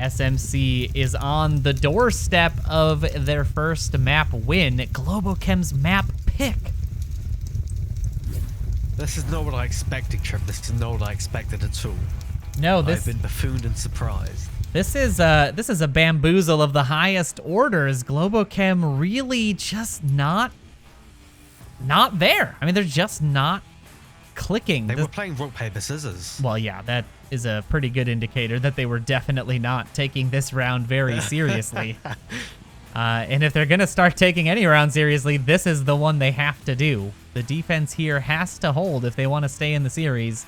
SMC is on the doorstep of their first map win. Globochem's map pick. This is not what I expected, Trip. This is not what I expected at all. No, I've been buffooned and surprised. This is a bamboozle of the highest orders. Globochem really just not there. I mean, they're just not clicking. They were playing rock, paper, scissors. Well, yeah, that is a pretty good indicator that they were definitely not taking this round very seriously. And if they're going to start taking any round seriously, this is the one they have to do. The defense here has to hold if they want to stay in the series.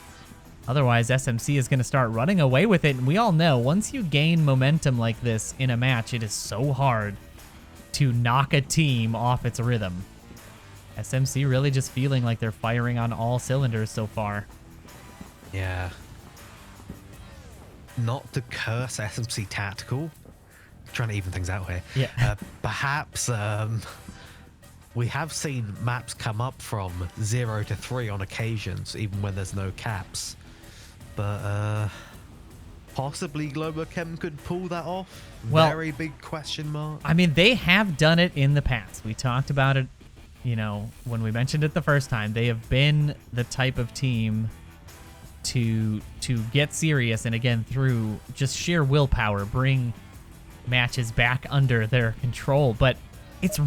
Otherwise, SMC is going to start running away with it. And we all know, once you gain momentum like this in a match, it is so hard to knock a team off its rhythm. SMC really just feeling like they're firing on all cylinders so far. Yeah. Not to curse SMC Tactical. Trying to even things out here. Yeah. Perhaps we have seen maps come up from 0 to 3 on occasions, even when there's no caps. But possibly Globochem could pull that off. Well, very big question mark. I mean, they have done it in the past. We talked about it, you know, when we mentioned it the first time. They have been the type of team to get serious, and again, through just sheer willpower, bring matches back under their control. But it's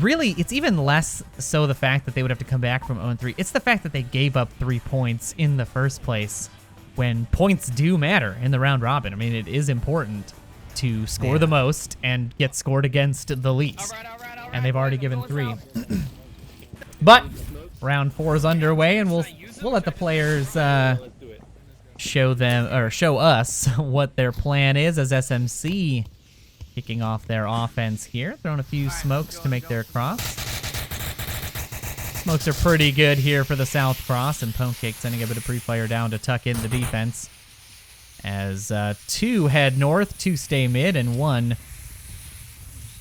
even less so the fact that they would have to come back from 0-3. It's the fact that they gave up 3 points in the first place, when points do matter in the round robin. I mean, it is important to score the most and get scored against the least. All right, and they've already given 3. But round 4 is underway, and we'll let the players show us what their plan is, as SMC kicking off their offense here, throwing a few smokes to make their cross. Smokes are pretty good here for the South Cross, and Ponecake sending a bit of pre-fire down to tuck in the defense. As 2 head north, 2 stay mid, and 1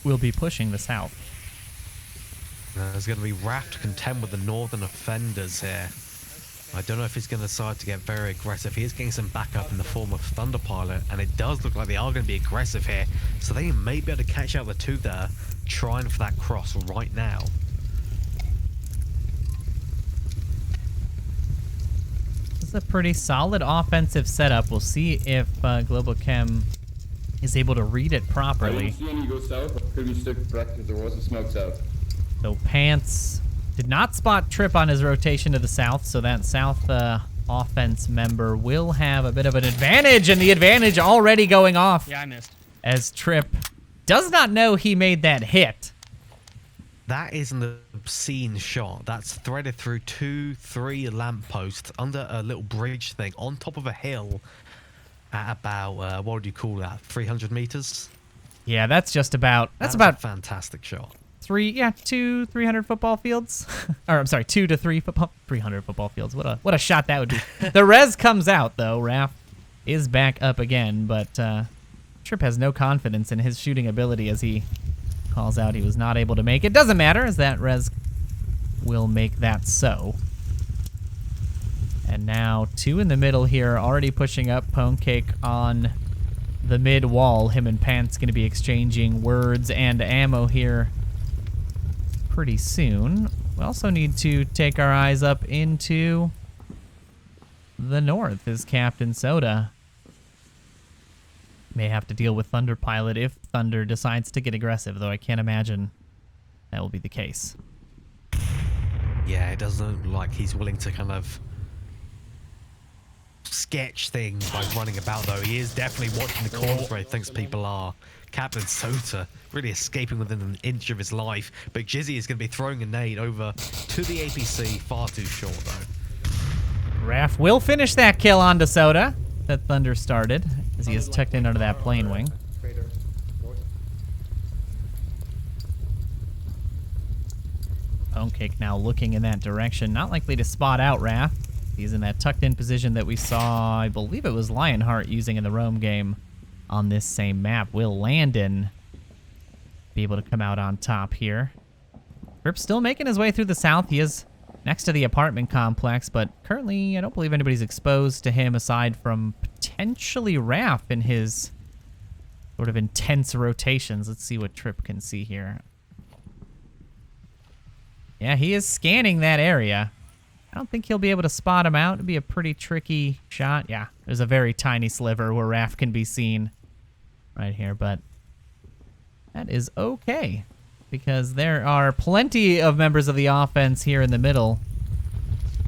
will be pushing the south. There's going to be Raft to contend with the northern offenders here. I don't know if he's going to decide to get very aggressive. He is getting some backup in the form of Thunder Pilot, and it does look like they are going to be aggressive here. So they may be able to catch out the 2 there, trying for that cross right now. This is a pretty solid offensive setup. We'll see if Globochem is able to read it properly. I didn't see any go south. Could be stick correct because there was a smoke south. So Pants did not spot Trip on his rotation to the south, so that south offense member will have a bit of an advantage, and the advantage already going off. Yeah, I missed. As Trip does not know he made that hit. That is an obscene shot. That's threaded through 2-3 lampposts under a little bridge thing on top of a hill at about, what would you call that, 300 meters? Yeah, that's just about... That's a about fantastic shot. 2 300 football fields. Or I'm sorry, 2 to 3 football, 300 football fields. What a shot that would be. The res comes out though. Raph is back up again, but Trip has no confidence in his shooting ability as he calls out he was not able to make it. Doesn't matter, as that res will make that so. And now 2 in the middle here, already pushing up. Pwnecake on the mid wall. Him and Pants going to be exchanging words and ammo here pretty soon. We also need to take our eyes up into the north as Captain Soda may have to deal with Thunder Pilot if Thunder decides to get aggressive, though I can't imagine that will be the case. Yeah, it doesn't look like he's willing to kind of sketch things by running about, though. He is definitely watching the corners where he thinks people are. Captain Soda really escaping within an inch of his life, but Jizzy is going to be throwing a nade over to the APC, far too short, though. Raph will finish that kill onto Soda that Thunder started, as he is tucked in under that plane wing. Pwnecake now looking in that direction, not likely to spot out Raph. He's in that tucked in position that we saw, I believe it was Lionheart using in the Rome game on this same map. Will Landon be able to come out on top here? Rip's still making his way through the south. He is next to the apartment complex, but currently I don't believe anybody's exposed to him aside from potentially Raph in his sort of intense rotations. Let's see what Trip can see here. Yeah, he is scanning that area. I don't think he'll be able to spot him out. It'd be a pretty tricky shot. Yeah, there's a very tiny sliver where Raph can be seen right here, but that is okay because there are plenty of members of the offense here in the middle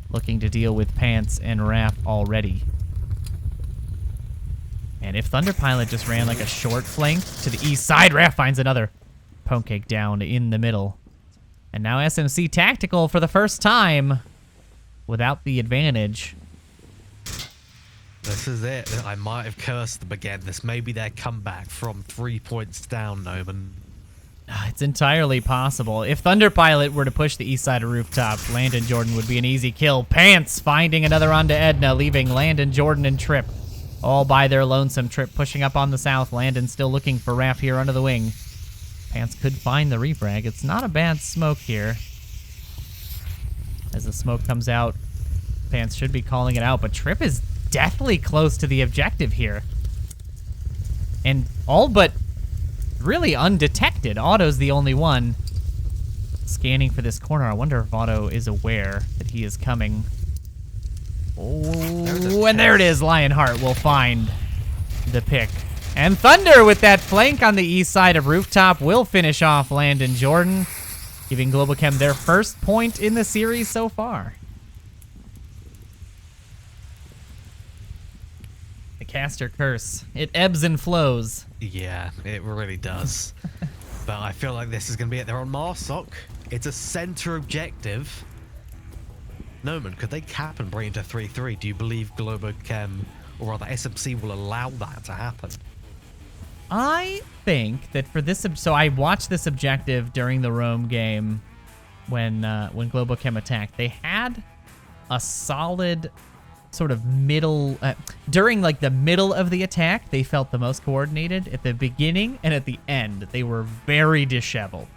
looking to deal with Pants and Raph already. And if Thunder Pilot just ran like a short flank to the east side, Raph finds another Pwnecake down in the middle. And now SMC tactical for the first time without the advantage. This is it. I might have cursed them again. This may be their comeback from 3 points down, Noman. It's entirely possible. If Thunder Pilot were to push the east side of rooftop, Landon Jordan would be an easy kill. Pants finding another onto Edna, leaving Landon, Jordan, and Trip all by their lonesome. Trip pushing up on the south. Landon still looking for Raph here under the wing. Pants could find the refrag. It's not a bad smoke here. As the smoke comes out, Pants should be calling it out, but Trip is deathly close to the objective here. And all but really undetected. Otto's the only one scanning for this corner. I wonder if Otto is aware that he is coming. Oh, and there it is. Lionheart will find the pick. And Thunder with that flank on the east side of rooftop will finish off Landon Jordan, giving Global Chem their first point in the series so far. The caster curse. It ebbs and flows. Yeah, it really does. But I feel like this is going to be it. They're on Marsoc. It's a center objective. Noman, could they cap and bring it to 3-3? Do you believe Global Chem, or rather SMC, will allow that to happen? I think that for this, so I watched this objective during the Rome game when Global Chem attacked. They had a solid sort of middle, during like the middle of the attack, they felt the most coordinated. At the beginning and at the end, they were very disheveled.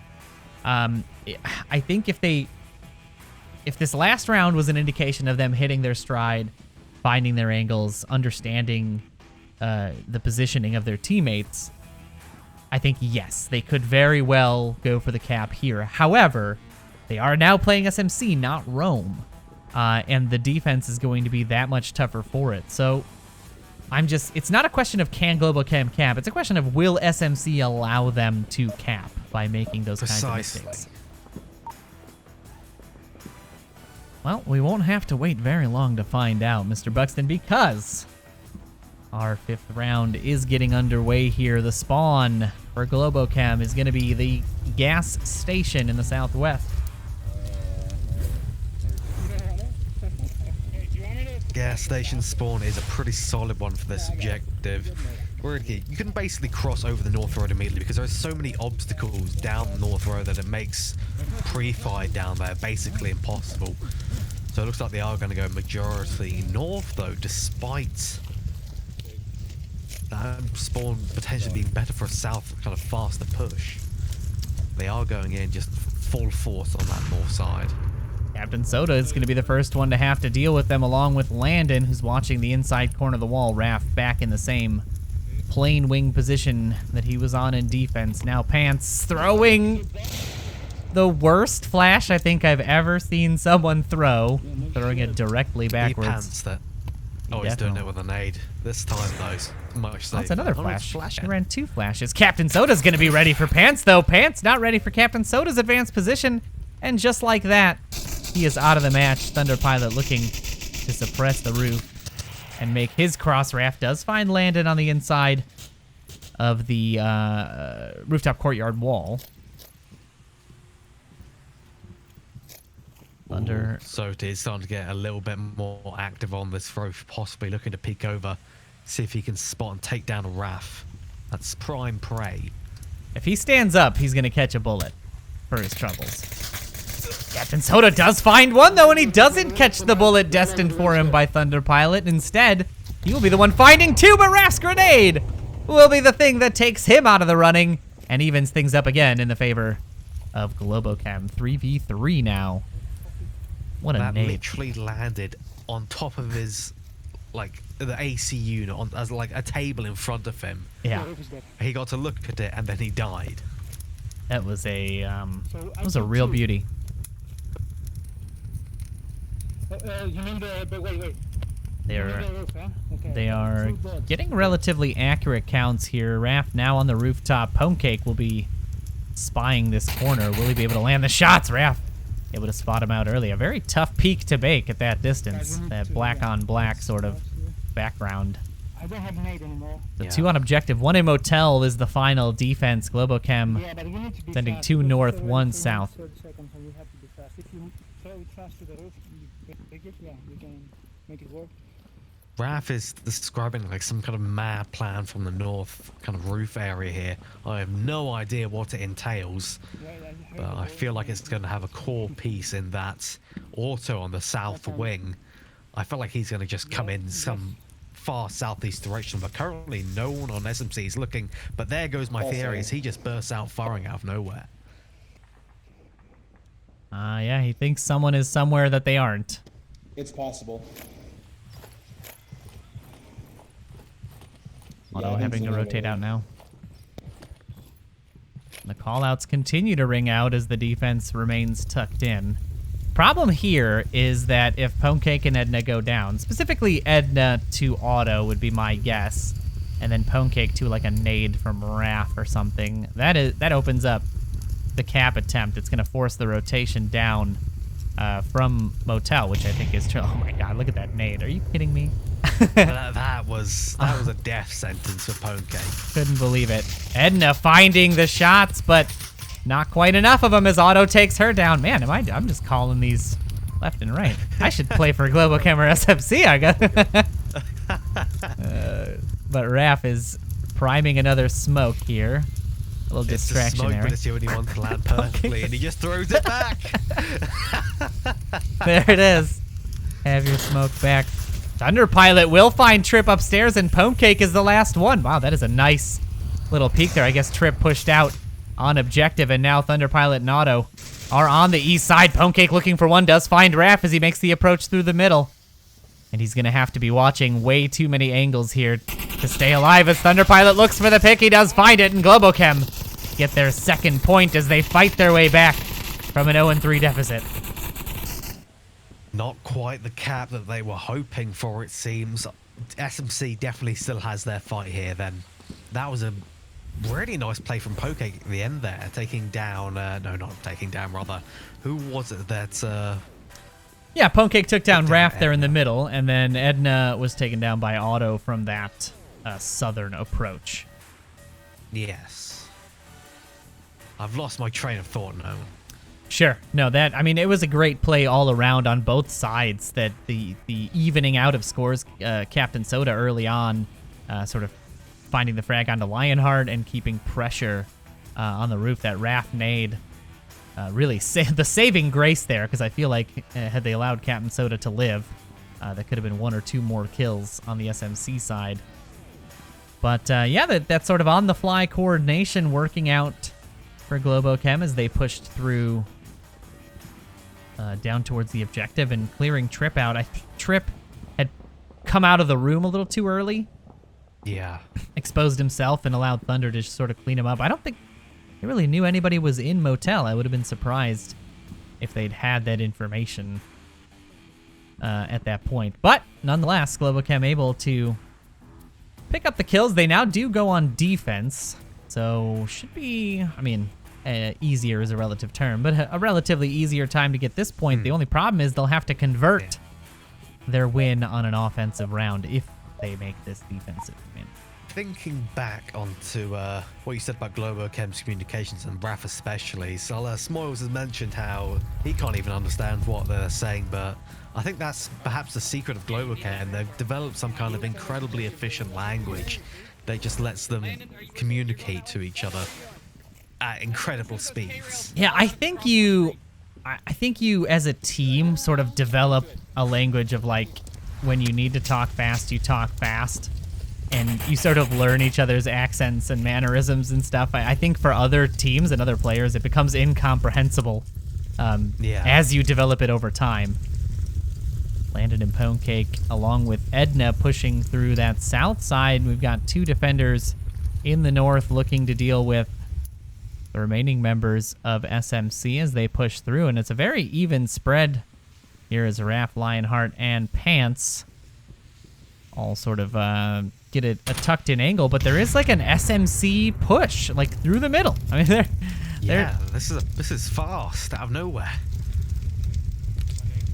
I think if this last round was an indication of them hitting their stride, finding their angles, understanding the positioning of their teammates, I think, yes, they could very well go for the cap here. However, they are now playing SMC, not Rome, and the defense is going to be that much tougher for it. So it's not a question of can Global Chem cap, it's a question of will SMC allow them to cap by making those kinds of mistakes. Well, we won't have to wait very long to find out, Mr. Buxton, because our fifth round is getting underway here. The spawn for Globochem is going to be the gas station in the southwest. Gas station spawn is a pretty solid one for this objective. You can basically cross over the North Road immediately because there's so many obstacles down the North Road that it makes pre-fight down there basically impossible. So it looks like they are going to go majority north though, despite that spawn potentially being better for a south kind of faster push. They are going in just full force on that north side. Captain Soda is going to be the first one to have to deal with them, along with Landon, who's watching the inside corner of the wall. Raph back in the same plane wing position that he was on in defense. Now Pants throwing the worst flash I think I've ever seen someone throw. Throwing it directly backwards. He pants that. Oh, he's doing it with a nade. This time, though, much safer. That's another flash. I ran 2 flashes. Captain Soda's going to be ready for Pants, though. Pants not ready for Captain Soda's advanced position. And just like that, he is out of the match. Thunder Pilot looking to suppress the roof and make his cross. Raph does find Landon on the inside of the rooftop courtyard wall. Thunder. Soda is starting to get a little bit more active on this roof, possibly looking to peek over, see if he can spot and take down a Raph. That's prime prey. If he stands up, he's going to catch a bullet for his troubles. Captain Soda does find one, though, and he doesn't catch the bullet destined for him by Thunder Pilot. Instead, he will be the one finding 2, but Raph's grenade will be the thing that takes him out of the running and evens things up again in the favor of Globochem. 3v3 now. What a that nade. literally landed on top of his, like, the AC unit, as like a table in front of him. Yeah. He got to look at it and then he died. That was a real beauty. You mean wait. They are getting relatively accurate counts here. Raph now on the rooftop. Ponecake will be spying this corner. Will he be able to land the shots? Raph able to spot him out early. A very tough peak to bake at that distance. That black on black sort of background. I don't have nade anymore. The 2 on objective. 1 in motel is the final defense. Globochem sending 2 north, 1 south. If you throw it fast to the roof, you can make it work. Raph is describing like some kind of mad plan from the north kind of roof area here. I have no idea what it entails, but I feel like it's going to have a core piece in that auto on the south wing. I feel like he's going to just come in some far southeast direction, but currently no one on SMC is looking. But there goes my theory, is he just bursts out firing out of nowhere. Yeah, he thinks someone is somewhere that they aren't. It's possible. Auto having to rotate out now. The callouts continue to ring out as the defense remains tucked in. Problem here is that if Ponecake and Edna go down, specifically Edna to auto would be my guess, and then Ponecake to like a nade from Raph or something, that opens up the cap attempt. It's going to force the rotation down from motel, which I think is true. Oh my god, look at that nade. Are you kidding me? that was a death sentence for Ponecake. Couldn't believe it. Edna finding the shots, but not quite enough of them as Auto takes her down. Man, I'm just calling these left and right. I should play for Globochem or SMC, I guess. But Raph is priming another smoke here. A little distraction smoke, there. but it's the only one to land perfectly, and he just throws it back. There it is. Have your smoke back. Thunder Pilot will find Trip upstairs, and Ponecake is the last one. Wow, that is a nice little peek there. I guess Trip pushed out on objective, and now Thunder Pilot and Auto are on the east side. Ponecake looking for one, does find Raph as he makes the approach through the middle. And he's going to have to be watching way too many angles here to stay alive as Thunder Pilot looks for the pick. He does find it, and Globochem get their second point as they fight their way back from an 0-3 deficit. Not quite the cap that they were hoping for, it seems. SMC definitely still has their fight here then. That was a really nice play from Ponecake at the end there, taking down, no, not taking down, rather. Who was it that... Yeah, Ponecake took down Raph there in the middle, and then Edna was taken down by Auto from that southern approach. Yes. I've lost my train of thought now. Sure. No, I mean, it was a great play all around on both sides. That the evening out of scores, Captain Soda early on, sort of finding the frag onto Lionheart and keeping pressure on the roof. That Raph nade really the saving grace there, because I feel like had they allowed Captain Soda to live, that could have been 1 or 2 more kills on the SMC side. But yeah, that sort of on-the-fly coordination working out for Globochem as they pushed through down towards the objective and clearing Trip out. I think Trip had come out of the room a little too early. Yeah. Exposed himself and allowed Thunder to just sort of clean him up. I don't think they really knew anybody was in Motel. I would have been surprised if they'd had that information at that point. But nonetheless, Globochem able to pick up the kills. They now do go on defense, so should be, I mean, easier is a relative term, but a relatively easier time to get this point. The only problem is they'll have to convert their win on an offensive round if they make this defensive win. Thinking back onto what you said about Globochem's communications and Raph especially, so Smoils has mentioned how he can't even understand what they're saying, but I think that's perhaps the secret of Globochem. They've developed some kind of incredibly efficient language that just lets them communicate to each other at incredible speeds. Yeah, I think you as a team sort of develop a language of like, when you need to talk fast, you talk fast. And you sort of learn each other's accents and mannerisms and stuff. I think for other teams and other players, it becomes incomprehensible as you develop it over time. Landon and Ponecake, along with Edna, pushing through that south side. We've got two defenders in the north looking to deal with the remaining members of SMC as they push through. And it's a very even spread. Here is Raph, Lionheart, and Pants. All sort of get a tucked in angle, but there is like an SMC push like through the middle. I mean, this is fast out of nowhere.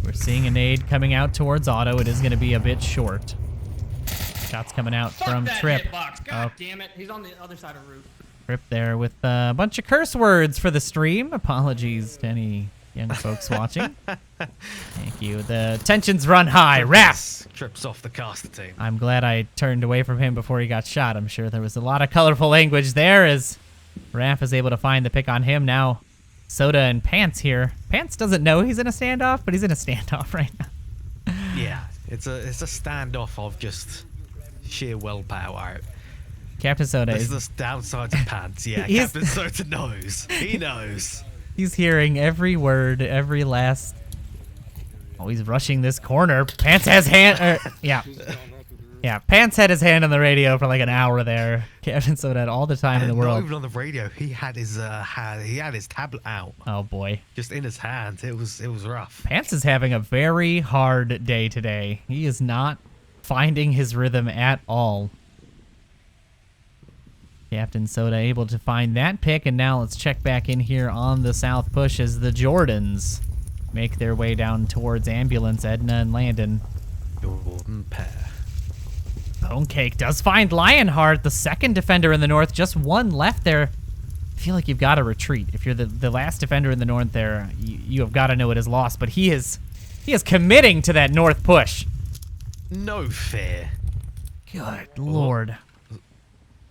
We're seeing a nade coming out towards Auto. It is going to be a bit short. Shots coming out from Trip. God damn it, he's on the other side of the roof. Trip there with a bunch of curse words for the stream. Apologies to any young folks watching. Thank you. The tensions run high. Raph Trips off the caster team. I'm glad I turned away from him before he got shot. I'm sure there was a lot of colorful language there as Raph is able to find the pick on him. Now Soda and Pants here. Pants doesn't know he's in a standoff, but he's in a standoff right now. Yeah, it's a standoff of just sheer willpower. Captain Soda is the downside to Pants. Yeah, Captain Soda knows. He knows. He's hearing every word, every last. Oh, he's rushing this corner. Pants has yeah, Pants had his hand on the radio for like an hour there. Captain Soda had all the time in the world. Not even on the radio. He had his tablet out. Oh boy. Just in his hand. It was rough. Pants is having a very hard day today. He is not finding his rhythm at all. Captain Soda able to find that pick, and now let's check back in here on the south push as the Jordans make their way down towards Ambulance, Edna and Landon. Jordan pair. Ponecake does find Lionheart, the second defender in the north. Just one left there. I feel like you've got to retreat. If you're the last defender in the north there, you have got to know it is lost. But he is committing to that north push. No fear. Good Lord.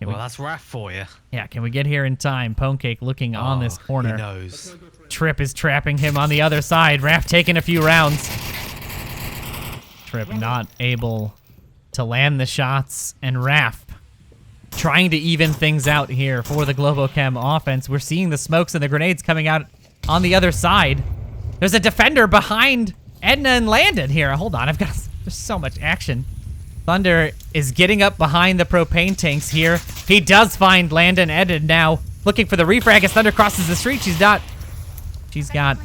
Well, that's Raph for you. Yeah, can we get here in time? Ponecake looking on this corner. He knows. Trip is trapping him on the other side. Raph taking a few rounds. Trip not able to land the shots, and Raph trying to even things out here for the Globochem offense. We're seeing the smokes and the grenades coming out on the other side. There's a defender behind Edna and Landon here. Hold on, there's so much action. Thunder is getting up behind the propane tanks here. He does find Landon. Edna now looking for the refrag as Thunder crosses the street. She's got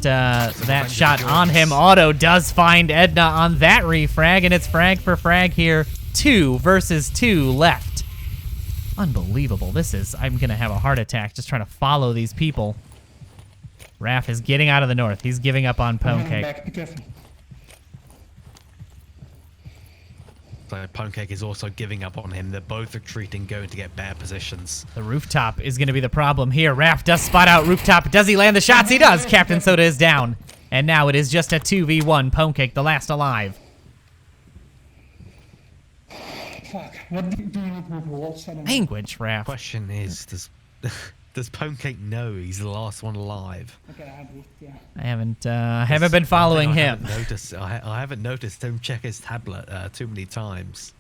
that shot on him. Auto does find Edna on that refrag, and it's frag for frag here. 2 versus 2 left. Unbelievable. I'm going to have a heart attack just trying to follow these people. Raph is getting out of the north. He's giving up on Ponecake. So Ponecake is also giving up on him. They're both retreating, going to get better positions. The rooftop is going to be the problem here. Raph does spot out rooftop. Does he land the shots? He does. Captain Soda is down. And now it is just a 2v1. Ponecake, the last alive. Fuck. What do you need with walls? Language, Raph. Question is, does Ponecake know he's the last one alive? Okay, yeah. I haven't been following him. I haven't noticed him check his tablet too many times.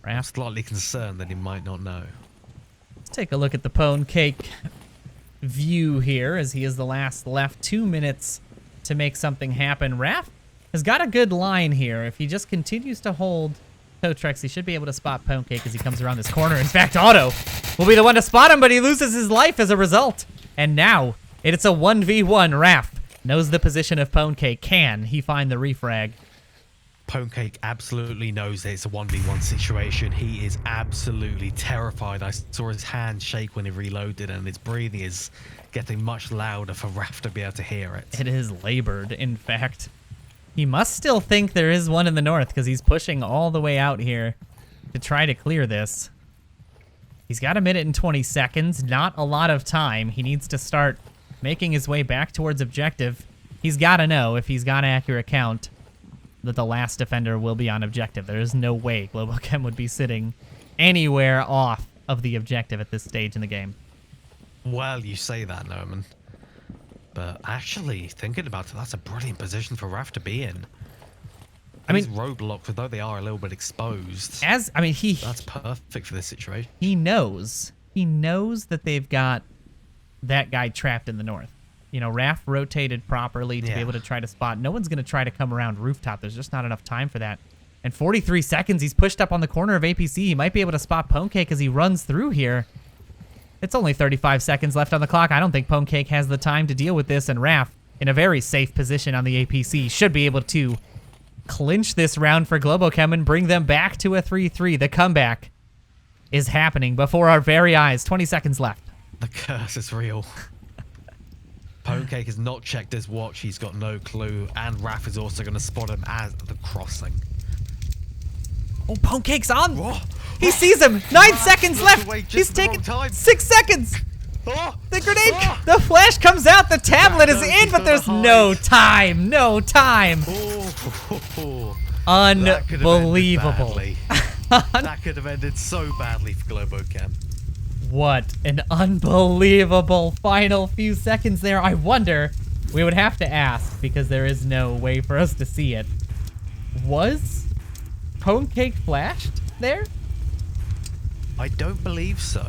I'm slightly concerned that he might not know. Let's take a look at the Ponecake view here as he is the last left. 2 minutes to make something happen. Raph has got a good line here. If he just continues to hold Totrex, he should be able to spot Ponecake as he comes around this corner. In fact, Otto will be the one to spot him, but he loses his life as a result. And now it's a 1v1. Raph knows the position of Ponecake. Can he find the refrag? Ponecake absolutely knows that it's a 1v1 situation. He is absolutely terrified. I saw his hand shake when he reloaded, and his breathing is getting much louder for Raph to be able to hear it. It is labored, in fact. He must still think there is one in the north because he's pushing all the way out here to try to clear this. He's got 1 minute and 20 seconds. Not a lot of time. He needs to start making his way back towards objective. He's got to know, if he's got accurate count, that the last defender will be on objective. There is no way GloboChem would be sitting anywhere off of the objective at this stage in the game. Well, you say that, Norman. But actually, thinking about it, that's a brilliant position for Raph to be in. I mean, these roadblocks, although they are a little bit exposed, that's perfect for this situation. He knows that they've got that guy trapped in the north. You know, Raph rotated properly to be able to try to spot. No one's going to try to come around rooftop. There's just not enough time for that. And 43 seconds, he's pushed up on the corner of APC. He might be able to spot Ponecake as he runs through here. It's only 35 seconds left on the clock. I don't think Ponecake has the time to deal with this, and Raph, in a very safe position on the APC, should be able to clinch this round for GloboChem and bring them back to a 3-3. The comeback is happening before our very eyes. 20 seconds left. The curse is real. Ponecake has not checked his watch. He's got no clue. And Raph is also going to spot him at the crossing. Oh, Ponecake's on. Whoa. He sees him. 9 seconds left. He's taking 6 seconds. The grenade, the flash comes out. The tablet is in, but there's no time. No time. Unbelievable. That could have ended so badly for GloboChem. What an unbelievable final few seconds there. I wonder, we would have to ask because there is no way for us to see it. Was Ponecake flashed there? I don't believe so.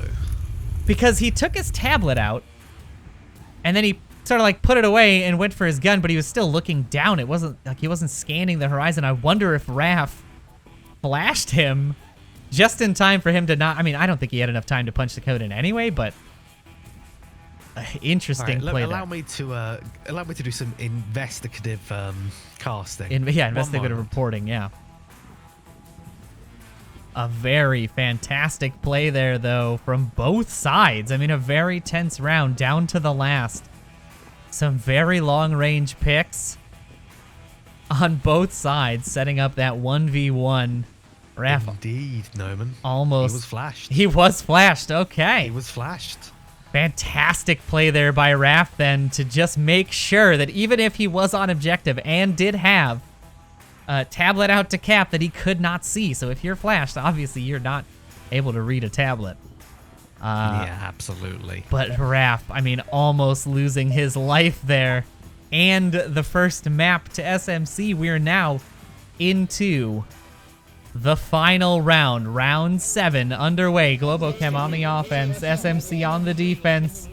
Because he took his tablet out and then he sort of like put it away and went for his gun, but he was still looking down. It wasn't like he wasn't scanning the horizon. I wonder if Raph flashed him just in time for him to not... I mean, I don't think he had enough time to punch the code in anyway, but interesting play. Allow me to do some investigative casting. Investigative reporting. Yeah. A very fantastic play there, though, from both sides. I mean, a very tense round down to the last. Some very long-range picks on both sides, setting up that 1v1. Raph, indeed, Noman. Almost. He was flashed. He was flashed. Okay. He was flashed. Fantastic play there by Raph, then, to just make sure that even if he was on objective and did have a tablet out to cap that he could not see. So if you're flashed, obviously you're not able to read a tablet. Yeah, absolutely. But Raph, I mean, almost losing his life there. And the first map to SMC. We are now into the final round. Round 7 underway. GloboChem on the offense. SMC on the defense.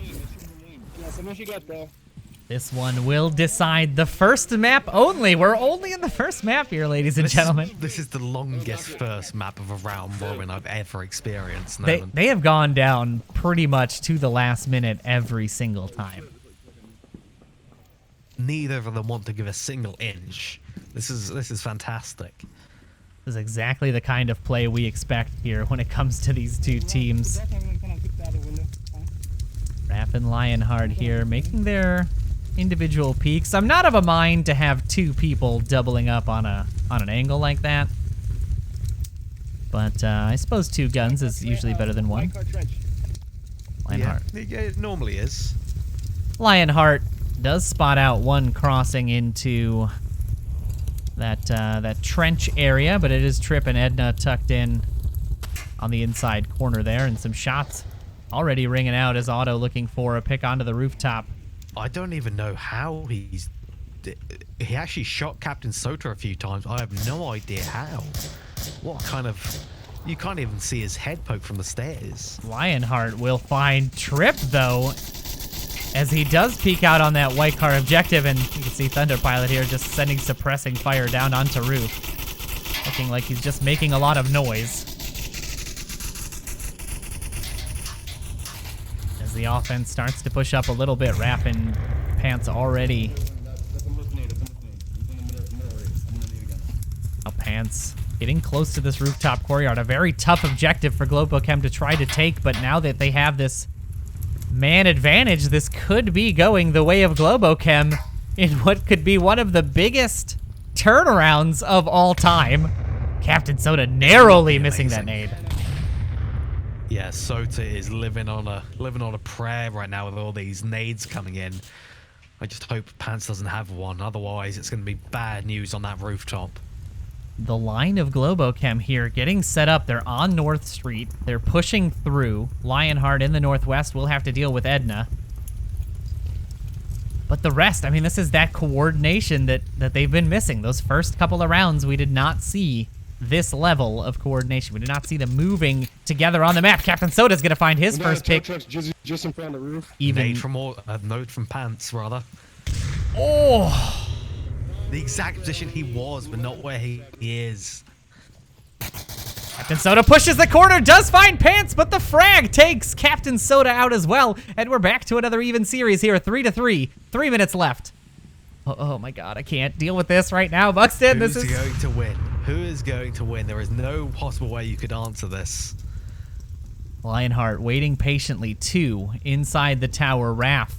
This one will decide the first map only. We're only in the first map here, ladies and gentlemen. This is the longest first map of a round robin I've ever experienced. They have gone down pretty much to the last minute every single time. Neither of them want to give a single inch. This is fantastic. This is exactly the kind of play we expect here when it comes to these two teams. Raph and Lionheart here making their individual peaks. I'm not of a mind to have two people doubling up on an angle like that. But I suppose 2 guns is usually better than 1. Lionheart. Yeah, it normally is. Lionheart does spot out one crossing into that trench area, but it is Trip and Edna tucked in on the inside corner there, and some shots already ringing out as Otto looking for a pick onto the rooftop. I don't even know how he actually shot Captain Sota a few times. I have no idea how. What kind of... You can't even see his head poke from the stairs. Lionheart will find Trip, though. as he does peek out on that white car objective, and you can see Thunder Pilot here just sending suppressing fire down onto roof. Looking like he's just making a lot of noise. As the offense starts to push up a little bit, Raph and Pants already. Now Pants getting close to this rooftop courtyard. A very tough objective for Globochem to try to take, but now that they have this man advantage, this could be going the way of Globochem in what could be one of the biggest turnarounds of all time. Captain Soda narrowly missing that nade. Yeah, Sota is living on a prayer right now with all these nades coming in. I just hope Pants doesn't have one, otherwise it's going to be bad news on that rooftop. The line of Globochem here getting set up. They're on North Street. They're pushing through. Lionheart in the northwest will have to deal with Edna. But the rest, I mean, this is that coordination that they've been missing. Those first couple of rounds, we did not see this level of coordination. We did not see them moving together on the map. Captain Soda's going to find his first pick. Just in front of the roof. Nade from Pants, rather. Oh! The exact position he was, but not where he is. Captain Soda pushes the corner, does find Pants, but the frag takes Captain Soda out as well. And we're back to another even series here, 3-3. 3 minutes left. Oh my god, I can't deal with this right now. Buxton, Who's going to win? Who is going to win? There is no possible way you could answer this. Lionheart waiting patiently, 2 inside the tower. Raph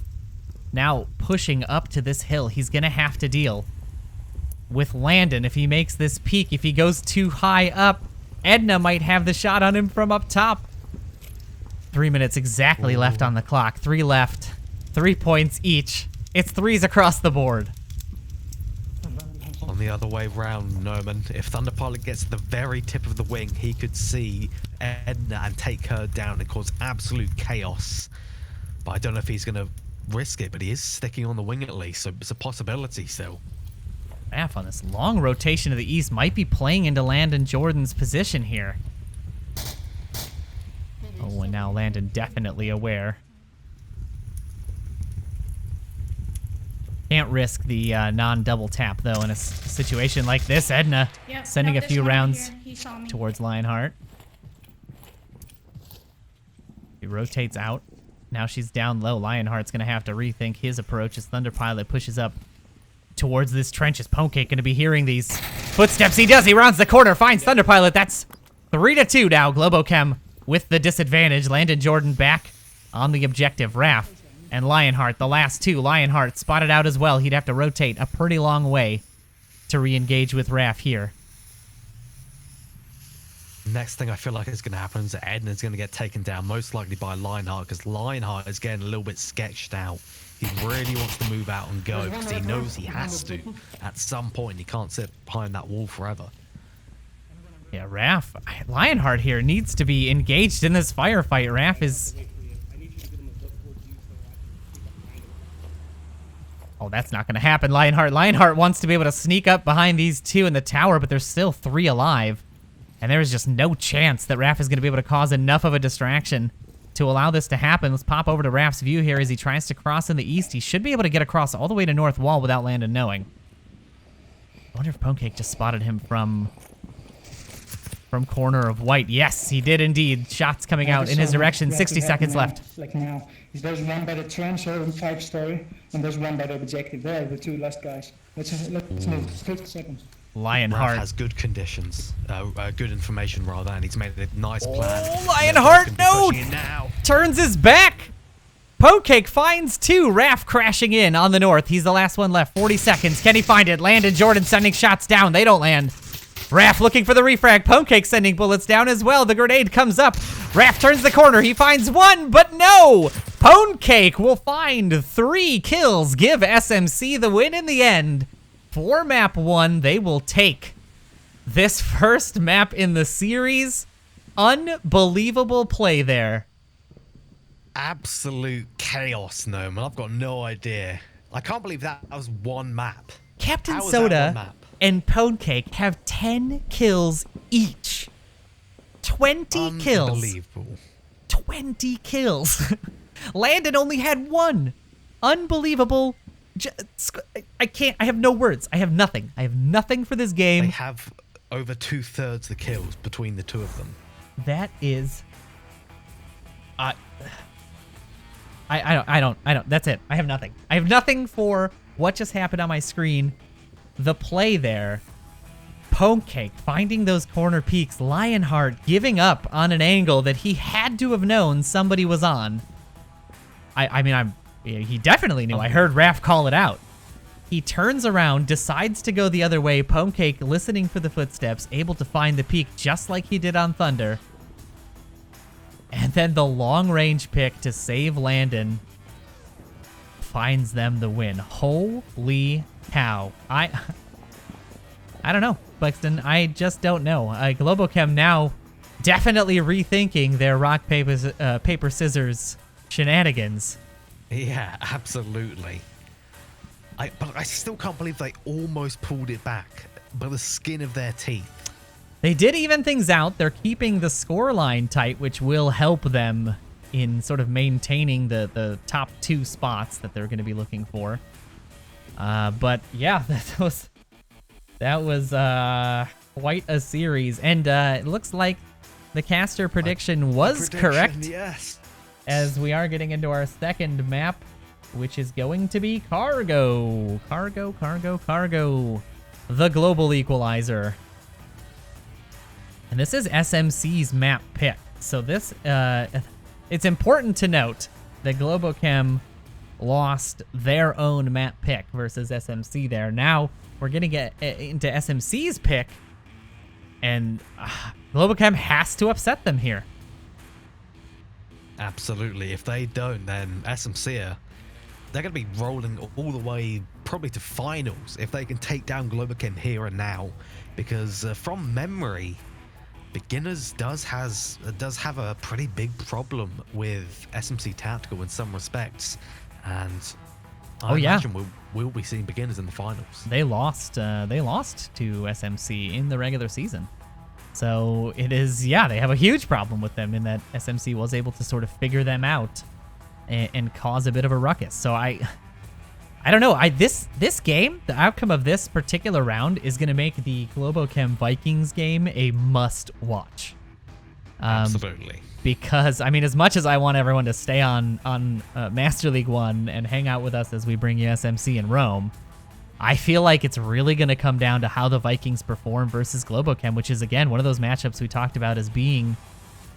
now pushing up to this hill. He's going to have to deal with Landon if he makes this peak. If he goes too high up, Edna might have the shot on him from up top. 3 minutes exactly left on the clock. 3 left. 3 points each. It's 3s across the board. On the other way round, Norman, if Thunderpilot gets to the very tip of the wing, he could see Edna and take her down and cause absolute chaos. But I don't know if he's going to risk it, but he is sticking on the wing at least, so it's a possibility still. Raph on this long rotation to the east might be playing into Landon Jordan's position here. Oh, and now Landon definitely aware. Can't risk the non-double tap, though, in a situation like this. Edna sending a few rounds towards Lionheart. He rotates out. Now she's down low. Lionheart's going to have to rethink his approach as Thunderpilot pushes up towards this trench. Is Ponecake going to be hearing these footsteps? He does. He rounds the corner, finds Thunderpilot. That's 3-2 now. Globochem with the disadvantage. Landon Jordan back on the objective. Raph and Lionheart, the last 2. Lionheart spotted out as well. He'd have to rotate a pretty long way to re-engage with Raph here. Next thing I feel like is going to happen is that Edna's going to get taken down, most likely by Lionheart, because Lionheart is getting a little bit sketched out. He really wants to move out and go because he knows he has to at some point. He can't sit behind that wall forever. Yeah, Raph, Lionheart here needs to be engaged in this firefight. Raph is... Oh, that's not going to happen, Lionheart. Lionheart wants to be able to sneak up behind these 2 in the tower, but there's still 3 alive. And there is just no chance that Raph is going to be able to cause enough of a distraction to allow this to happen. Let's pop over to Raph's view here as he tries to cross in the east. He should be able to get across all the way to North Wall without Landon knowing. I wonder if Ponecake just spotted him from corner of white. Yes, he did indeed. Shots coming out in his direction. 60 seconds left. Like now, there's one by the trench or 5-story, and there's one by the objective. There, the 2 last guys. Let's move. 50 seconds. Lionheart Raph has good conditions, good information rather, and he's made a nice plan. Oh, Lionheart, no! Turns his back. Ponecake finds 2. Raph crashing in on the north. He's the last one left. 40 seconds. Can he find it? Landon Jordan sending shots down. They don't land. Raph looking for the refrag. Ponecake sending bullets down as well. The grenade comes up. Raph turns the corner. He finds 1, but no! Ponecake will find 3 kills. Give SMC the win in the end. For map 1, they will take this first map in the series. Unbelievable play there. Absolute chaos, Noman. I've got no idea. I can't believe that was one map. Captain Soda and Ponecake have 10 kills each. 20 kills. Unbelievable. 20 kills. Landon only had 1. unbelievable. I can't. I have no words. I have nothing. I have nothing for this game. They have over 2/3 the kills between the two of them. That is. I don't. That's it. I have nothing. I have nothing for what just happened on my screen. The play there. Pwnecake finding those corner peaks. Lionheart giving up on an angle that he had to have known somebody was on. He definitely knew. I heard Raph call it out. He turns around, decides to go the other way. Pwnecake listening for the footsteps, able to find the peak just like he did on Thunder. And then the long-range pick to save Landon finds them the win. Holy cow. I don't know, Buxton. I just don't know. Globochem now definitely rethinking their rock, paper, scissors shenanigans. Yeah, absolutely. But I still can't believe they almost pulled it back by the skin of their teeth. They did even things out. They're keeping the scoreline tight, which will help them in sort of maintaining the top 2 spots that they're going to be looking for. But yeah, that was quite a series. And it looks like the caster prediction was correct. Yes. As we are getting into our second map, which is going to be Cargo. Cargo. The global equalizer. And this is SMC's map pick. So this, it's important to note that Globochem lost their own map pick versus SMC there. Now we're going to get into SMC's pick, and Globochem has to upset them here. Absolutely. If they don't, then SMC they're going to be rolling all the way probably to finals if they can take down Globochem here and now, because from memory, Beginners does have a pretty big problem with SMC Tactical in some respects, and I imagine we'll be seeing Beginners in the finals. They lost to SMC in the regular season. So it is, they have a huge problem with them in that SMC was able to sort of figure them out and cause a bit of a ruckus. So I don't know. This game, the outcome of this particular round is going to make the Globochem Vikings game a must-watch. Absolutely. Because, I mean, as much as I want everyone to stay on Master League 1 and hang out with us as we bring you SMC in Rome, I feel like it's really going to come down to how the Vikings perform versus Globochem, which is, again, one of those matchups we talked about as being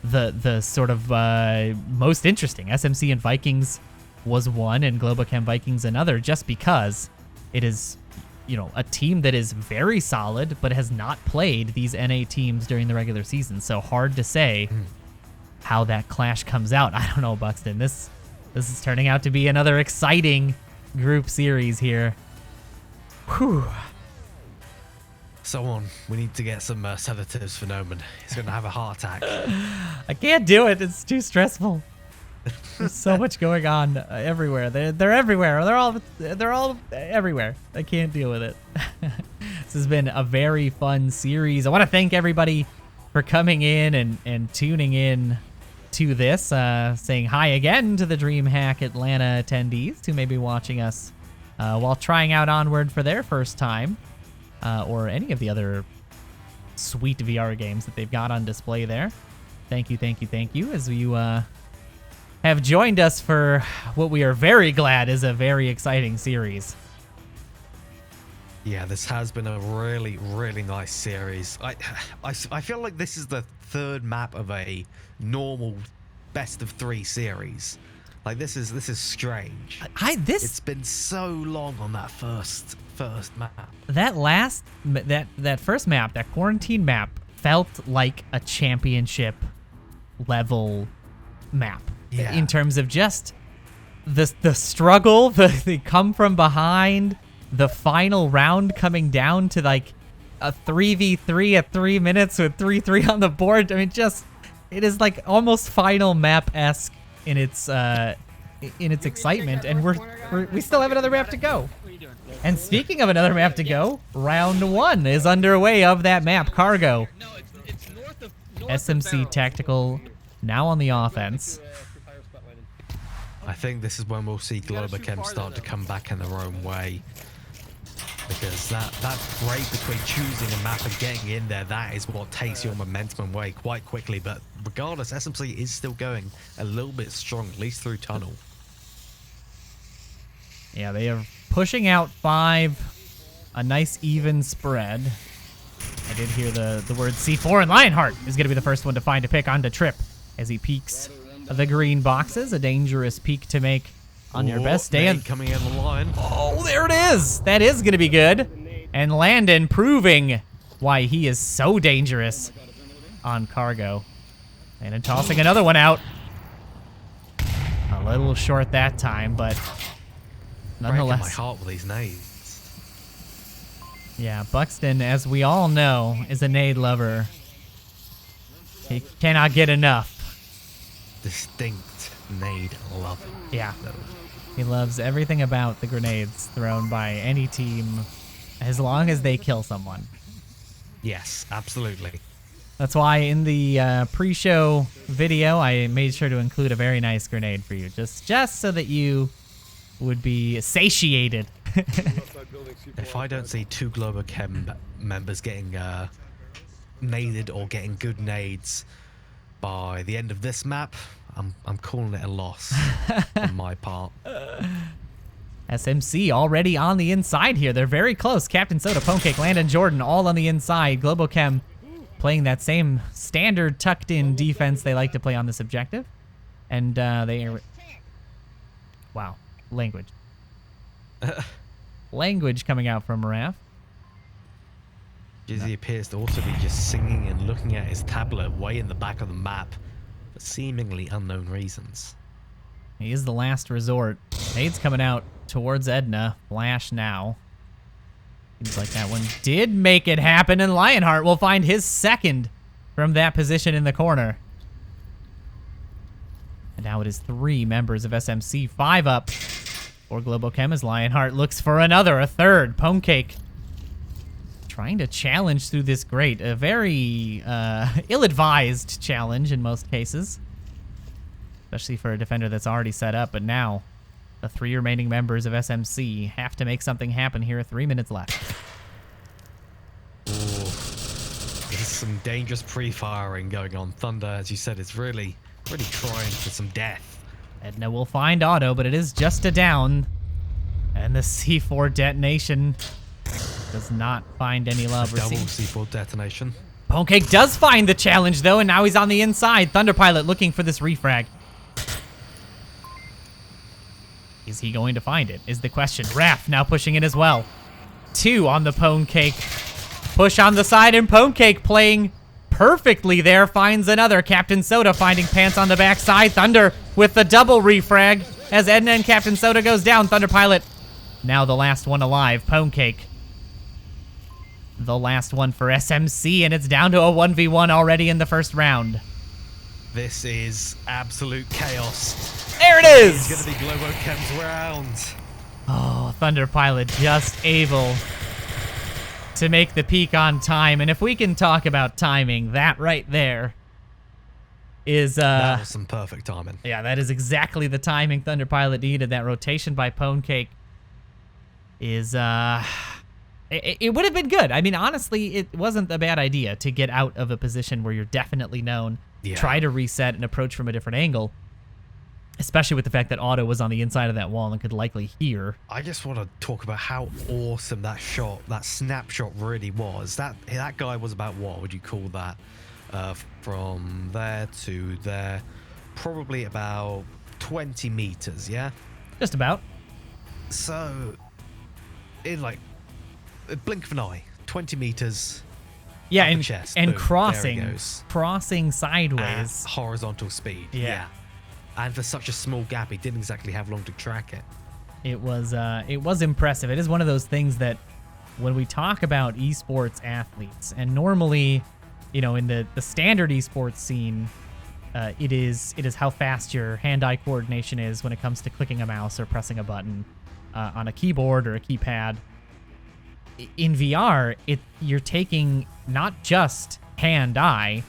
the sort of most interesting. SMC and Vikings was one and Globochem Vikings another, just because it is, a team that is very solid but has not played these NA teams during the regular season. So hard to say how that clash comes out. I don't know, Buxton. This is turning out to be another exciting group series here. Whew. So we need to get some sedatives for Noman. He's going to have a heart attack. I can't do it. It's too stressful. There's so much going on everywhere. They're everywhere. They're all everywhere. I can't deal with it. This has been a very fun series. I want to thank everybody for coming in and tuning in to this. Saying hi again to the DreamHack Atlanta attendees who may be watching us while trying out Onward for their first time, or any of the other sweet VR games that they've got on display there. Thank you as you have joined us for what we are very glad is a very exciting series. Yeah, this has been a really, really nice series. I feel like this is the third map of a normal best of 3 series. Like, this is strange. It's been so long on that first map. That first map, that quarantine map, felt like a championship level map. Yeah. In terms of just the struggle, the come from behind, the final round coming down to like a 3v3 at 3 minutes with 3-3 on the board. I mean, it is like almost final map-esque in its excitement, and we still have another map to go. And speaking of another map to go, round 1 is underway of that map, Cargo. SMC Tactical now on the offense. I think this is when we'll see Globachem start to come back in their own way. Because that break between choosing a map and getting in there, that is what takes your momentum away quite quickly. But regardless, SMC is still going a little bit strong, at least through tunnel. Yeah, they are pushing out 5. A nice even spread. I did hear the word C4, and Lionheart is going to be the first one to find a pick onto Trip as he peeks the green boxes. A dangerous peek to make on your best day. And coming in the line. Oh, there it is. That is going to be good. And Landon proving why he is so dangerous on cargo. And then tossing another one out. A little short that time, but nonetheless. Breaking my heart with these nades. Yeah, Buxton, as we all know, is a nade lover. He cannot get enough. Distinct nade lover. Yeah. He loves everything about the grenades thrown by any team as long as they kill someone. Yes, absolutely. That's why in the pre-show video, I made sure to include a very nice grenade for you, just so that you would be satiated. If I don't see 2 Globachem members getting naded or getting good nades by the end of this map, I'm calling it a loss on my part. SMC already on the inside here. They're very close. Captain Soda, Ponecake, Landon, Jordan all on the inside. Globochem playing that same standard tucked-in defense they like to play on this objective. And they are... Wow. Language. Language coming out from Maraf. Jizzy appears to also be just singing and looking at his tablet way in the back of the map for seemingly unknown reasons. He is the last resort. Nade's coming out towards Edna. Flash now. Seems like that one did make it happen, and Lionheart will find his second from that position in the corner. And now it is 3 members of SMC, 5 up for Globochem as Lionheart looks for another, a third. Ponecake trying to challenge through this grate. A very ill-advised challenge in most cases, especially for a defender that's already set up. But now the 3 remaining members of SMC have to make something happen here. 3 minutes left. Ooh, there's some dangerous pre-firing going on. Thunder, as you said, is really trying for some death. Edna will find Otto, but it is just a down. And the C4 detonation does not find any love. Double C4 detonation. Ponecake does find the challenge, though, and now he's on the inside. Thunder Pilot looking for this refrag. Is he going to find it, is the question. Raph now pushing in as well. 2 on the Ponecake. Push on the side, and Ponecake playing perfectly there. Finds another. Captain Soda finding Pants on the backside. Thunder with the double refrag as Edna and Captain Soda goes down. Thunder Pilot now the last one alive. Ponecake the last one for SMC, and it's down to a 1v1 already in the first round. This is absolute chaos. There it is! It's going to be Globochem's round. Oh, Thunder Pilot just able to make the peak on time. And if we can talk about timing, that right there is... that was some perfect timing. Yeah, that is exactly the timing Thunder Pilot needed. That rotation by Ponecake is... It would have been good. I mean, honestly, it wasn't a bad idea to get out of a position where you're definitely known. Yeah. Try to reset and approach from a different angle. Especially with the fact that Otto was on the inside of that wall and could likely hear. I just want to talk about how awesome that shot, that snapshot really was. That guy was about, what would you call that? From there to there, probably about 20 meters, yeah? Just about. So, in like a blink of an eye, 20 meters. Yeah, and chest, and boom, crossing sideways. At horizontal speed. Yeah. And for such a small gap, he didn't exactly have long to track it. It was impressive. It is one of those things that when we talk about esports athletes, and normally, you know, in the standard esports scene, it is how fast your hand-eye coordination is when it comes to clicking a mouse or pressing a button on a keyboard or a keypad. In VR, you're taking not just hand-eye,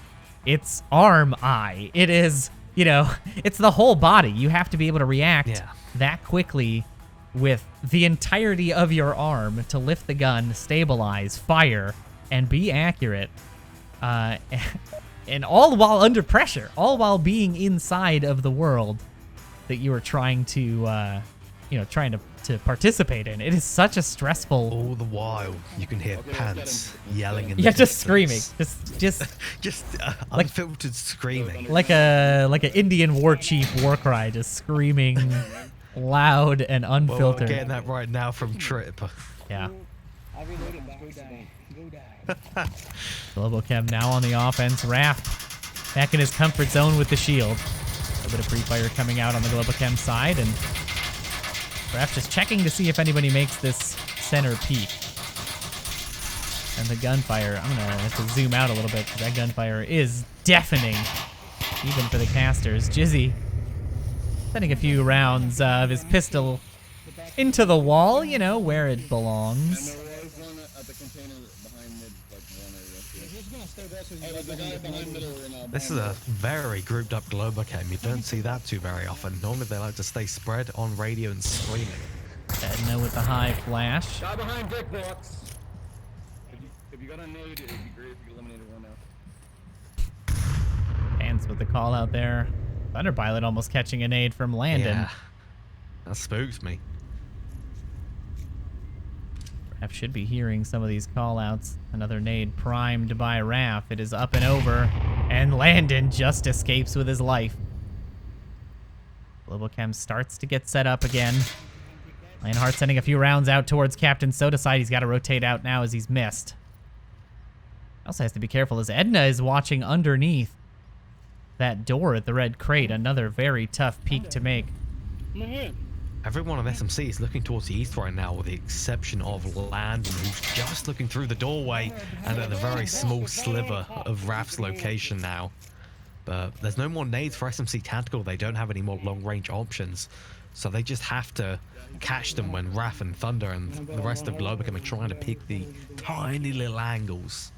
it's arm-eye. It is you know, it's the whole body. You have to be able to react that quickly with the entirety of your arm to lift the gun, stabilize, fire, and be accurate. And all while under pressure, all while being inside of the world that you are trying to, trying to participate in. It is such a stressful. All the while, you can hear Pants yelling in the just distance. screaming, just like unfiltered screaming, like an Indian war chief war cry, just screaming loud and unfiltered. Well, we're getting that right now from Trip. Yeah. I reloaded Buxton. Go die. Global Chem now on the offense. Raph back in his comfort zone with the shield. A bit of free fire coming out on the Global Chem side, and Raph just checking to see if anybody makes this center peak. And the gunfire, I'm gonna have to zoom out a little bit because that gunfire is deafening, even for the casters. Jizzy sending a few rounds of his pistol into the wall, you know, where it belongs. This is a very grouped up Global Chem. You don't see that too very often. Normally they like to stay spread on radio and screaming. Edna with the high flash. Guy behind brick box. If you got a nade, it'd be great if you eliminated one now. Hands with the call out there. Thunder Pilot almost catching a nade from Landon. Yeah, that spooks me. Raph should be hearing some of these call-outs. Another nade primed by Raph. It is up and over, and Landon just escapes with his life. Global Chem starts to get set up again. Lionheart sending a few rounds out towards Captain Soda side. He's got to rotate out now as he's missed. Also has to be careful as Edna is watching underneath that door at the red crate. Another very tough peek to make. Everyone on SMC is looking towards the east right now, with the exception of Landon, who's just looking through the doorway and at the very small sliver of Raph's location now. But there's no more nades for SMC Tactical. They don't have any more long-range options, so they just have to catch them when Raph and Thunder and the rest of Global Chem are trying to pick the tiny little angles.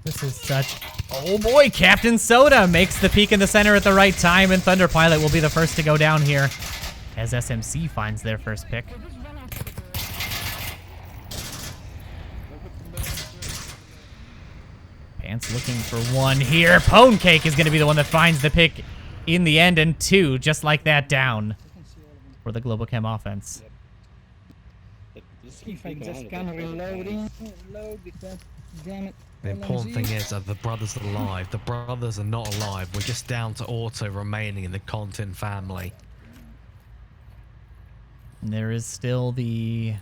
This is such... Oh boy, Captain Soda makes the peek in the center at the right time, and Thunder Pilot will be the first to go down here as SMC finds their first pick. Pants looking for one here. Pone Cake is going to be the one that finds the pick in the end, and two, just like that, down for the Global Chem offense. If I just can reload because, damn it. The important thing is that the brothers are alive. The brothers are not alive. We're just down to Auto remaining in the content family. And there is still the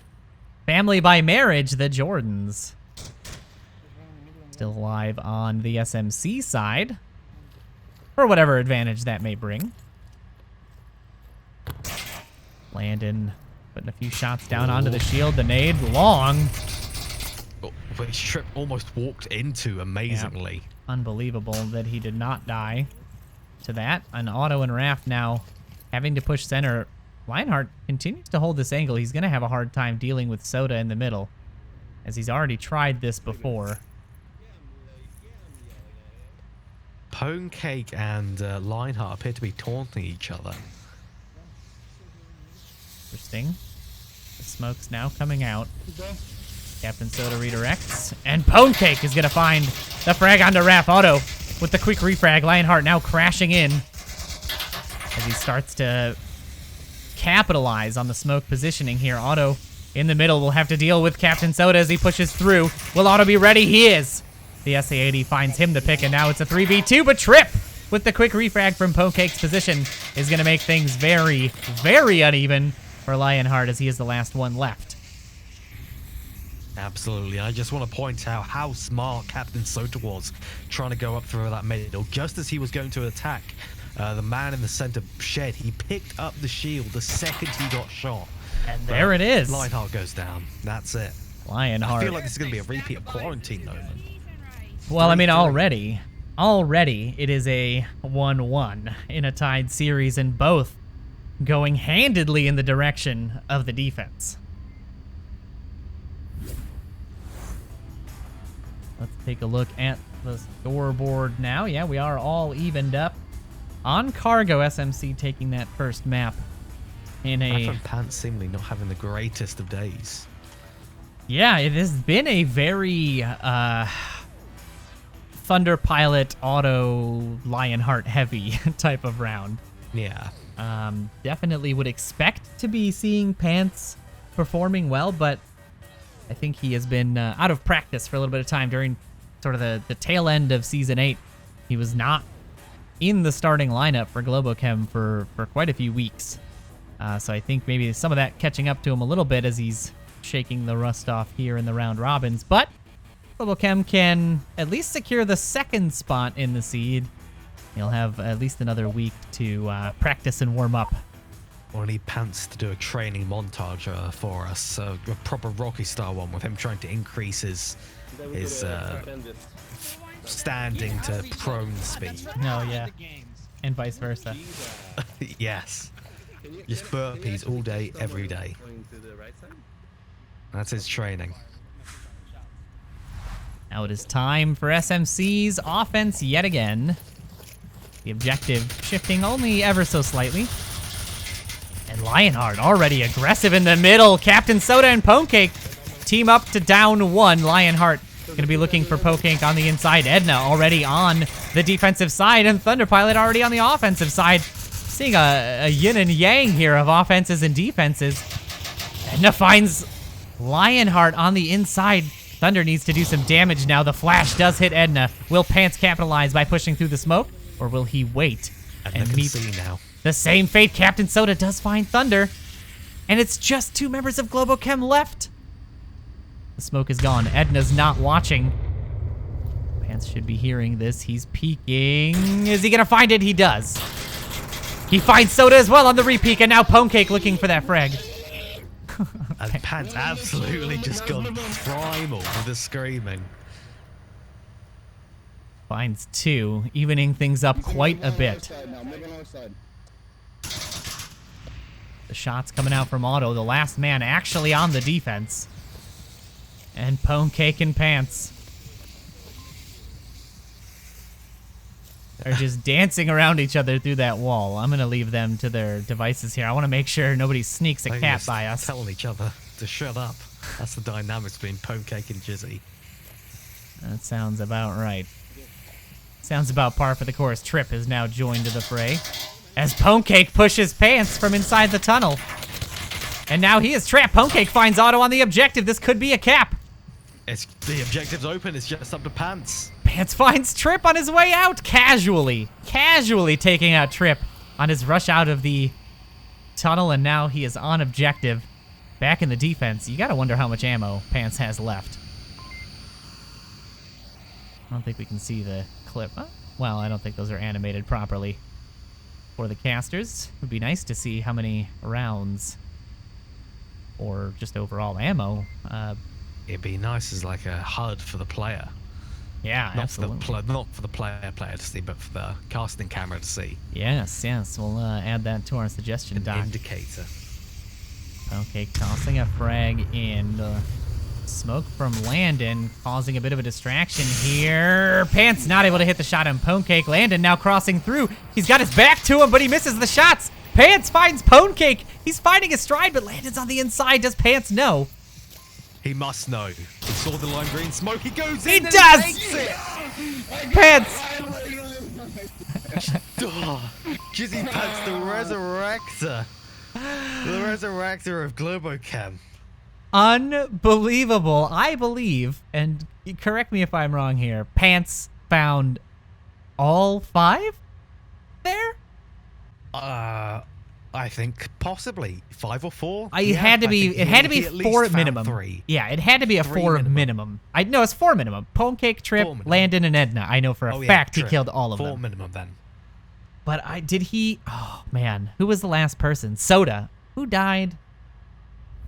family by marriage, the Jordans. Still alive on the SMC side, for whatever advantage that may bring. Landon putting a few shots down onto the shield. The nade long. Which Trip almost walked into amazingly. Yep. Unbelievable that he did not die to that. And Otto and Raph now having to push center. Lionheart continues to hold this angle. He's going to have a hard time dealing with Soda in the middle, as he's already tried this before. Pone Cake and Lionheart appear to be taunting each other. Interesting. The smoke's now coming out. Captain Soda redirects, and Pone Cake is going to find the frag onto Raph. Otto with the quick refrag. Lionheart now crashing in as he starts to capitalize on the smoke positioning here. Otto in the middle will have to deal with Captain Soda as he pushes through. Will Otto be ready? He is. The SA-80 finds him the pick, and now it's a 3v2, but Trip with the quick refrag from Pone Cake's position is going to make things very, very uneven for Lionheart as he is the last one left. Absolutely. I just want to point out how smart Captain Soda was trying to go up through that middle. Just as he was going to attack the man in the center shed, he picked up the shield the second he got shot. And there it is. Lionheart goes down. That's it. Lionheart. I feel like this is going to be a repeat of Quarantine, though. Well, I mean, already it is a 1-1 in a tied series, and both going handedly in the direction of the defense. Let's take a look at the scoreboard now. Yeah, we are all evened up On cargo, SMC taking that first map in a... Raph and Pants seemingly not having the greatest of days. Yeah, it has been a very Thunder Pilot Auto Lionheart heavy type of round. Yeah. Definitely would expect to be seeing Pants performing well, but I think he has been out of practice for a little bit of time during sort of the tail end of Season 8. He was not in the starting lineup for Globochem for quite a few weeks. So I think maybe some of that catching up to him a little bit as he's shaking the rust off here in the round robins. But Globochem can at least secure the second spot in the seed. He'll have at least another week to practice and warm up. We'll need Pants to do a training montage for us, a proper Rocky style one with him trying to increase his standing to prone speed. Oh, yeah. And vice versa. Yes. Just burpees all day, every day. That's his training. Now it is time for SMC's offense yet again. The objective shifting only ever so slightly. And Lionheart already aggressive in the middle. Captain Soda and Pokecake team up to down one. Lionheart going to be looking for Pokecake on the inside. Edna already on the defensive side, and Thunderpilot already on the offensive side. Seeing a yin and yang here of offenses and defenses. Edna finds Lionheart on the inside. Thunder needs to do some damage now. The flash does hit Edna. Will Pants capitalize by pushing through the smoke, or will he wait and meet now the same fate? Captain Soda does find Thunder, and it's just 2 members of Globochem left. The smoke is gone. Edna's not watching. Pants should be hearing this. He's peeking. Is he gonna find it? He does. He finds Soda as well on the re-peek, and now Pokecake looking for that frag. And Pants absolutely just gone primal with the screaming. Finds 2, evening things up quite a bit. The shots coming out from Auto, the last man actually on the defense. And Pokecake and Pants. They're just dancing around each other through that wall. I'm going to leave them to their devices here. I want to make sure nobody sneaks a cat by us. Telling each other to shut up. That's the dynamics between Pokecake and Jizzy. That sounds about right. Sounds about par for the course. Trip has now joined the fray as Pokecake pushes Pants from inside the tunnel. And now he is trapped. Pokecake finds Auto on the objective. This could be a cap. The objective's open. It's just up to Pants. Pants finds Trip on his way out. Casually taking out Trip on his rush out of the tunnel. And now he is on objective. Back in the defense. You got to wonder how much ammo Pants has left. I don't think we can see the clip. Well, I don't think those are animated properly for the casters. It would be nice to see how many rounds or just overall ammo. It'd be nice as like a HUD for the player. Yeah, not absolutely. Not for the player to see, but for the casting camera to see. Yes. We'll add that to our suggestion doc. Indicator. Okay, tossing a frag in. Smoke from Landon causing a bit of a distraction here. Pants not able to hit the shot on Pokecake. Landon now crossing through. He's got his back to him, but he misses the shots. Pants finds Pokecake. He's finding his stride, but Landon's on the inside. Does Pants know? He must know. He saw the lime green smoke. He goes in. He does! Pants! Jizzy Pants, the resurrector. The resurrector of Globochem. Unbelievable. I believe, and correct me if I'm wrong here, Pants found all 5 there? I think possibly 5 or 4. It had to be 4 minimum. 3. Yeah, it had to be a 4 minimum. No, it's 4 minimum. Pokecake, Trip, Landon, and Edna. I know for a fact he killed all of them. 4 minimum then. But oh man, who was the last person? Soda. Who died?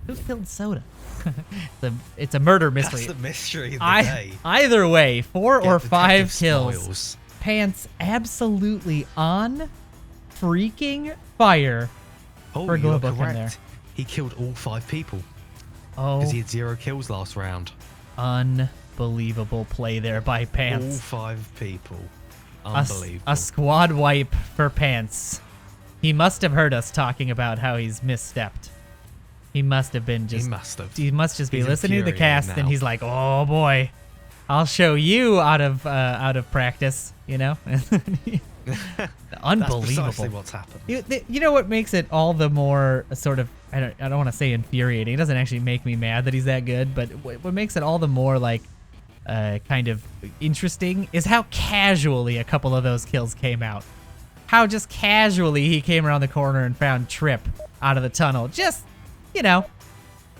Who killed Soda? It's a murder mystery. That's the mystery of the day. Either way, 4 or 5 kills. Spoils. Pants absolutely on freaking fire for Globochem there. He killed all 5 people. Oh. Because he had 0 kills last round. Unbelievable play there by Pants. All 5 people. Unbelievable. A squad wipe for Pants. He must have heard us talking about how he's misstepped. He must have been just... He must have. He must just be He's listening to the cast, infuriated and now. he's like, "Oh boy, I'll show you out of practice." You know, unbelievable. That's precisely what's happened. You know what makes it all the more sort of I don't want to say infuriating. It doesn't actually make me mad that he's that good, but what makes it all the more like kind of interesting is how casually a couple of those kills came out. How just casually he came around the corner and found Trip out of the tunnel. Just, you know,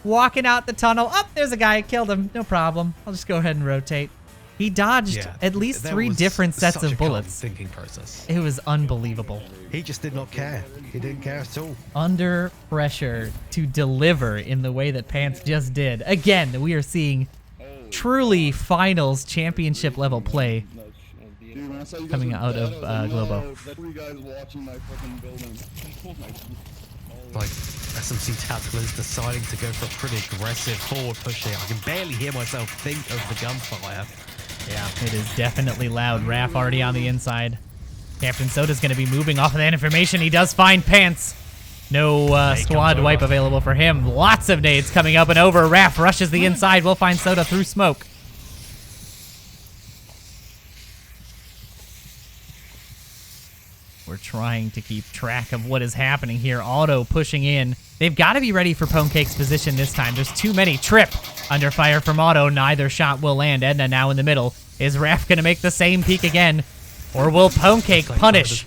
walking out the tunnel. Oh, there's a guy. Killed him. No problem. I'll just go ahead and rotate. He dodged at least there 3 was different sets such of a calm bullets. thinking process. It was unbelievable. He just did not care. He didn't care at all. Under pressure to deliver in the way that Pants just did. Again, we are seeing truly finals championship level play Dude, when I saw you guys coming were out of dead, I was like, Globo. "Whoa, that's 3 guys watching my fucking building." Oh my God. Like, SMC Tactical is deciding to go for a pretty aggressive forward push here. I can barely hear myself think of the gunfire. Yeah, it is definitely loud. Raph already on the inside. Captain Soda's going to be moving off of that information. He does find Pants. No squad wipe available for him. Lots of nades coming up and over. Raph rushes the inside. We'll find Soda through smoke. We're trying to keep track of what is happening here. Auto pushing in. They've got to be ready for Ponecake's position this time. There's too many. Trip under fire from Auto. Neither shot will land. Edna now in the middle. Is Raph going to make the same peak again? Or will Ponecake punish?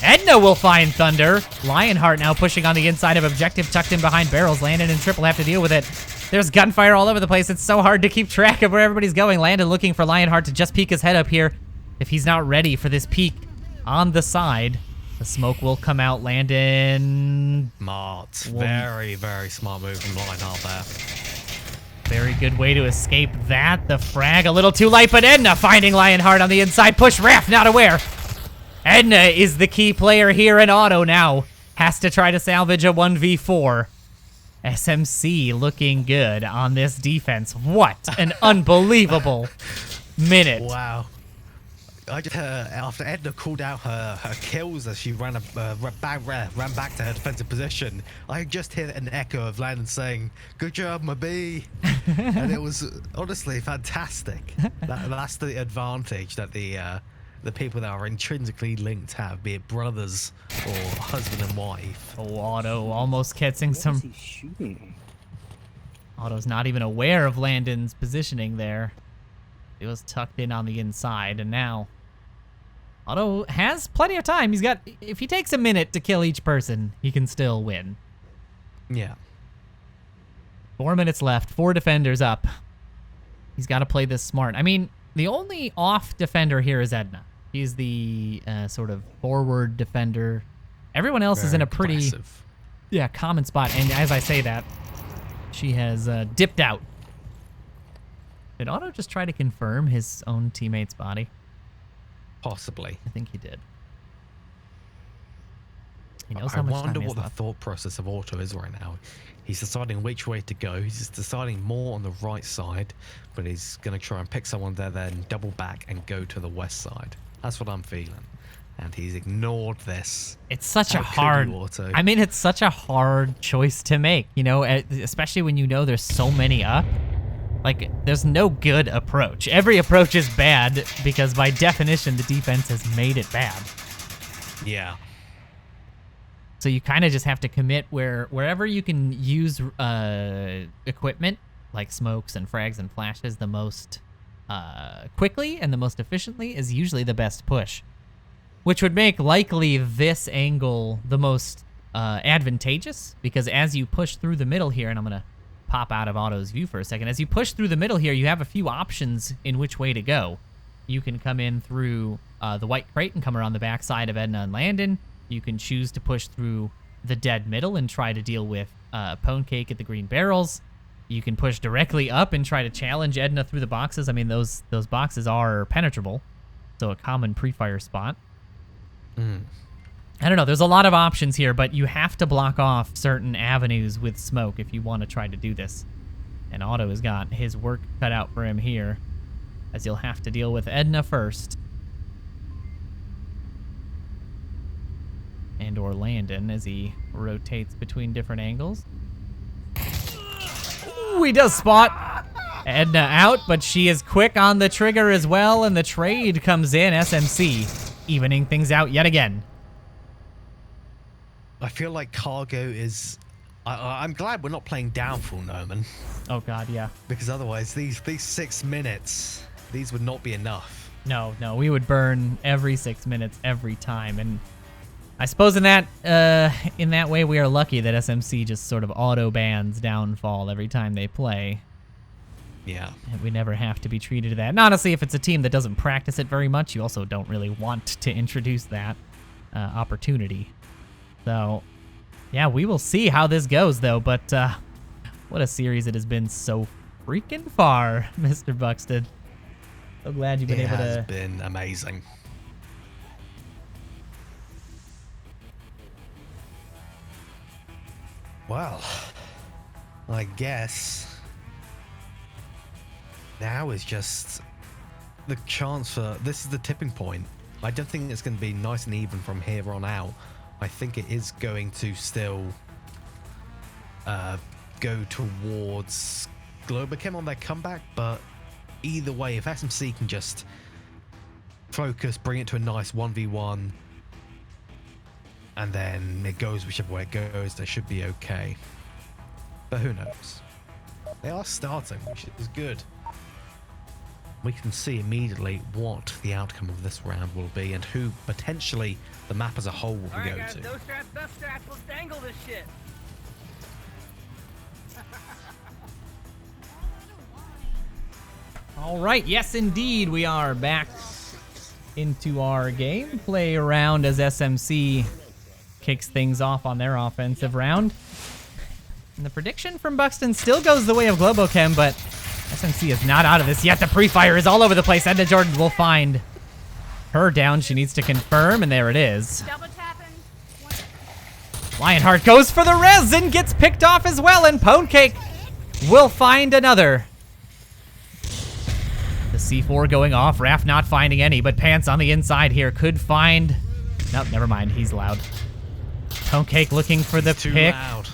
Edna will find Thunder. Lionheart now pushing on the inside of Objective, tucked in behind barrels. Landon and Triple have to deal with it. There's gunfire all over the place. It's so hard to keep track of where everybody's going. Landon looking for Lionheart to just peek his head up here. If he's not ready for this peek on the side, the smoke will come out. Landon. Smart. Very, very smart move from Lionheart there. Very good way to escape that. The frag a little too light, but Edna finding Lionheart on the inside. Push Raph, not aware. Edna is the key player here, and Auto now has to try to salvage a 1v4. SMC looking good on this defense. What an unbelievable minute. Wow. I just after Edna called out her kills as she ran back to her defensive position, I just hear an echo of Landon saying, "Good job, my B," and it was honestly fantastic. That's the advantage that the people that are intrinsically linked have, be it brothers or husband and wife. Oh, Auto almost catching some. He shooting? Auto's not even aware of Landon's positioning there. It was tucked in on the inside, and now Auto has plenty of time. He's got, if he takes a minute to kill each person, he can still win. Yeah. 4 minutes left, 4 defenders up. He's got to play this smart. I mean, the only off defender here is Edna. He's the sort of forward defender. Everyone else is in a pretty aggressive. Common spot. And as I say that, she has dipped out. Did Auto just try to confirm his own teammate's body? Possibly. I think he did. He knows how I much wonder time he has what the left. thought process of Auto is right now. He's deciding which way to go. He's just deciding more on the right side, but he's going to try and pick someone there, then double back and go to the west side. That's what I'm feeling. And he's ignored this. It's such a How could you, hard. Auto? I mean, it's such a hard choice to make. You know, especially when you know there's so many up. Like, there's no good approach. Every approach is bad because, by definition, the defense has made it bad. Yeah. So you kind of just have to commit wherever you can use equipment, like smokes and frags and flashes, the most quickly and the most efficiently is usually the best push. Which would make likely this angle the most advantageous, because as you push through the middle here, and I'm going to pop out of Auto's view for a second. As you push through the middle here, you have a few options in which way to go. You can come in through the white crate and come around the backside of Edna and Landon. You can choose to push through the dead middle and try to deal with Ponecake at the green barrels. You can push directly up and try to challenge Edna through the boxes. I mean, those boxes are penetrable, so a common pre-fire spot. I don't know. There's a lot of options here, but you have to block off certain avenues with smoke if you want to try to do this. And Auto has got his work cut out for him here. as you'll have to deal with Edna first. And or Landon as he rotates between different angles. Ooh, he does spot Edna out, but she is quick on the trigger as well, and the trade comes in. SMC evening things out yet again. I feel like Cargo is... I'm glad we're not playing Downfall, Norman. Oh god, yeah. Because otherwise, these 6 minutes, these would not be enough. No, we would burn every 6 minutes every time, and I suppose in that way we are lucky that SMC just sort of auto bans Downfall every time they play. Yeah. And we never have to be treated to that. And honestly, if it's a team that doesn't practice it very much, you also don't really want to introduce that opportunity. So, yeah, we will see how this goes, though. But what a series it has been so freaking far, Mr. Buxton. So glad you've been able to... It has been amazing. Well, I guess now is just the chance for... This is the tipping point. I don't think it's going to be nice and even from here on out. I think it is going to still go towards Globachem on their comeback, but either way, if SMC can just focus, bring it to a nice 1v1, and then it goes whichever way it goes, they should be okay. But who knows? They are starting, which is good. We can see immediately what the outcome of this round will be and who potentially the map as a whole will go to. No strats, let's dangle this shit. All right, yes, indeed, we are back into our gameplay round as SMC kicks things off on their offensive round. And the prediction from Buxton still goes the way of Globochem, but SMC is not out of this yet. The pre-fire is all over the place. Edna Jordan will find her down. She needs to confirm, and there it is. Double tapping. Lionheart goes for the res and gets picked off as well, and Ponecake will find another. The C4 going off. Raph not finding any, but Pants on the inside here could find... Nope, never mind. He's loud. Ponecake looking for the pick. Loud.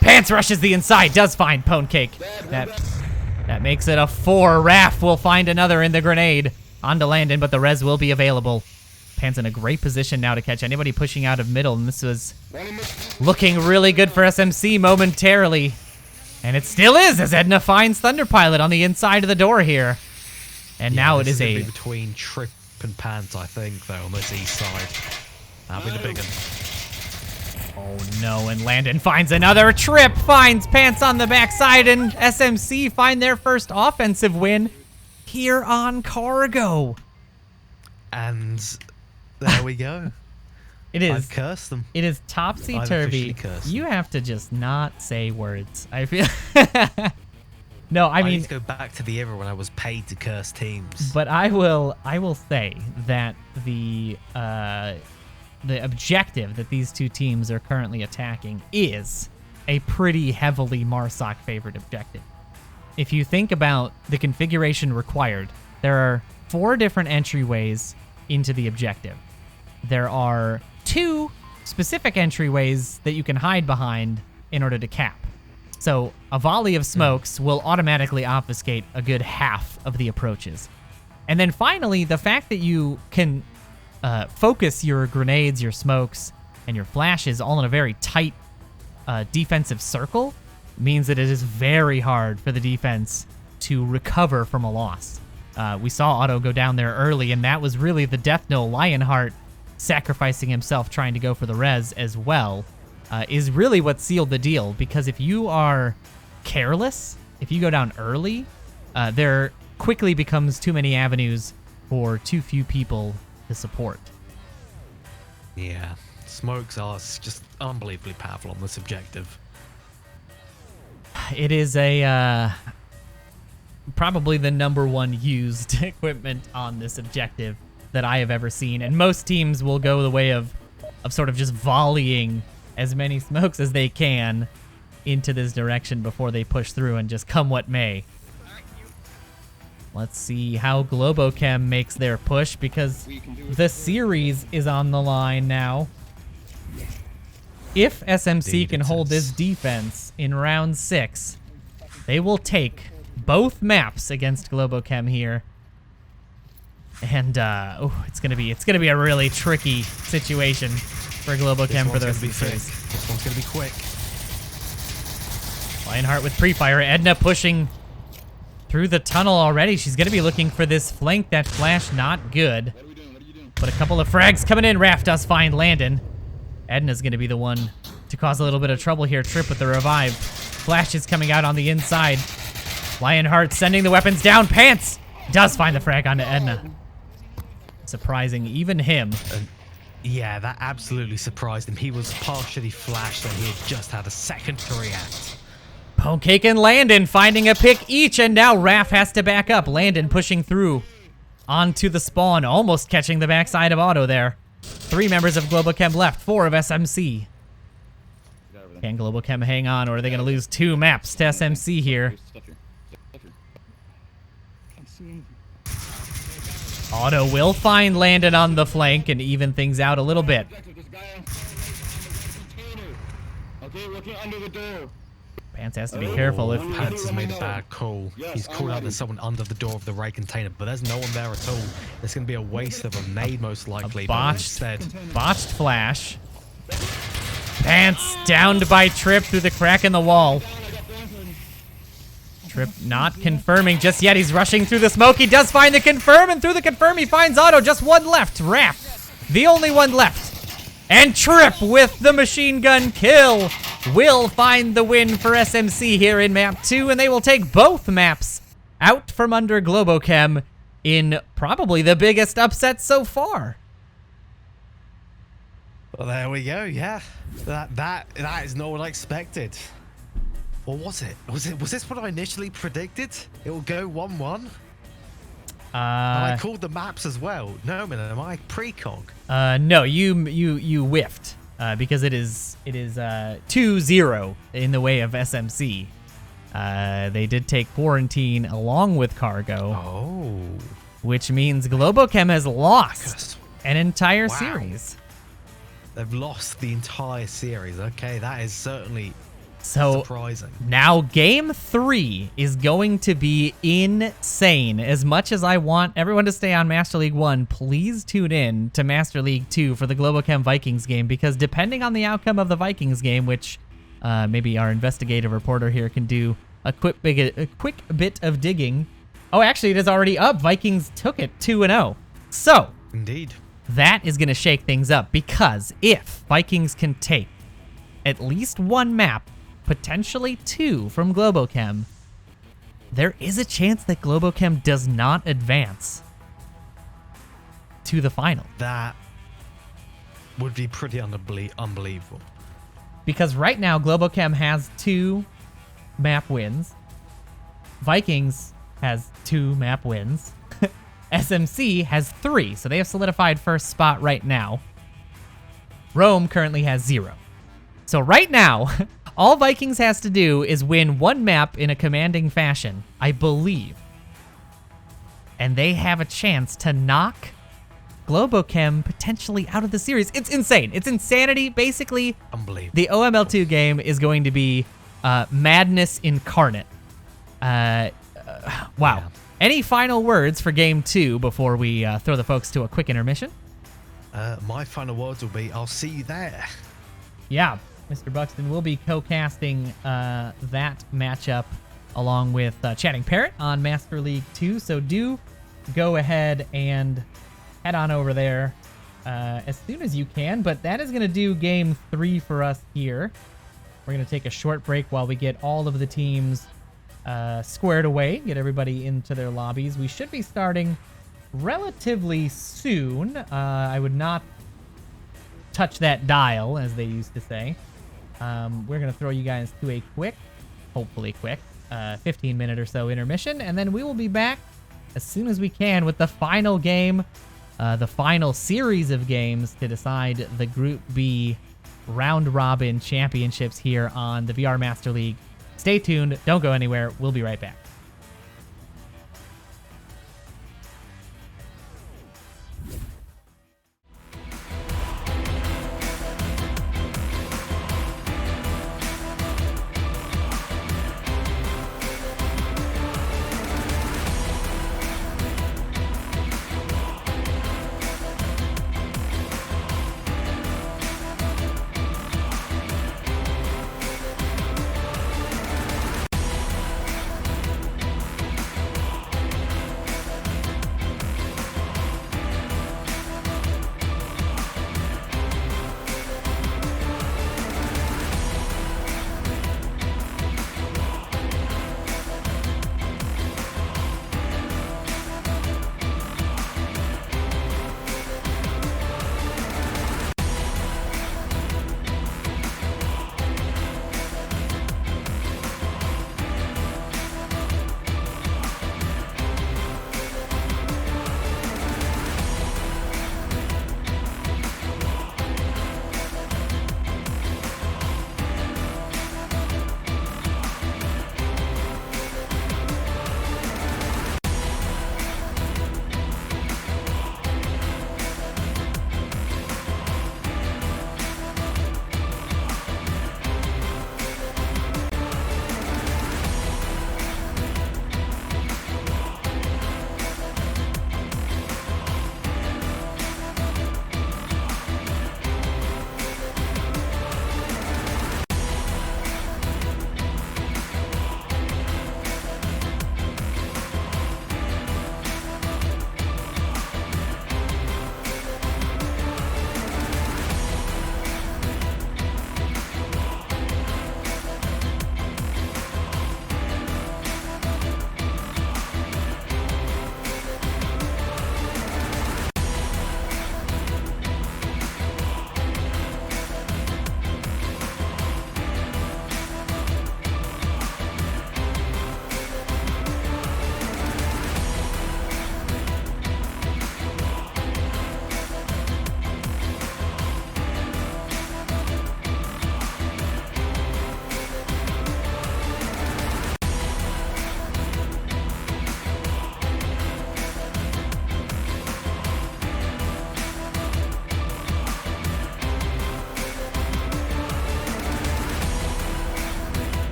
Pants rushes the inside, does find Ponecake. That makes it a 4. Raph will find another in the grenade. On to Landon, but the res will be available. Pants in a great position now to catch anybody pushing out of middle, and this was looking really good for SMC momentarily. And it still is, as Edna finds Thunder Pilot on the inside of the door here. And now it is a... between Trip and Pants, I think, though, on this east side. That'll be the big one. Oh no, and Landon finds another. Trip finds Pants on the backside, and SMC find their first offensive win here on Cargo. And there we go. It is. I've cursed them. It is topsy-turvy. You have to just not say words. I feel... No, I mean... need to go back to the era when I was paid to curse teams. But I will say that the objective that these two teams are currently attacking is a pretty heavily Marsoc favored objective. If you think about the configuration required, there are 4 different entryways into the objective. There are 2 specific entryways that you can hide behind in order to cap. So a volley of smokes will automatically obfuscate a good half of the approaches. And then finally, the fact that you can focus your grenades, your smokes, and your flashes all in a very tight defensive circle means that it is very hard for the defense to recover from a loss. We saw Otto go down there early, and that was really the death knell. Lionheart sacrificing himself trying to go for the res as well is really what sealed the deal, because if you are careless, if you go down early, there quickly becomes too many avenues for too few people to support. Yeah, smokes are just unbelievably powerful on this objective. It is a probably the #1 used equipment on this objective that I have ever seen, and most teams will go the way of sort of just volleying as many smokes as they can into this direction before they push through and just come what may. Let's see how Globochem makes their push, because the series is on the line now. If SMC can hold this defense in round 6, they will take both maps against Globochem here. And it's gonna be a really tricky situation for Globochem for the rest of the series. This one's gonna be quick. Lionheart with pre-fire. Edna pushing through the tunnel already. She's gonna be looking for this flank. That flash not good. But a couple of frags coming in. Raph does find Landon. Edna's gonna be the one to cause a little bit of trouble here. Trip with the revive. Flash is coming out on the inside. Lionheart sending the weapons down. Pants does find the frag onto Edna. Surprising even him. Yeah, that absolutely surprised him. He was partially flashed and he had just had a second to react. Pwnecake and Landon finding a pick each, and now Raph has to back up. Landon pushing through onto the spawn, almost catching the backside of Auto there. 3 members of Globochem left, 4 of SMC. Can Globochem hang on, or are they going to lose 2 maps to SMC here? Auto will find Landon on the flank and even things out a little bit. Pants has to be careful if Pants has made a bad call. He's called out there's someone under the door of the raid container, but there's no one there at all. It's going to be a waste of a nade most likely. Botched flash. Pants downed by Trip through the crack in the wall. Trip not confirming just yet. He's rushing through the smoke. He does find the confirm, and through the confirm he finds Auto. Just one left. Raph, the only one left. And Trip with the machine gun kill will find the win for SMC here in map 2, and they will take both maps out from under Globochem in probably the biggest upset so far. Well, there we go. Yeah, that is not what I expected. Or was it? Was this what I initially predicted? It will go 1-1. And I called the maps as well. No, man, am I precog? No, you whiffed because it is 2-0 in the way of SMC. They did take quarantine along with cargo. Oh, which means Globochem has lost an entire series. They've lost the entire series. Okay, that is certainly surprising. Now game 3 is going to be insane. As much as I want everyone to stay on Master League 1, please tune in to Master League 2 for the Globochem Vikings game, because depending on the outcome of the Vikings game, which maybe our investigative reporter here can do a quick bit of digging. Oh, actually, it is already up. Vikings took it 2-0. So, indeed, that is going to shake things up, because if Vikings can take at least 1 map, potentially 2 from Globochem, there is a chance that Globochem does not advance to the final. That would be pretty unbelievable. Because right now, Globochem has 2 map wins. Vikings has 2 map wins. SMC has 3, so they have solidified first spot right now. Rome currently has 0. So right now, all Vikings has to do is win 1 map in a commanding fashion, I believe. And they have a chance to knock Globochem potentially out of the series. It's insane. It's insanity. Basically, unbelievable. The OML2 game is going to be madness incarnate. Wow. Yeah. Any final words for game 2 before we throw the folks to a quick intermission? My final words will be, I'll see you there. Yeah. Mr. Buxton will be co-casting that matchup along with Chatting Parrot on Master League 2. So do go ahead and head on over there as soon as you can. But that is going to do game 3 for us here. We're going to take a short break while we get all of the teams squared away, get everybody into their lobbies. We should be starting relatively soon. I would not touch that dial, as they used to say. We're going to throw you guys to a quick, hopefully quick, 15-minute or so intermission, and then we will be back as soon as we can with the final game, the final series of games to decide the Group B round-robin championships here on the VR Master League. Stay tuned. Don't go anywhere. We'll be right back.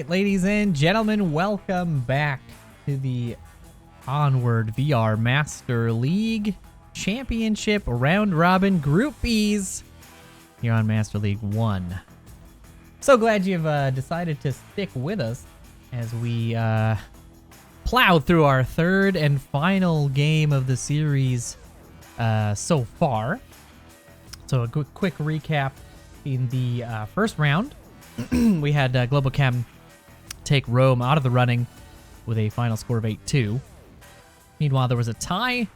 right, ladies and gentlemen, welcome back to the Onward VR Master League Championship Round Robin Group B's here on Master League 1. So glad you've decided to stick with us as we plow through our third and final game of the series so far. So a quick recap. In the first round, we had Global Chem take Rome out of the running with a final score of 8-2. Meanwhile, there was a tie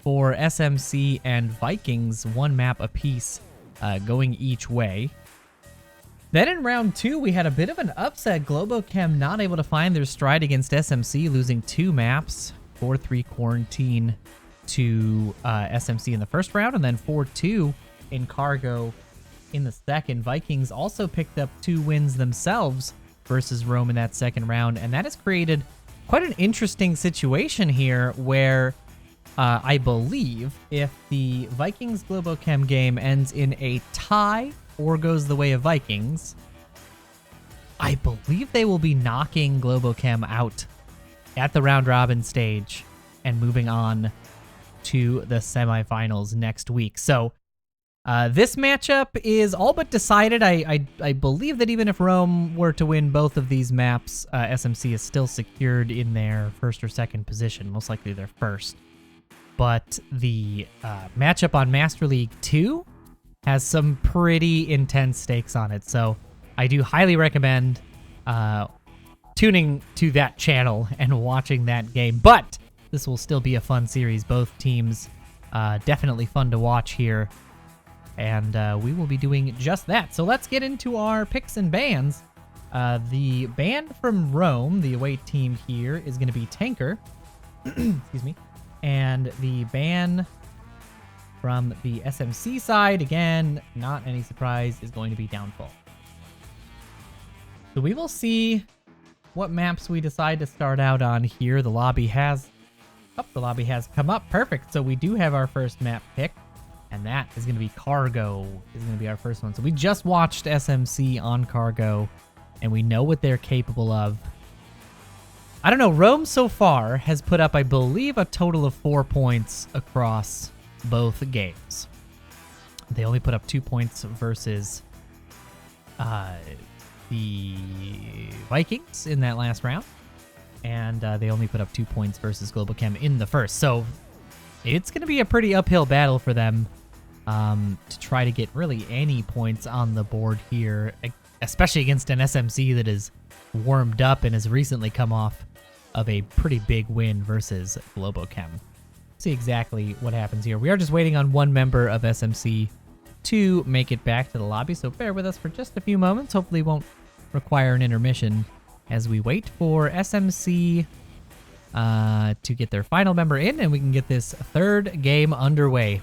for SMC and Vikings, one map apiece, going each way. Then in round 2, we had a bit of an upset. Globochem not able to find their stride against SMC, losing 2 maps, 4-3 Quarantine to SMC in the first round, and then 4-2 in Cargo in the second. Vikings also picked up 2 wins themselves versus Rome in that second round, and that has created quite an interesting situation here where I believe if the Vikings Globochem game ends in a tie or goes the way of Vikings, I believe they will be knocking Globochem out at the round robin stage and moving on to the semifinals next week. So this matchup is all but decided. I believe that even if Rome were to win both of these maps, SMC is still secured in their first or second position, most likely their first. But the matchup on Master League 2 has some pretty intense stakes on it, so I do highly recommend tuning to that channel and watching that game. But this will still be a fun series. Both teams definitely fun to watch here. And we will be doing just that. So let's get into our picks and bans. The ban from Rome, the away team here, is going to be Tanker. Excuse me. And the ban from the SMC side, again, not any surprise, is going to be Downfall. So we will see what maps we decide to start out on here. The lobby has come up. Perfect. So we do have our first map pick. And that is going to be Cargo, is going to be our first one. So we just watched SMC on Cargo, and we know what they're capable of. I don't know, Rome so far has put up, I believe, a total of 4 points across both games. They only put up 2 points versus the Vikings in that last round. And they only put up 2 points versus Global Chem in the first. So it's going to be a pretty uphill battle for them to try to get really any points on the board here, especially against an SMC that is warmed up and has recently come off of a pretty big win versus Globochem. See exactly what happens here. We are just waiting on one member of SMC to make it back to the lobby, so bear with us for just a few moments. Hopefully won't require an intermission as we wait for SMC to get their final member in, and we can get this third game underway.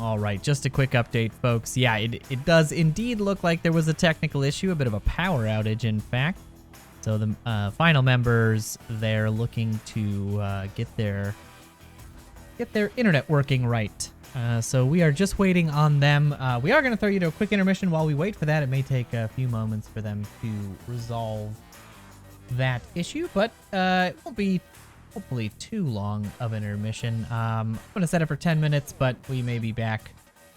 All right, just a quick update, folks. Yeah, it does indeed look like there was a technical issue, a bit of a power outage, in fact. So the final members, they're looking to get their internet working right. So we are just waiting on them. We are going to throw you to a quick intermission. While we wait for that, it may take a few moments for them to resolve that issue, but it won't be hopefully too long of an intermission. I'm going to set it for 10 minutes, but we may be back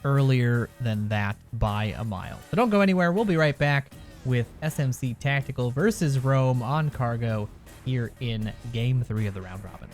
earlier than that by a mile. So don't go anywhere. We'll be right back with SMC Tactical versus Rome on Cargo here in Game 3 of the round robin.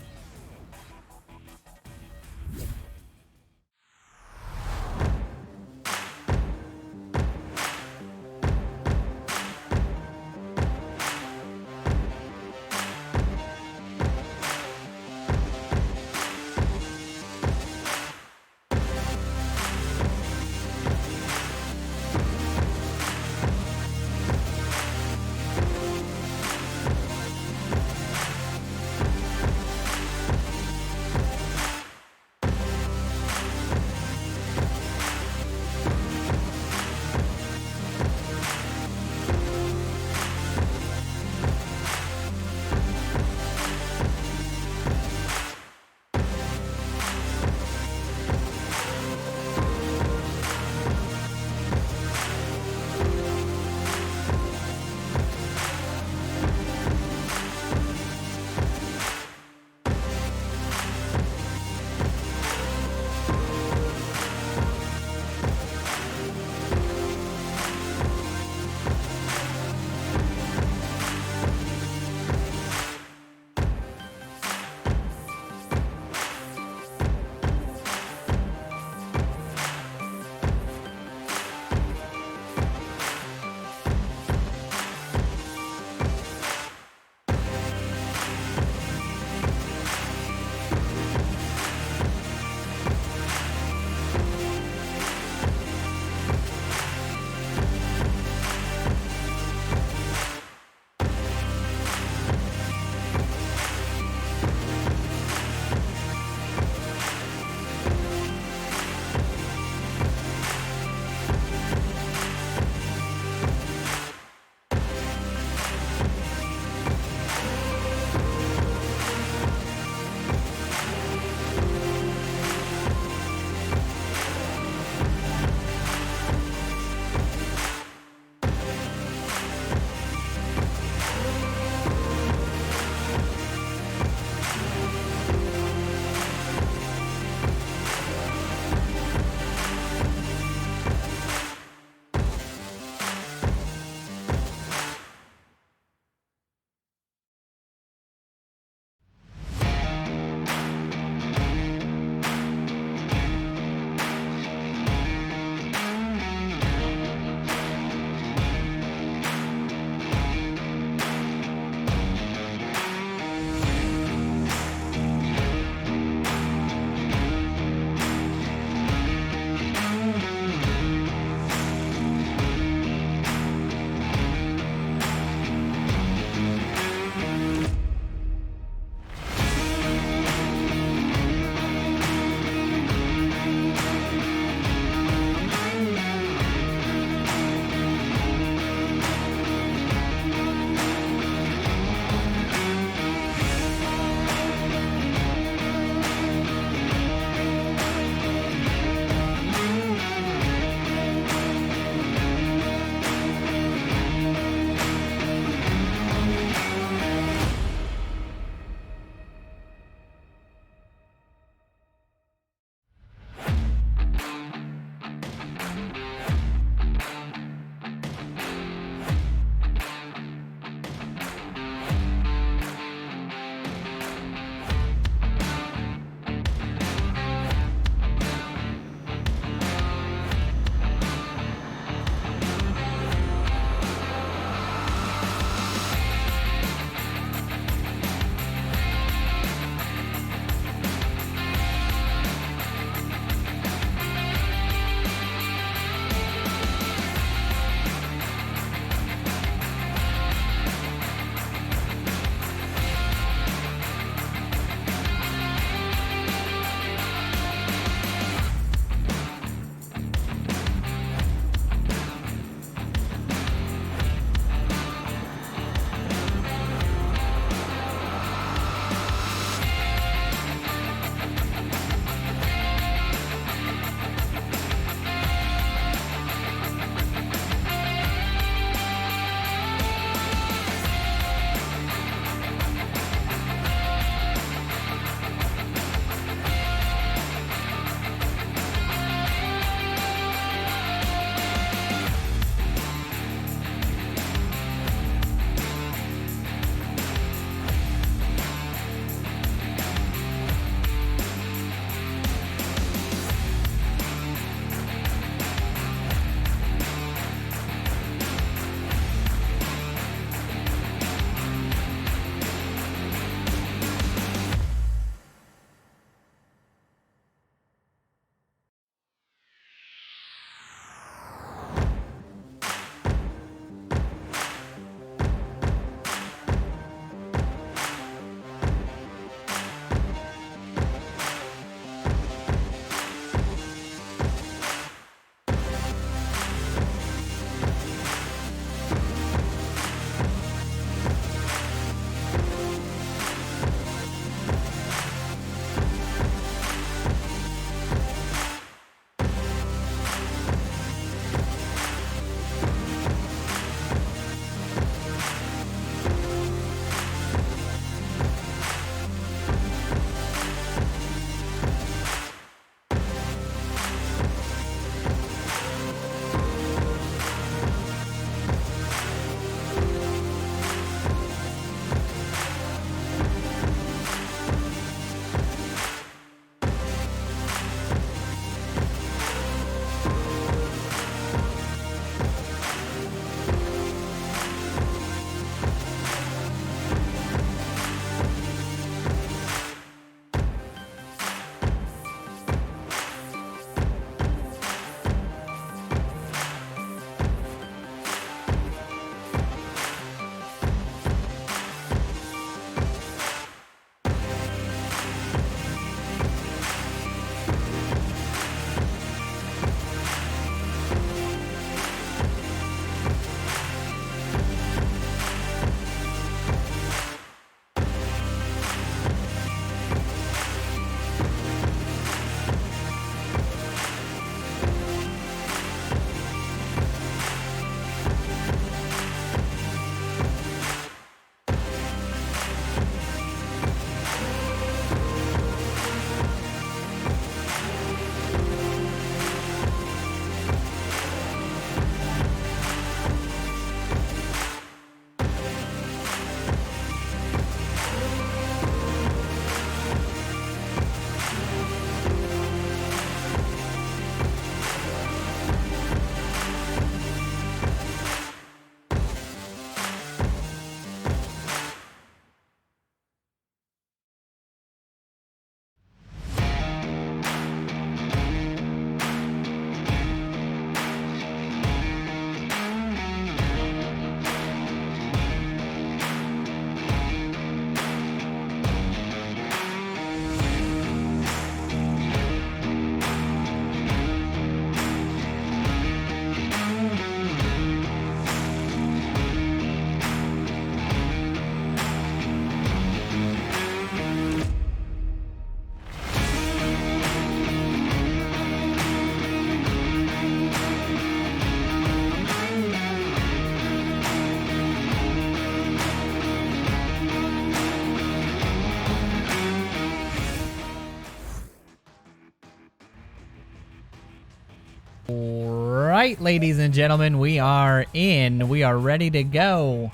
Right, ladies and gentlemen, we are in. We are ready to go.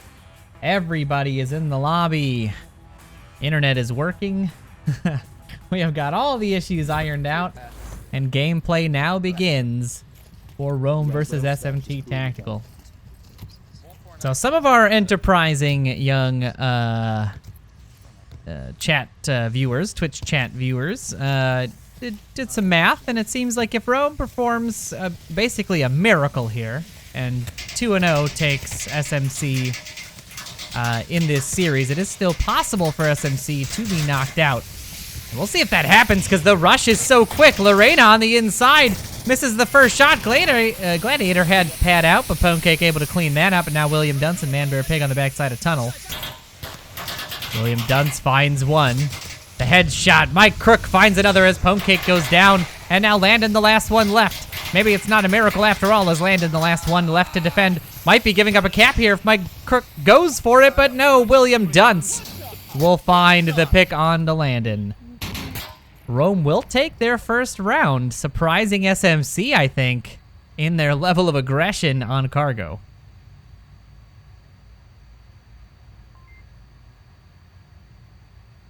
Everybody is in the lobby. Internet is working. We have got all the issues ironed out, and gameplay now begins for Rome versus SMT Tactical. So some of our enterprising young chat viewers, Twitch chat viewers, did some math, and it seems like if Rome performs basically a miracle here, and 2-0 takes SMC in this series, it is still possible for SMC to be knocked out. And we'll see if that happens, because the rush is so quick. Lorena on the inside misses the first shot. Gladiator had pad out, but Ponecake able to clean that up, and now William Dunce, Man-Bear Pig on the backside of Tunnel. William Dunce finds one. The headshot. Mike Crook finds another as Ponecake goes down, and now Landon the last one left. Maybe it's not a miracle after all, as Landon the last one left to defend. Might be giving up a cap here if Mike Crook goes for it, but no, William Dunce will find the pick on to Landon. Rome will take their first round, surprising SMC, I think, in their level of aggression on cargo.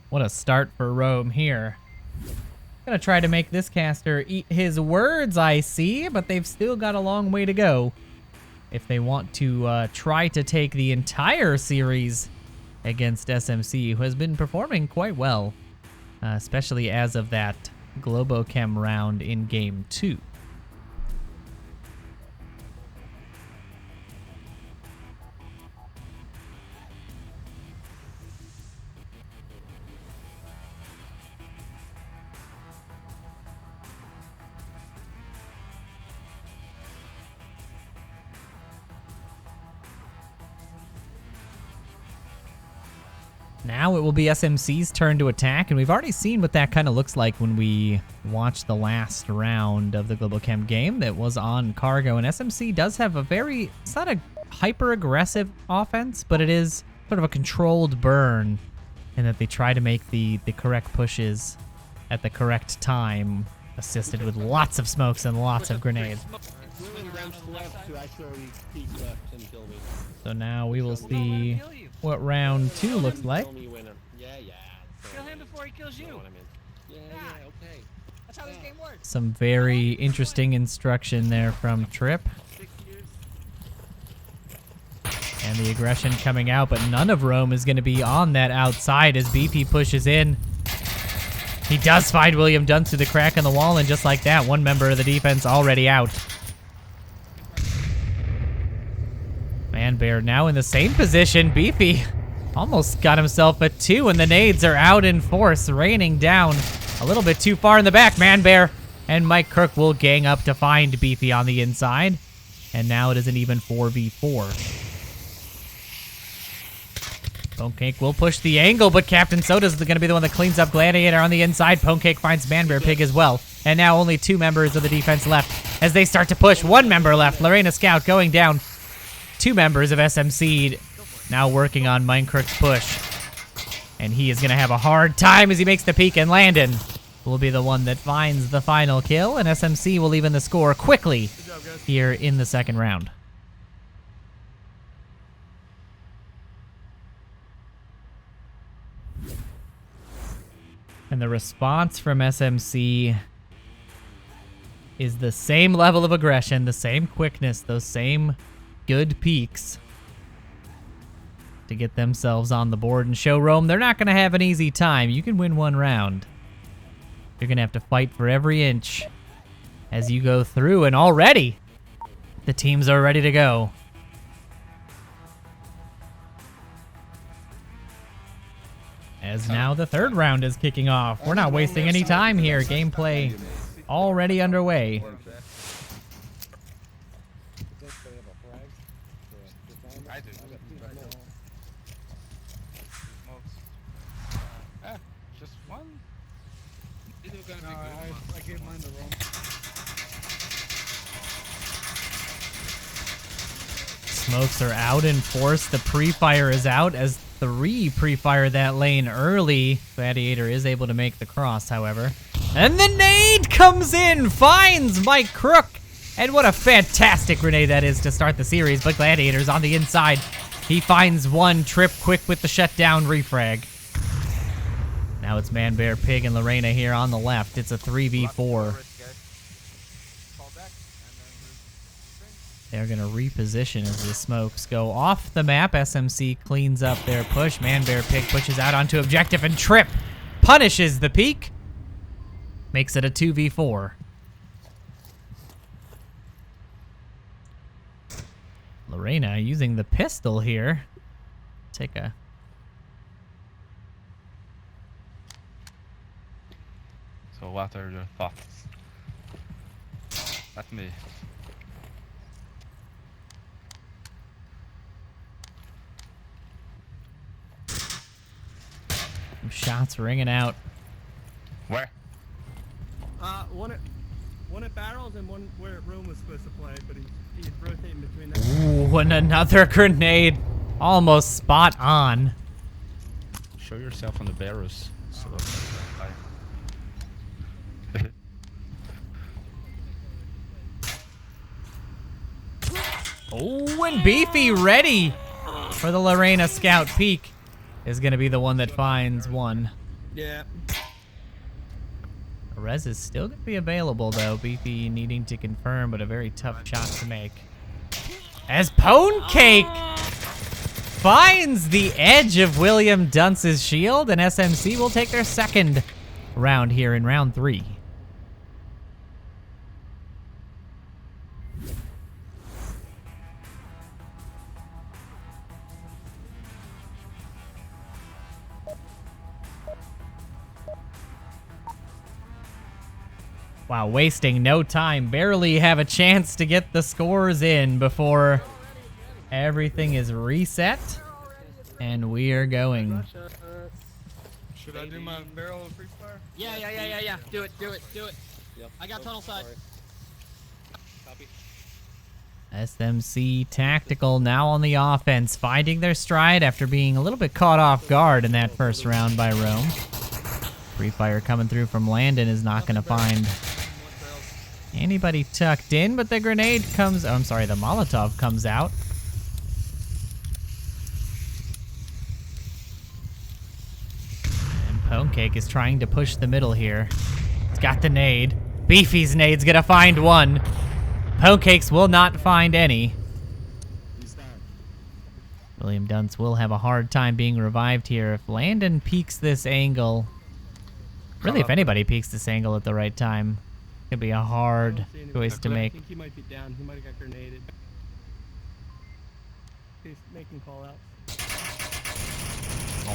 What a start for Rome here. Gonna try to make this caster eat his words, I see, but they've still got a long way to go if they want to try to take the entire series against SMC, who has been performing quite well. Especially as of that Globochem round in Game 2. Now it will be SMC's turn to attack, and we've already seen what that kind of looks like when we watched the last round of the Globochem game that was on cargo. And SMC does have a very, it's not a hyper-aggressive offense, but it is sort of a controlled burn in that they try to make the correct pushes at the correct time, assisted with lots of smokes and lots of grenades. So now we will see what round 2 looks like. Kill him before he kills you. Yeah, okay. That's how this game works. Some very interesting instruction there from Trip. And the aggression coming out, but none of Rome is going to be on that outside as BP pushes in. He does find William Dunce through the crack in the wall, and just like that, one member of the defense already out. Man-Bear now in the same position. Beefy almost got himself a 2, and the nades are out in force, raining down a little bit too far in the back. Man-Bear and Mike Crook will gang up to find Beefy on the inside, and now it is an even 4v4. Ponecake will push the angle, but Captain Soda's going to be the one that cleans up Gladiator on the inside. Ponecake finds Man-Bear Pig as well, and now only 2 members of the defense left as they start to push. 1 member left. Lorena Scout going down. 2 members of SMC now working on Mike Crook's push. And he is going to have a hard time as he makes the peek, and Landon will be the one that finds the final kill, and SMC will even the score quickly here in the second round. And the response from SMC is the same level of aggression, the same quickness, those same good peaks to get themselves on the board and show Rome they're not going to have an easy time. You can win one round. You're going to have to fight for every inch as you go through, and already the teams are ready to go. As now the third round is kicking off. We're not wasting any time here. Gameplay already underway. Just one? No, I gave mine to Rome. Smokes are out in force. The pre-fire is out as 3 pre-fire that lane early. Gladiator is able to make the cross, however. And the nade comes in, finds Mike Crook. And what a fantastic grenade that is to start the series, but Gladiator's on the inside. He finds one, Trip quick with the shutdown refrag. Now it's Man, Bear, Pig, and Lorena here on the left. It's a 3v4. They're going to reposition as the smokes go off the map. SMC cleans up their push. Man, Bear, Pig pushes out onto objective, and Trip punishes the peak. Makes it a 2v4. Lorena using the pistol here. Take a... So what are your thoughts? Let me. Shots ringing out. Where? One at barrels and one where Rome was supposed to play, but he's rotating between them. Ooh, and another grenade. Almost spot on. Show yourself on the barrels. So Oh, and Beefy ready for the Lorena Scout peak is going to be the one that finds one. Yeah. Rez is still going to be available, though. Beefy needing to confirm, but a very tough shot to make. As Pone Cake finds the edge of William Dunce's shield, and SMC will take their second round here in round 3. Wow, wasting no time. Barely have a chance to get the scores in before everything is reset. And we are going. Should I do my barrel of free fire? Yeah. Do it. Yep. I got tunnel side. Copy. SMC Tactical now on the offense, finding their stride after being a little bit caught off guard in that first round by Rome. Free fire coming through from Landon is not going to find anybody tucked in, but the grenade comes... Oh, I'm sorry, the Molotov comes out. And Ponecake is trying to push the middle here. He's got the nade. Beefy's nade's going to find one. Ponecake's will not find any. William Dunce will have a hard time being revived here if Landon peeks this angle. Really, if anybody peeks this angle at the right time, it could be a hard choice to make. I think he might be down. He might have got grenaded. He's making call outs.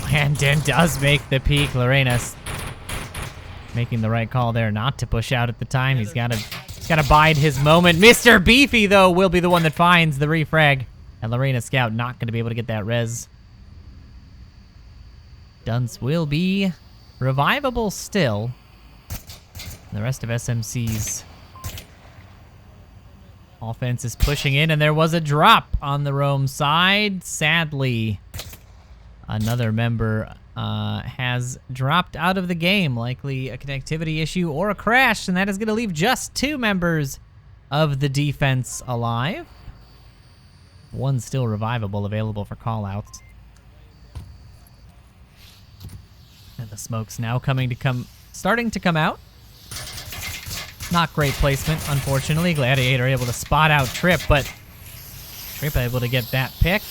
Landon does make the peek. Lorena's making the right call there not to push out at the time. He's got to bide his moment. Mr. Beefy, though, will be the one that finds the refrag. And Lorena Scout not going to be able to get that res. Dunce will be revivable still. The rest of SMC's offense is pushing in, and there was a drop on the Rome side. Sadly, another member has dropped out of the game, likely a connectivity issue or a crash, and that is going to leave just 2 members of the defense alive. One still revivable, available for callouts. And the smoke's now starting to come out. Not great placement, unfortunately. Gladiator able to spot out Trip, but Trip able to get that pick.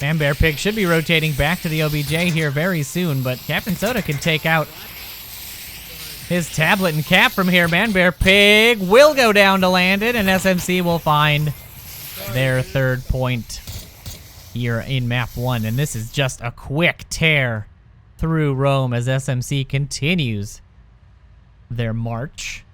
Man Bear Pig should be rotating back to the OBJ here very soon, but Captain Soda can take out his tablet and cap from here. Man Bear Pig will go down to Landon, and SMC will find their 3rd point here in map 1. And this is just a quick tear through Rome as SMC continues their march.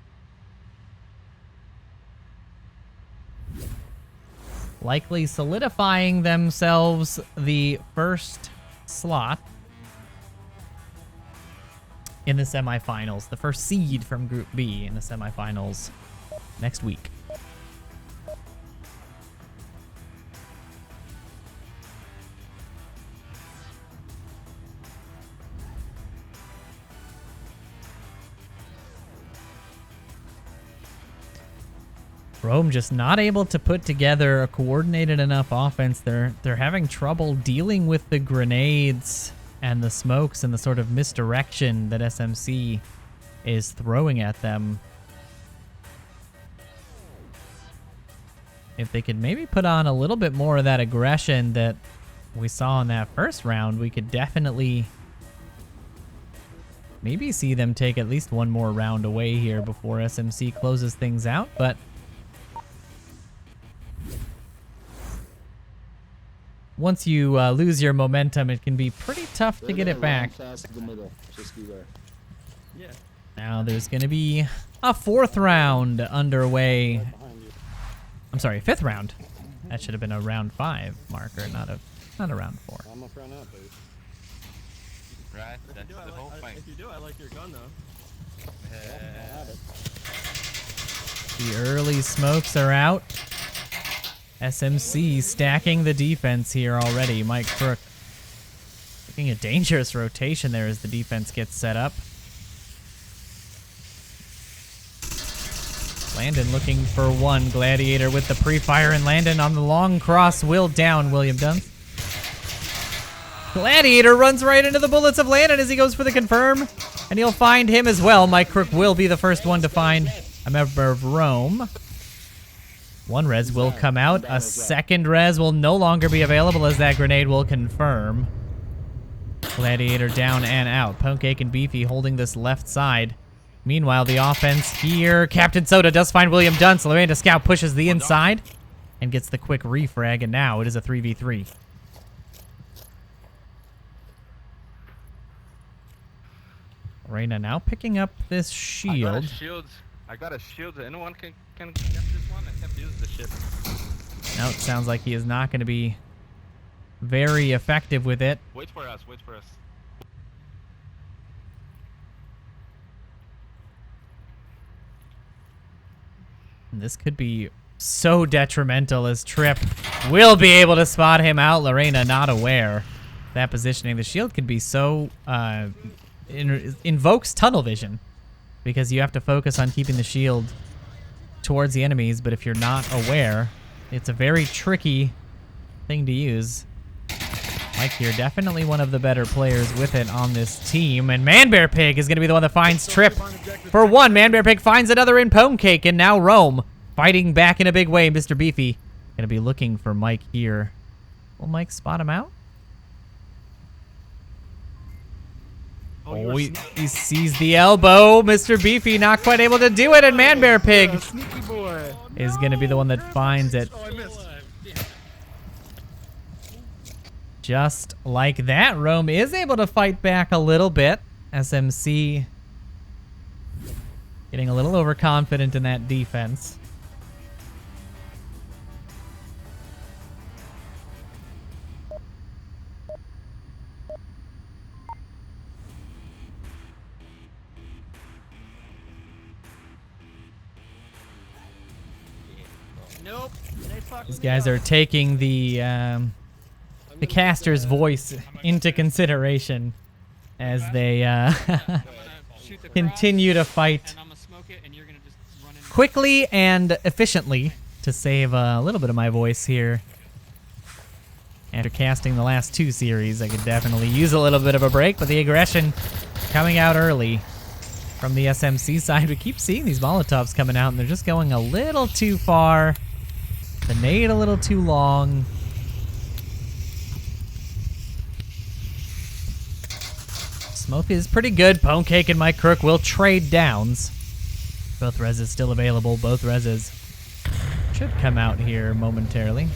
Likely solidifying themselves the first slot in the semifinals, the first seed from Group B in the semifinals next week. Rome just not able to put together a coordinated enough offense. They're having trouble dealing with the grenades and the smokes and the sort of misdirection that SMC is throwing at them. If they could maybe put on a little bit more of that aggression that we saw in that first round, we could definitely maybe see them take at least one more round away here before SMC closes things out, but once you lose your momentum, it can be pretty tough to get it back. Now there's going to be a 4th round underway. I'm sorry, 5th round. That should have been a round 5 marker, not a round 4. Almost ran out, dude. Right, that's the whole thing. If you do, I like your gun though. The early smokes are out. SMC stacking the defense here already. Mike Crook taking a dangerous rotation there as the defense gets set up. Landon looking for one. Gladiator with the pre-fire, and Landon on the long cross will down William Dunn. Gladiator runs right into the bullets of Landon as he goes for the confirm, and he'll find him as well. Mike Crook will be the first one to find a member of Rome. One res will come out. A second res will no longer be available as that grenade will confirm. Gladiator down and out. Punkcake and Beefy holding this left side. Meanwhile, the offense here. Captain Soda does find William Dunce. Lorena Scout pushes the inside and gets the quick refrag, and now it is a 3v3. Lorena now picking up this shield. I got a shield. Anyone can get this one? I can't use the ship. Now it sounds like he is not going to be very effective with it. Wait for us. Wait for us. And this could be so detrimental as Trip will be able to spot him out. Lorena not aware. That positioning. The shield could be so... invokes tunnel vision, because you have to focus on keeping the shield towards the enemies, but if you're not aware, it's a very tricky thing to use. Mike here, definitely one of the better players with it on this team, and Manbear Pig is going to be the one that finds Trip for one. Manbear Pig finds another in Pwnecake, and now Rome fighting back in a big way. Mr. Beefy going to be looking for Mike here. Will Mike spot him out? Oh, he sees the elbow. Mr. Beefy not quite able to do it, and Manbear Pig is going to be the one that finds it. Just like that, Rome is able to fight back a little bit. SMC getting a little overconfident in that defense. Nope. These guys are taking the caster's voice into consideration as they continue to fight quickly and efficiently to save a little bit of my voice here. After casting the last 2 series, I could definitely use a little bit of a break, but the aggression coming out early from the SMC side. We keep seeing these Molotovs coming out, and they're just going a little too far. The nade a little too long. Smoke is pretty good. Pwnecake and Mike Crook will trade downs. Both reses still available. Both reses should come out here momentarily.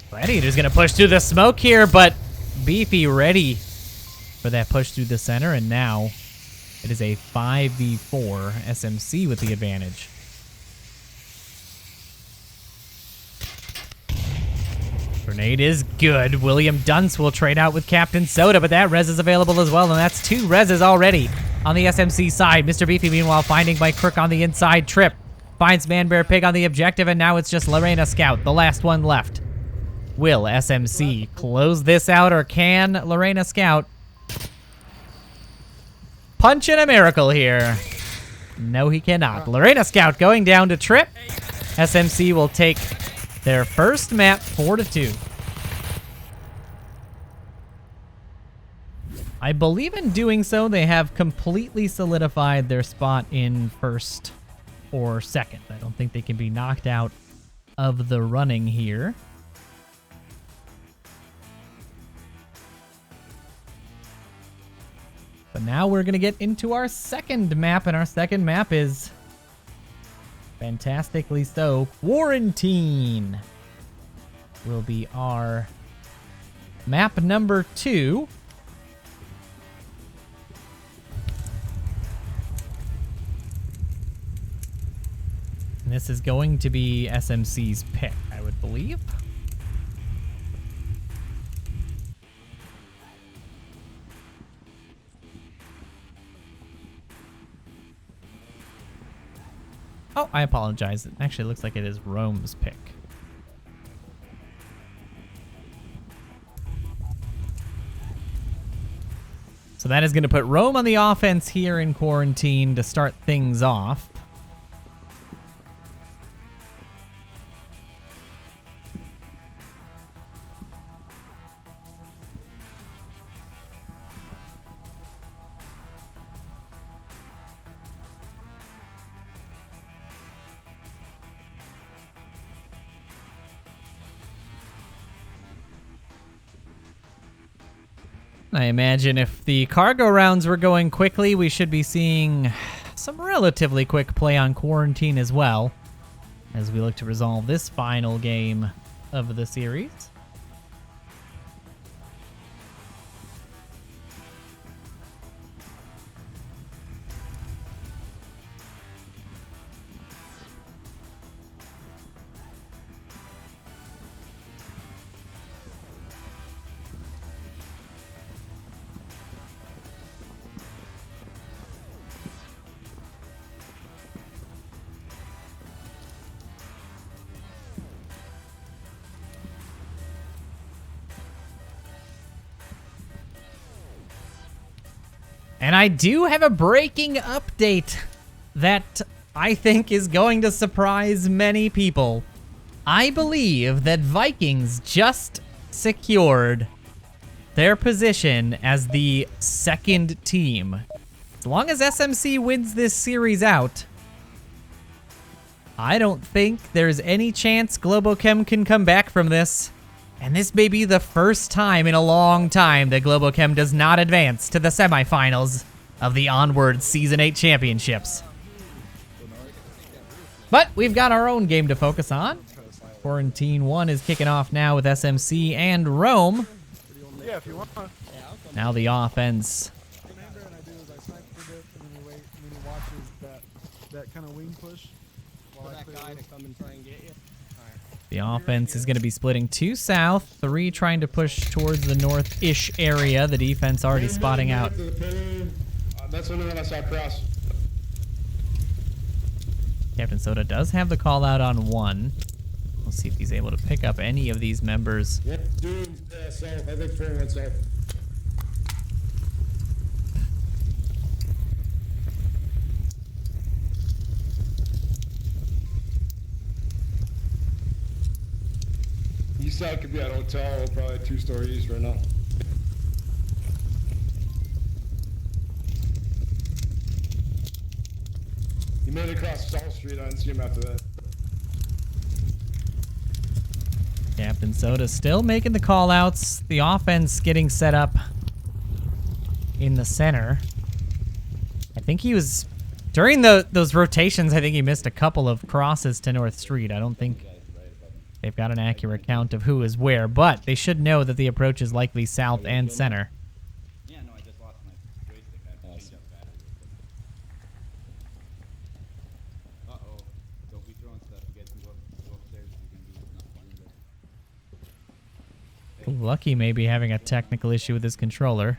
Gladiator's going to push through the smoke here, but Beefy ready for that push through the center, and now it is a 5v4. SMC with the advantage. Grenade is good. William Dunce will trade out with Captain Soda, but that res is available as well, and that's 2 reses already on the SMC side. Mr. Beefy, meanwhile, finding Mike Crook on the inside. Trip finds Manbear Pig on the objective, and now it's just Lorena Scout, the last one left. Will SMC close this out, or can Lorena Scout punch in a miracle here? No, he cannot. Lorena Scout going down to trip. SMC will take their first map 4-2. I believe in doing so, they have completely solidified their spot in first or second. I don't think they can be knocked out of the running here. But now we're going to get into our second map, and our second map is fantastically so Quarantine. Will be our map number 2. And this is going to be SMC's pick, I would believe. Oh, I apologize. It actually looks like it is Rome's pick. So that is going to put Rome on the offense here in Quarantine to start things off. I imagine if the cargo rounds were going quickly, we should be seeing some relatively quick play on Quarantine as well, as we look to resolve this final game of the series. And I do have a breaking update that I think is going to surprise many people. I believe that Vikings just secured their position as the second team. As long as SMC wins this series out, I don't think there's any chance Globochem can come back from this. And this may be the first time in a long time that Globochem does not advance to the semifinals of the Onward Season 8 Championships. But we've got our own game to focus on. Quarantine 1 is kicking off now with SMC and Rome. Yeah, if you want. Now the offense. That kind of wing push. The offense is going to be splitting 2 south, 3 trying to push towards the north-ish area. The defense already spotting out. That's the only one I saw cross. Captain Soda does have the call out on 1. We'll see if he's able to pick up any of these members. Yep, doing south. I think 4 went south. East side could be at hotel, probably 2-story east right now. He made it across South Street. I didn't see him after that. Captain Soda still making the call outs. The offense getting set up in the center. I think he was during those rotations. I think he missed a couple of crosses to North Street. I don't think they've got an accurate count of who is where, but they should know that the approach is likely south and center. Yeah, no, I just lost my joystick. I changed up battery. Uh-oh. Don't be throwing stuff. You guys can go upstairs if you're going to be not fun. Lucky may be having a technical issue with his controller.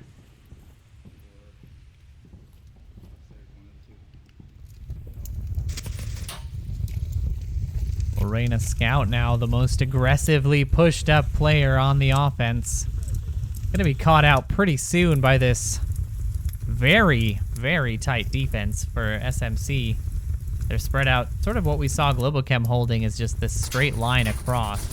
Lorena Scout now the most aggressively pushed up player on the offense. Gonna be caught out pretty soon by this very, very tight defense for SMC. They're spread out. Sort of what we saw Globochem holding is just this straight line across.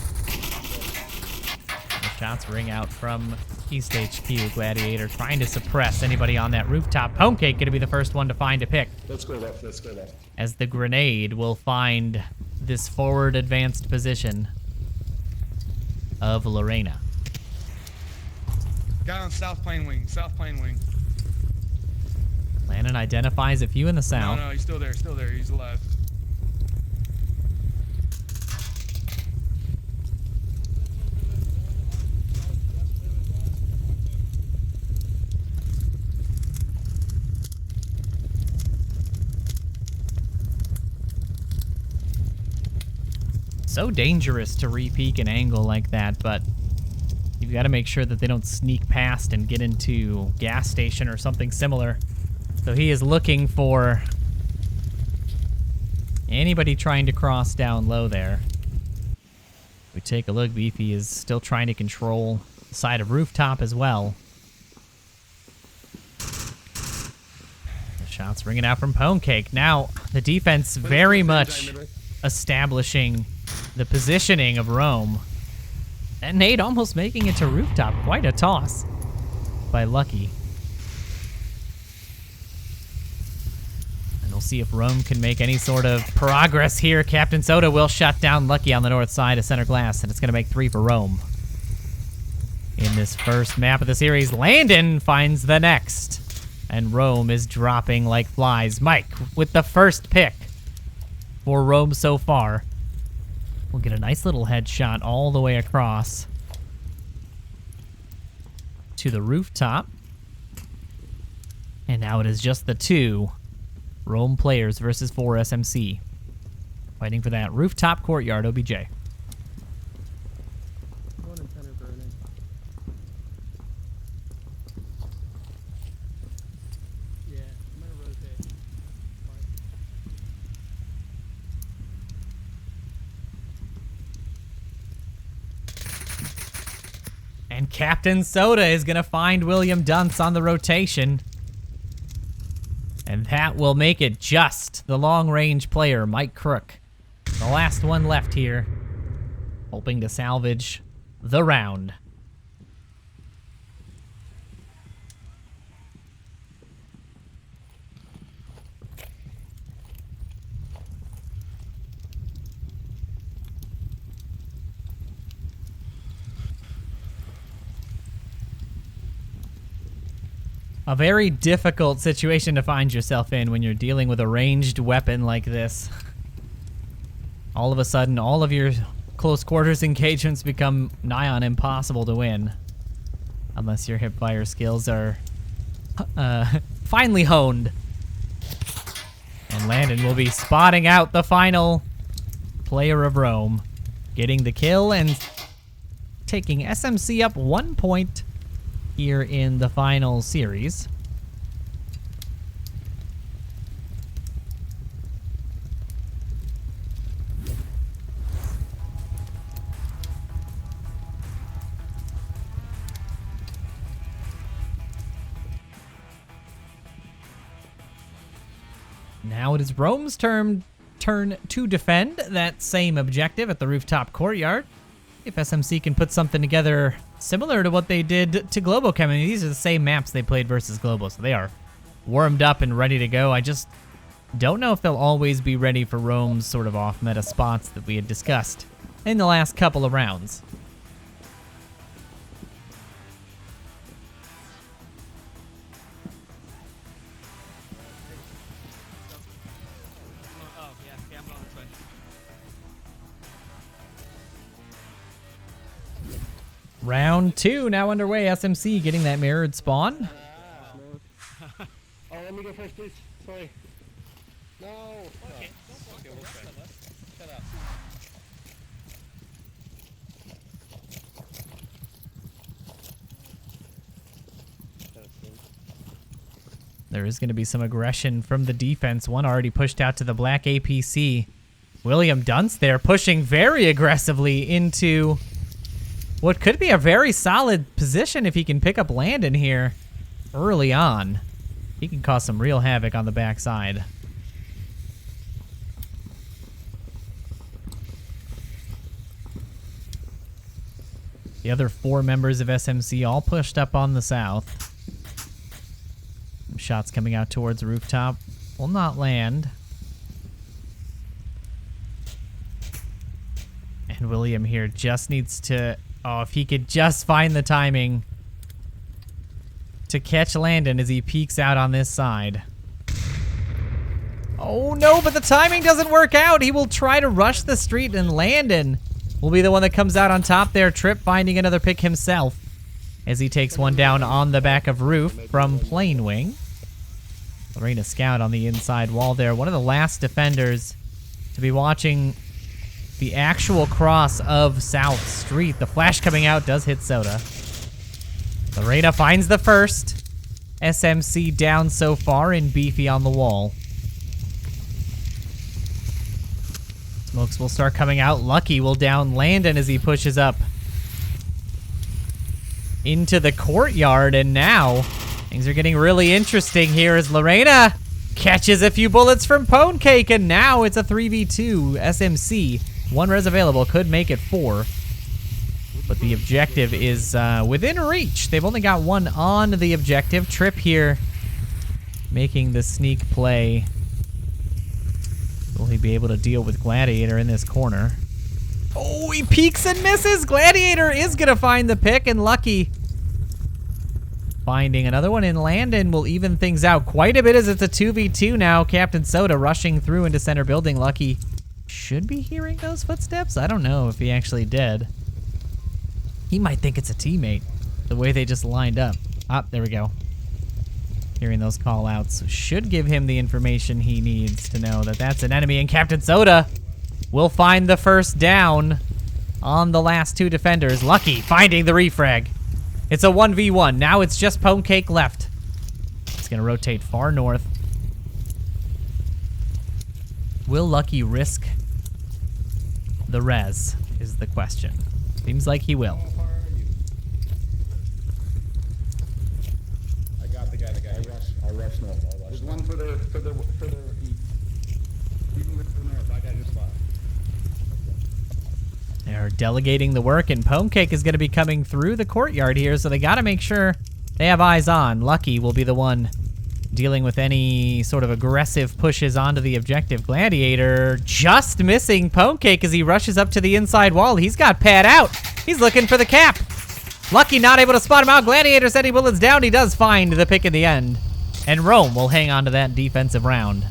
The shots ring out from East HQ. Gladiator trying to suppress anybody on that rooftop. Homecake going to be the first one to find a pick. Let's go left, let's go left. As the grenade will find this forward advanced position of Lorena. Guy on south plane wing, south plane wing. Landon identifies a few in the south. No, he's still there, he's alive. So dangerous to re-peek an angle like that, but you've got to make sure that they don't sneak past and get into gas station or something similar. So he is looking for anybody trying to cross down low there. We take a look, Beefy is still trying to control the side of rooftop as well. The shots ringing out from Pwnecake. Now, the defense very much establishing the positioning of Rome. And Nate almost making it to rooftop. Quite a toss by Lucky. And we'll see if Rome can make any sort of progress here. Captain Soda will shut down Lucky on the north side of center glass, and it's going to make 3 for Rome. In this first map of the series, Landon finds the next. And Rome is dropping like flies. Mike with the first pick for Rome so far. We'll get a nice little headshot all the way across to the rooftop. And now it is just the 2 Rome players versus 4 SMC. Fighting for that rooftop courtyard OBJ. 1 and 10 are burning. Yeah, I'm gonna rotate. And Captain Soda is going to find William Dunce on the rotation. And that will make it just the long-range player, Mike Crook. The last one left here. Hoping to salvage the round. A very difficult situation to find yourself in when you're dealing with a ranged weapon like this. All of a sudden, all of your close quarters engagements become nigh on impossible to win. Unless your hipfire skills are finely honed. And Landon will be spotting out the final player of Rome. Getting the kill and taking SMC up 1 point here in the final series. Now it is Rome's turn to defend that same objective at the rooftop courtyard. If SMC can put something together similar to what they did to Globochem. I mean, these are the same maps they played versus Globo, so they are warmed up and ready to go. I just don't know if they'll always be ready for Rome's sort of off-meta spots that we had discussed in the last couple of rounds. Round 2 now underway. SMC getting that mirrored spawn. Oh, let me go first, please. Sorry. No. Okay, we'll try. Shut up. There is going to be some aggression from the defense. One already pushed out to the black APC. William Dunce there pushing very aggressively into what could be a very solid position if he can pick up Landon here early on. He can cause some real havoc on the backside. The other 4 members of SMC all pushed up on the south. Shots coming out towards the rooftop. Will not land. And William here just needs to... Oh, if he could just find the timing to catch Landon as he peeks out on this side. Oh no, but the timing doesn't work out. He will try to rush the street, and Landon will be the one that comes out on top there. Tripp finding another pick himself as he takes one down on the back of roof from Plane Wing. Lorena Scout on the inside wall there. One of the last defenders to be watching the actual cross of South Street. The flash coming out does hit Soda. Lorena finds the first. SMC down so far in Beefy on the wall. Smokes will start coming out. Lucky will down Landon as he pushes up into the courtyard. And now things are getting really interesting here as Lorena catches a few bullets from Pone Cake. And now it's a 3v2. SMC, 1 res available, could make it 4. But the objective is within reach. They've only got 1 on the objective. Tripp here making the sneak play. Will he be able to deal with Gladiator in this corner? Oh, he peeks and misses. Gladiator is going to find the pick, and Lucky finding another one in Landon will even things out quite a bit as it's a 2v2 now. Captain Soda rushing through into center building. Lucky should be hearing those footsteps. I don't know if he actually did. He might think it's a teammate, the way they just lined up. Ah, there we go. Hearing those call-outs should give him the information he needs to know that that's an enemy, and Captain Soda will find the first down on the last 2 defenders. Lucky finding the refrag. It's a 1v1. Now it's just Pone Cake left. It's going to rotate far north. Will Lucky risk the res is the question. Seems like he will. I got the guy. I'll rush north. There's one further east. You can look to the north. I got your spot. They're delegating the work, and Pone Cake is going to be coming through the courtyard here, so they got to make sure they have eyes on. Lucky will be the one dealing with any sort of aggressive pushes onto the objective. Gladiator just missing Pone Cake as he rushes up to the inside wall. He's got Pad out. He's looking for the cap. Lucky not able to spot him out. Gladiator said he bullets down. He does find the pick in the end. And Rome will hang on to that defensive round.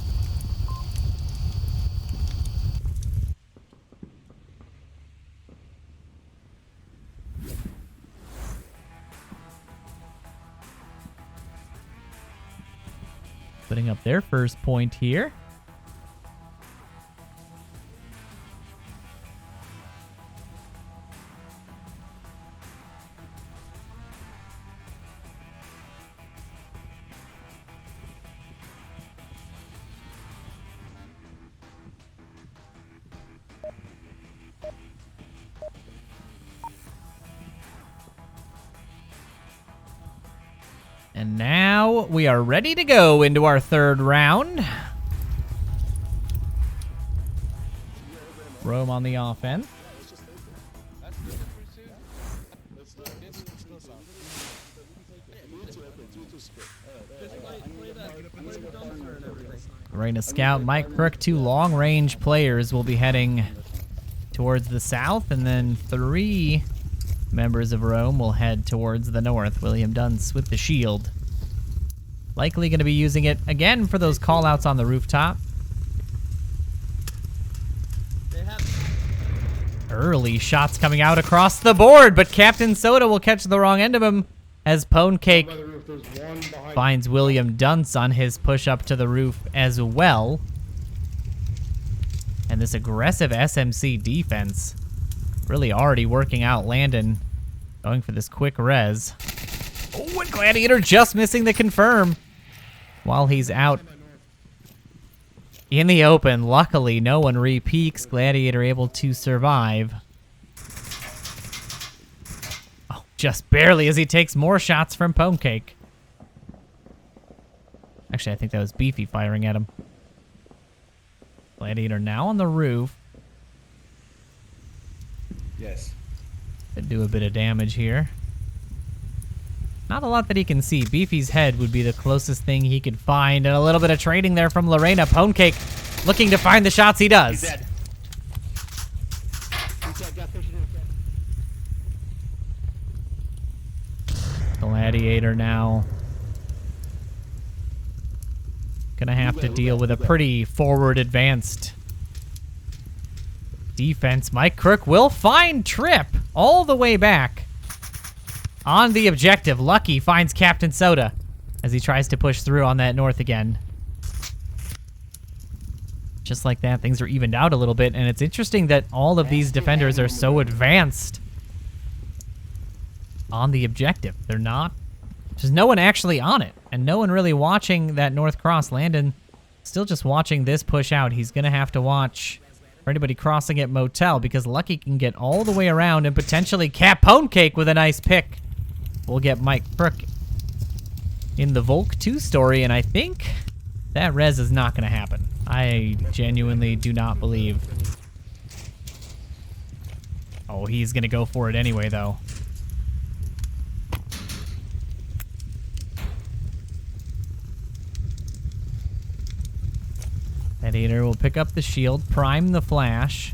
Putting up their first point here. And now we are ready to go into our 3rd round. Rome on the offense. Lorena Scout, Mike Crook, 2 long-range players will be heading towards the south, and then 3 members of Rome will head towards the north. William Dunce with the shield. Likely going to be using it again for those call-outs on the rooftop. Early shots coming out across the board, but Captain Soda will catch the wrong end of him as Pone Cake finds William Dunce on his push up to the roof as well. And this aggressive SMC defense really already working out. Landon going for this quick res. Oh, and Gladiator just missing the confirm while he's out in the open. Luckily, no one re-peeks. Gladiator able to survive. Oh, just barely as he takes more shots from Pone Cake. Actually, I think that was Beefy firing at him. Gladiator now on the roof. Yes. Could do a bit of damage here. Not a lot that he can see. Beefy's head would be the closest thing he could find. And a little bit of trading there from Lorena. Ponecake looking to find the shots he does. He's dead. He's dead. Got fish in his dead. Gladiator now. Gonna have to deal with a pretty forward advanced defense. Mike Crook will find Trip all the way back on the objective. Lucky finds Captain Soda as he tries to push through on that north again. Just like that, things are evened out a little bit, and it's interesting that all of these defenders are so advanced on the objective. They're not... There's no one actually on it, and no one really watching that North Cross. Landon still just watching this push out. He's going to have to watch for anybody crossing at Motel, because Lucky can get all the way around and potentially cap Ponecake with a nice pick. We'll get Mike Crook in the Volk 2 story, and I think that res is not going to happen. I genuinely do not believe. Oh, he's going to go for it anyway, though. Gladiator will pick up the shield, prime the flash.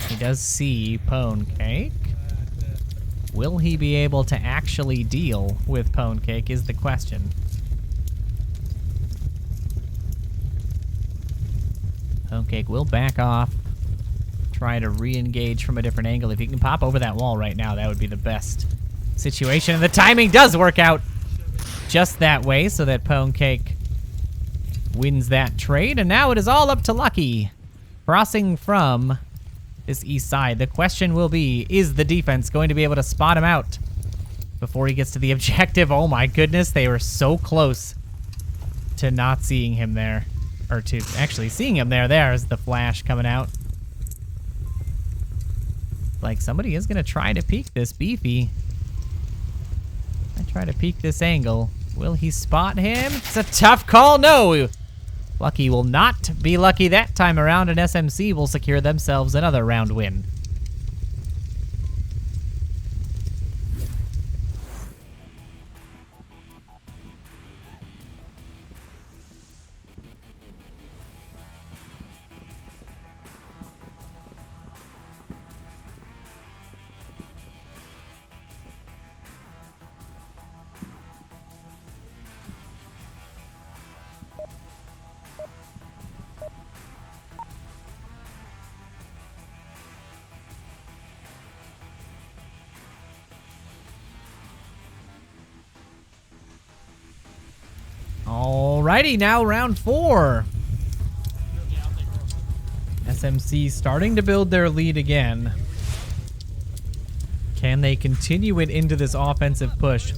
He does see Ponecake. Will he be able to actually deal with Ponecake is the question. Ponecake will back off. Try to re-engage from a different angle. If he can pop over that wall right now, that would be the best situation. And the timing does work out just that way so that Ponecake wins that trade. And now it is all up to Lucky. Crossing from this east side. The question will be, is the defense going to be able to spot him out before he gets to the objective? Oh my goodness, they were so close to not seeing him there. Or to actually seeing him there. There's the flash coming out. Like somebody is going to try to peek this Beefy. I try to peek this angle. Will he spot him? It's a tough call. No. Lucky will not be lucky that time around, and SMC will secure themselves another round win. Alrighty, now round 4. SMC starting to build their lead again. Can they continue it into this offensive push?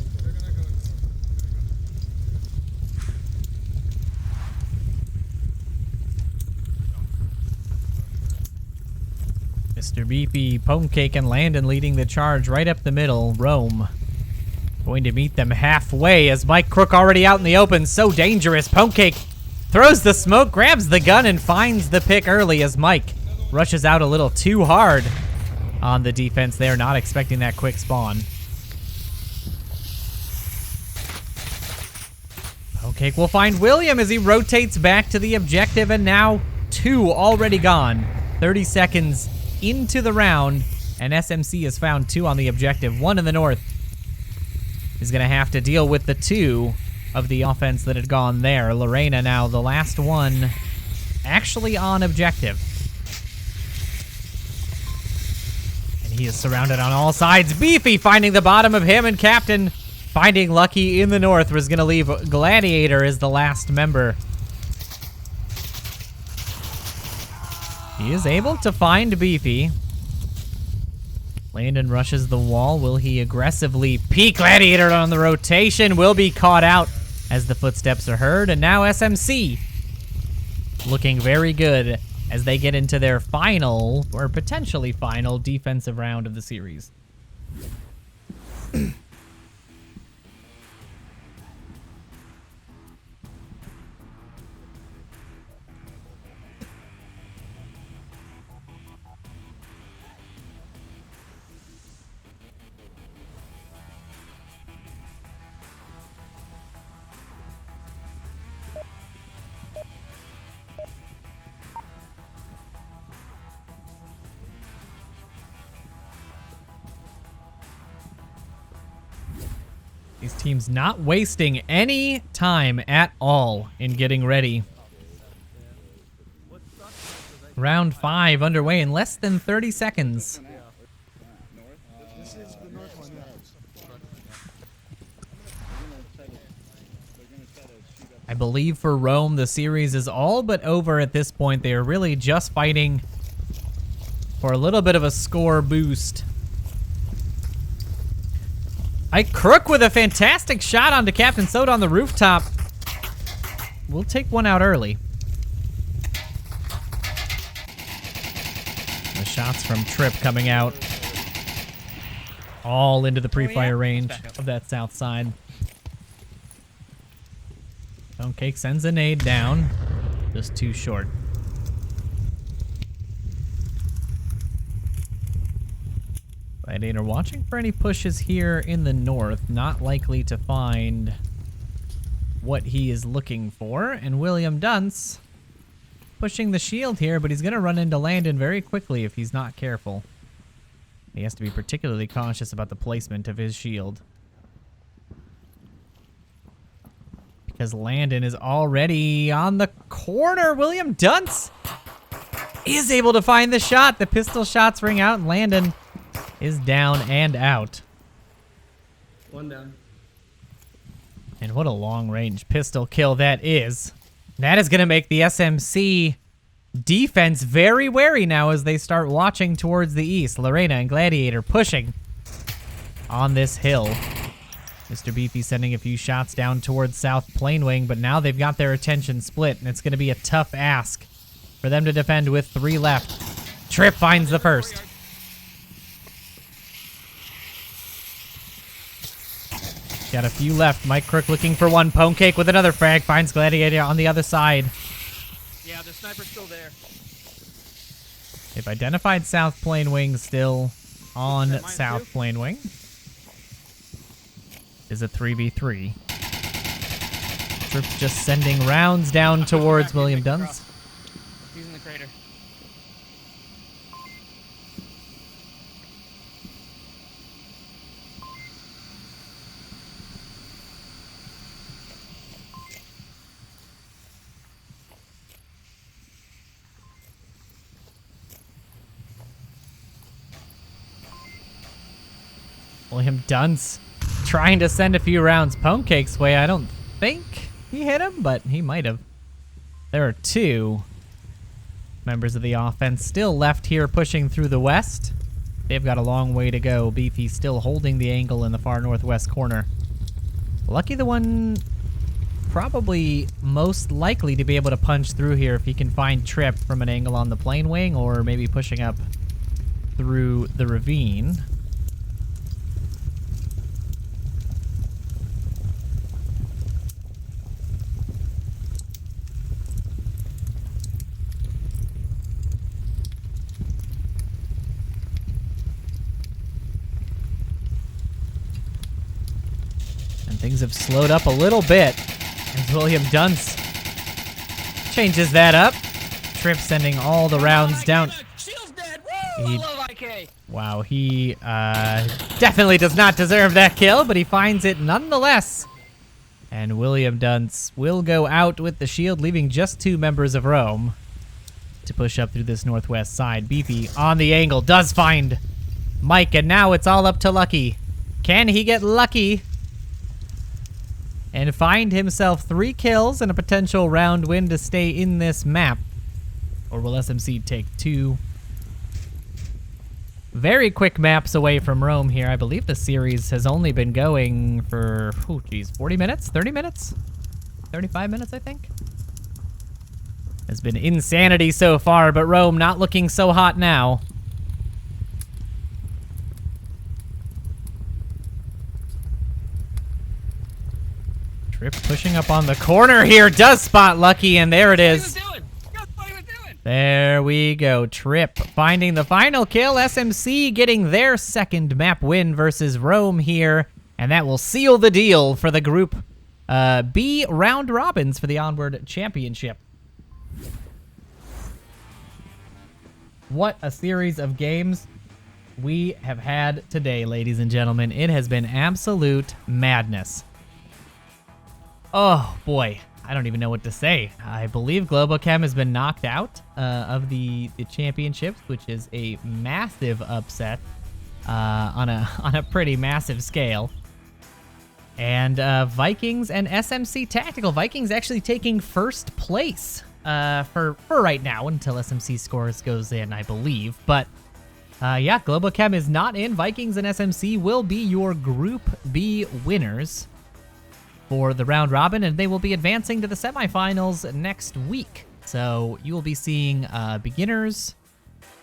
Mr. Beefy, Ponecake, and Landon leading the charge right up the middle. Rome going to meet them halfway as Mike Crook already out in the open. So dangerous. Ponecake throws the smoke, grabs the gun, and finds the pick early as Mike rushes out a little too hard on the defense there, not expecting that quick spawn. Ponecake will find William as he rotates back to the objective, and now 2 already gone. 30 seconds into the round, and SMC has found 2 on the objective. 1 in the north is going to have to deal with the 2 of the offense that had gone there. Lorena now the last one actually on objective. And he is surrounded on all sides. Beefy finding the bottom of him, and Captain finding Lucky in the north was going to leave Gladiator as the last member. He is able to find Beefy. Landon rushes the wall. Will he aggressively peek? Gladiator on the rotation will be caught out as the footsteps are heard. And now SMC looking very good as they get into their final, or potentially final, defensive round of the series. These teams not wasting any time at all in getting ready. Round 5 underway in less than 30 seconds. This is the north one, I believe for Rome, the series is all but over at this point. They are really just fighting for a little bit of a score boost. Ike Crook with a fantastic shot onto Captain Soda on the rooftop. We'll take one out early. The shots from Trip coming out. All into the pre-fire range of that south side. Stonecake sends a nade down. Just too short. Gladiator watching for any pushes here in the north. Not likely to find what he is looking for. And William Dunce pushing the shield here, but he's going to run into Landon very quickly if he's not careful. He has to be particularly cautious about the placement of his shield, because Landon is already on the corner. William Dunce is able to find the shot. The pistol shots ring out, and Landon is down and out. One down. And what a long-range pistol kill that is. That is going to make the SMC defense very wary now as they start watching towards the east. Lorena and Gladiator pushing on this hill. Mr. Beefy sending a few shots down towards South Planewing, but now they've got their attention split, and it's going to be a tough ask for them to defend with 3 left. Trip finds the first. Got a few left. Mike Crook looking for one. Pwnecake with another frag. Finds Gladiator on the other side. Yeah, the sniper's still there. They've identified South Planewing still on South Planewing. Is a 3v3. Trip's just sending rounds down towards William Dunce. He's in the crater. William Dunce trying to send a few rounds Pwncake's way. I don't think he hit him, but he might have. There are 2 members of the offense still left here pushing through the west. They've got a long way to go. Beefy still holding the angle in the far northwest corner. Lucky the one probably most likely to be able to punch through here if he can find Trip from an angle on the plane wing, or maybe pushing up through the ravine. Things have slowed up a little bit as William Dunce changes that up. Trip sending all the rounds down. Wow, he definitely does not deserve that kill, but he finds it nonetheless. And William Dunce will go out with the shield, leaving just 2 members of Rome to push up through this northwest side. Beefy on the angle does find Mike, and now it's all up to Lucky. Can he get lucky and find himself 3 kills and a potential round win to stay in this map? Or will SMC take 2 very quick maps away from Rome here? I believe the series has only been going for, 40 minutes? 30 minutes? 35 minutes, I think? Has been insanity so far, but Rome not looking so hot now. Trip pushing up on the corner here, does spot Lucky, and there it is. There we go. Trip finding the final kill. SMC getting their second map win versus Rome here, and that will seal the deal for the Group B round robins for the Onward Championship. What a series of games we have had today, ladies and gentlemen. It has been absolute madness. Oh, boy. I don't even know what to say. I believe Globochem has been knocked out of the championships, which is a massive upset on a pretty massive scale. And Vikings and SMC Tactical. Vikings actually taking first place for right now until SMC scores goes in, I believe. But yeah, Globochem is not in. Vikings and SMC will be your Group B winners for the round robin, and they will be advancing to the semifinals next week. So you will be seeing beginners,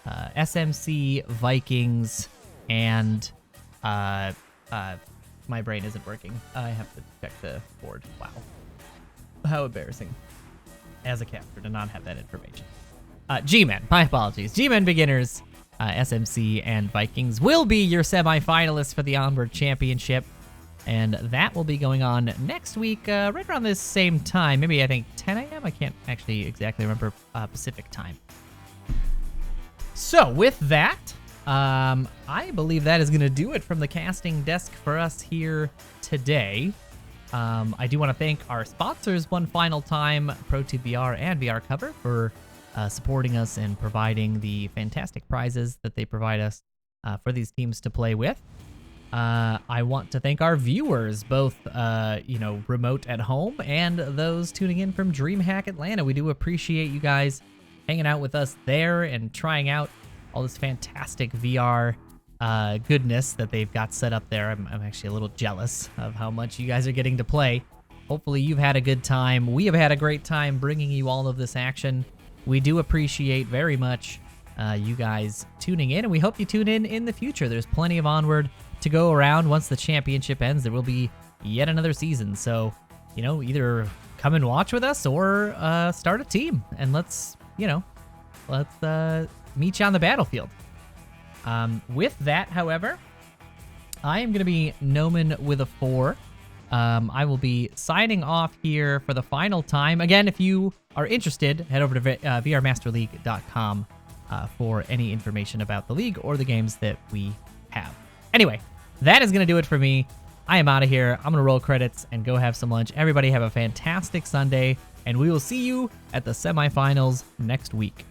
SMC, Vikings, and my brain isn't working. I have to check the board. Wow. How embarrassing as a captor to not have that information. G-Men, my apologies. G-Men beginners, SMC, and Vikings will be your semifinalists for the Onward Championship. And that will be going on next week, right around this same time. Maybe, I think, 10 a.m.? I can't actually exactly remember Pacific time. So, with that, I believe that is going to do it from the casting desk for us here today. I do want to thank our sponsors one final time, ProTVR and VR Cover, for supporting us and providing the fantastic prizes that they provide us for these teams to play with. I want to thank our viewers, both, remote at home and those tuning in from DreamHack Atlanta. We do appreciate you guys hanging out with us there and trying out all this fantastic VR goodness that they've got set up there. I'm actually a little jealous of how much you guys are getting to play. Hopefully you've had a good time. We have had a great time bringing you all of this action. We do appreciate very much you guys tuning in, and we hope you tune in the future. There's plenty of Onward to go around. Once the championship ends, there will be yet another season. So, either come and watch with us or start a team, and let's meet you on the battlefield. With that, however, I am going to be Noman with a 4. I will be signing off here for the final time. Again, if you are interested, head over to vrmasterleague.com for any information about the league or the games that we have. Anyway, that is going to do it for me. I am out of here. I'm going to roll credits and go have some lunch. Everybody have a fantastic Sunday, and we will see you at the semifinals next week.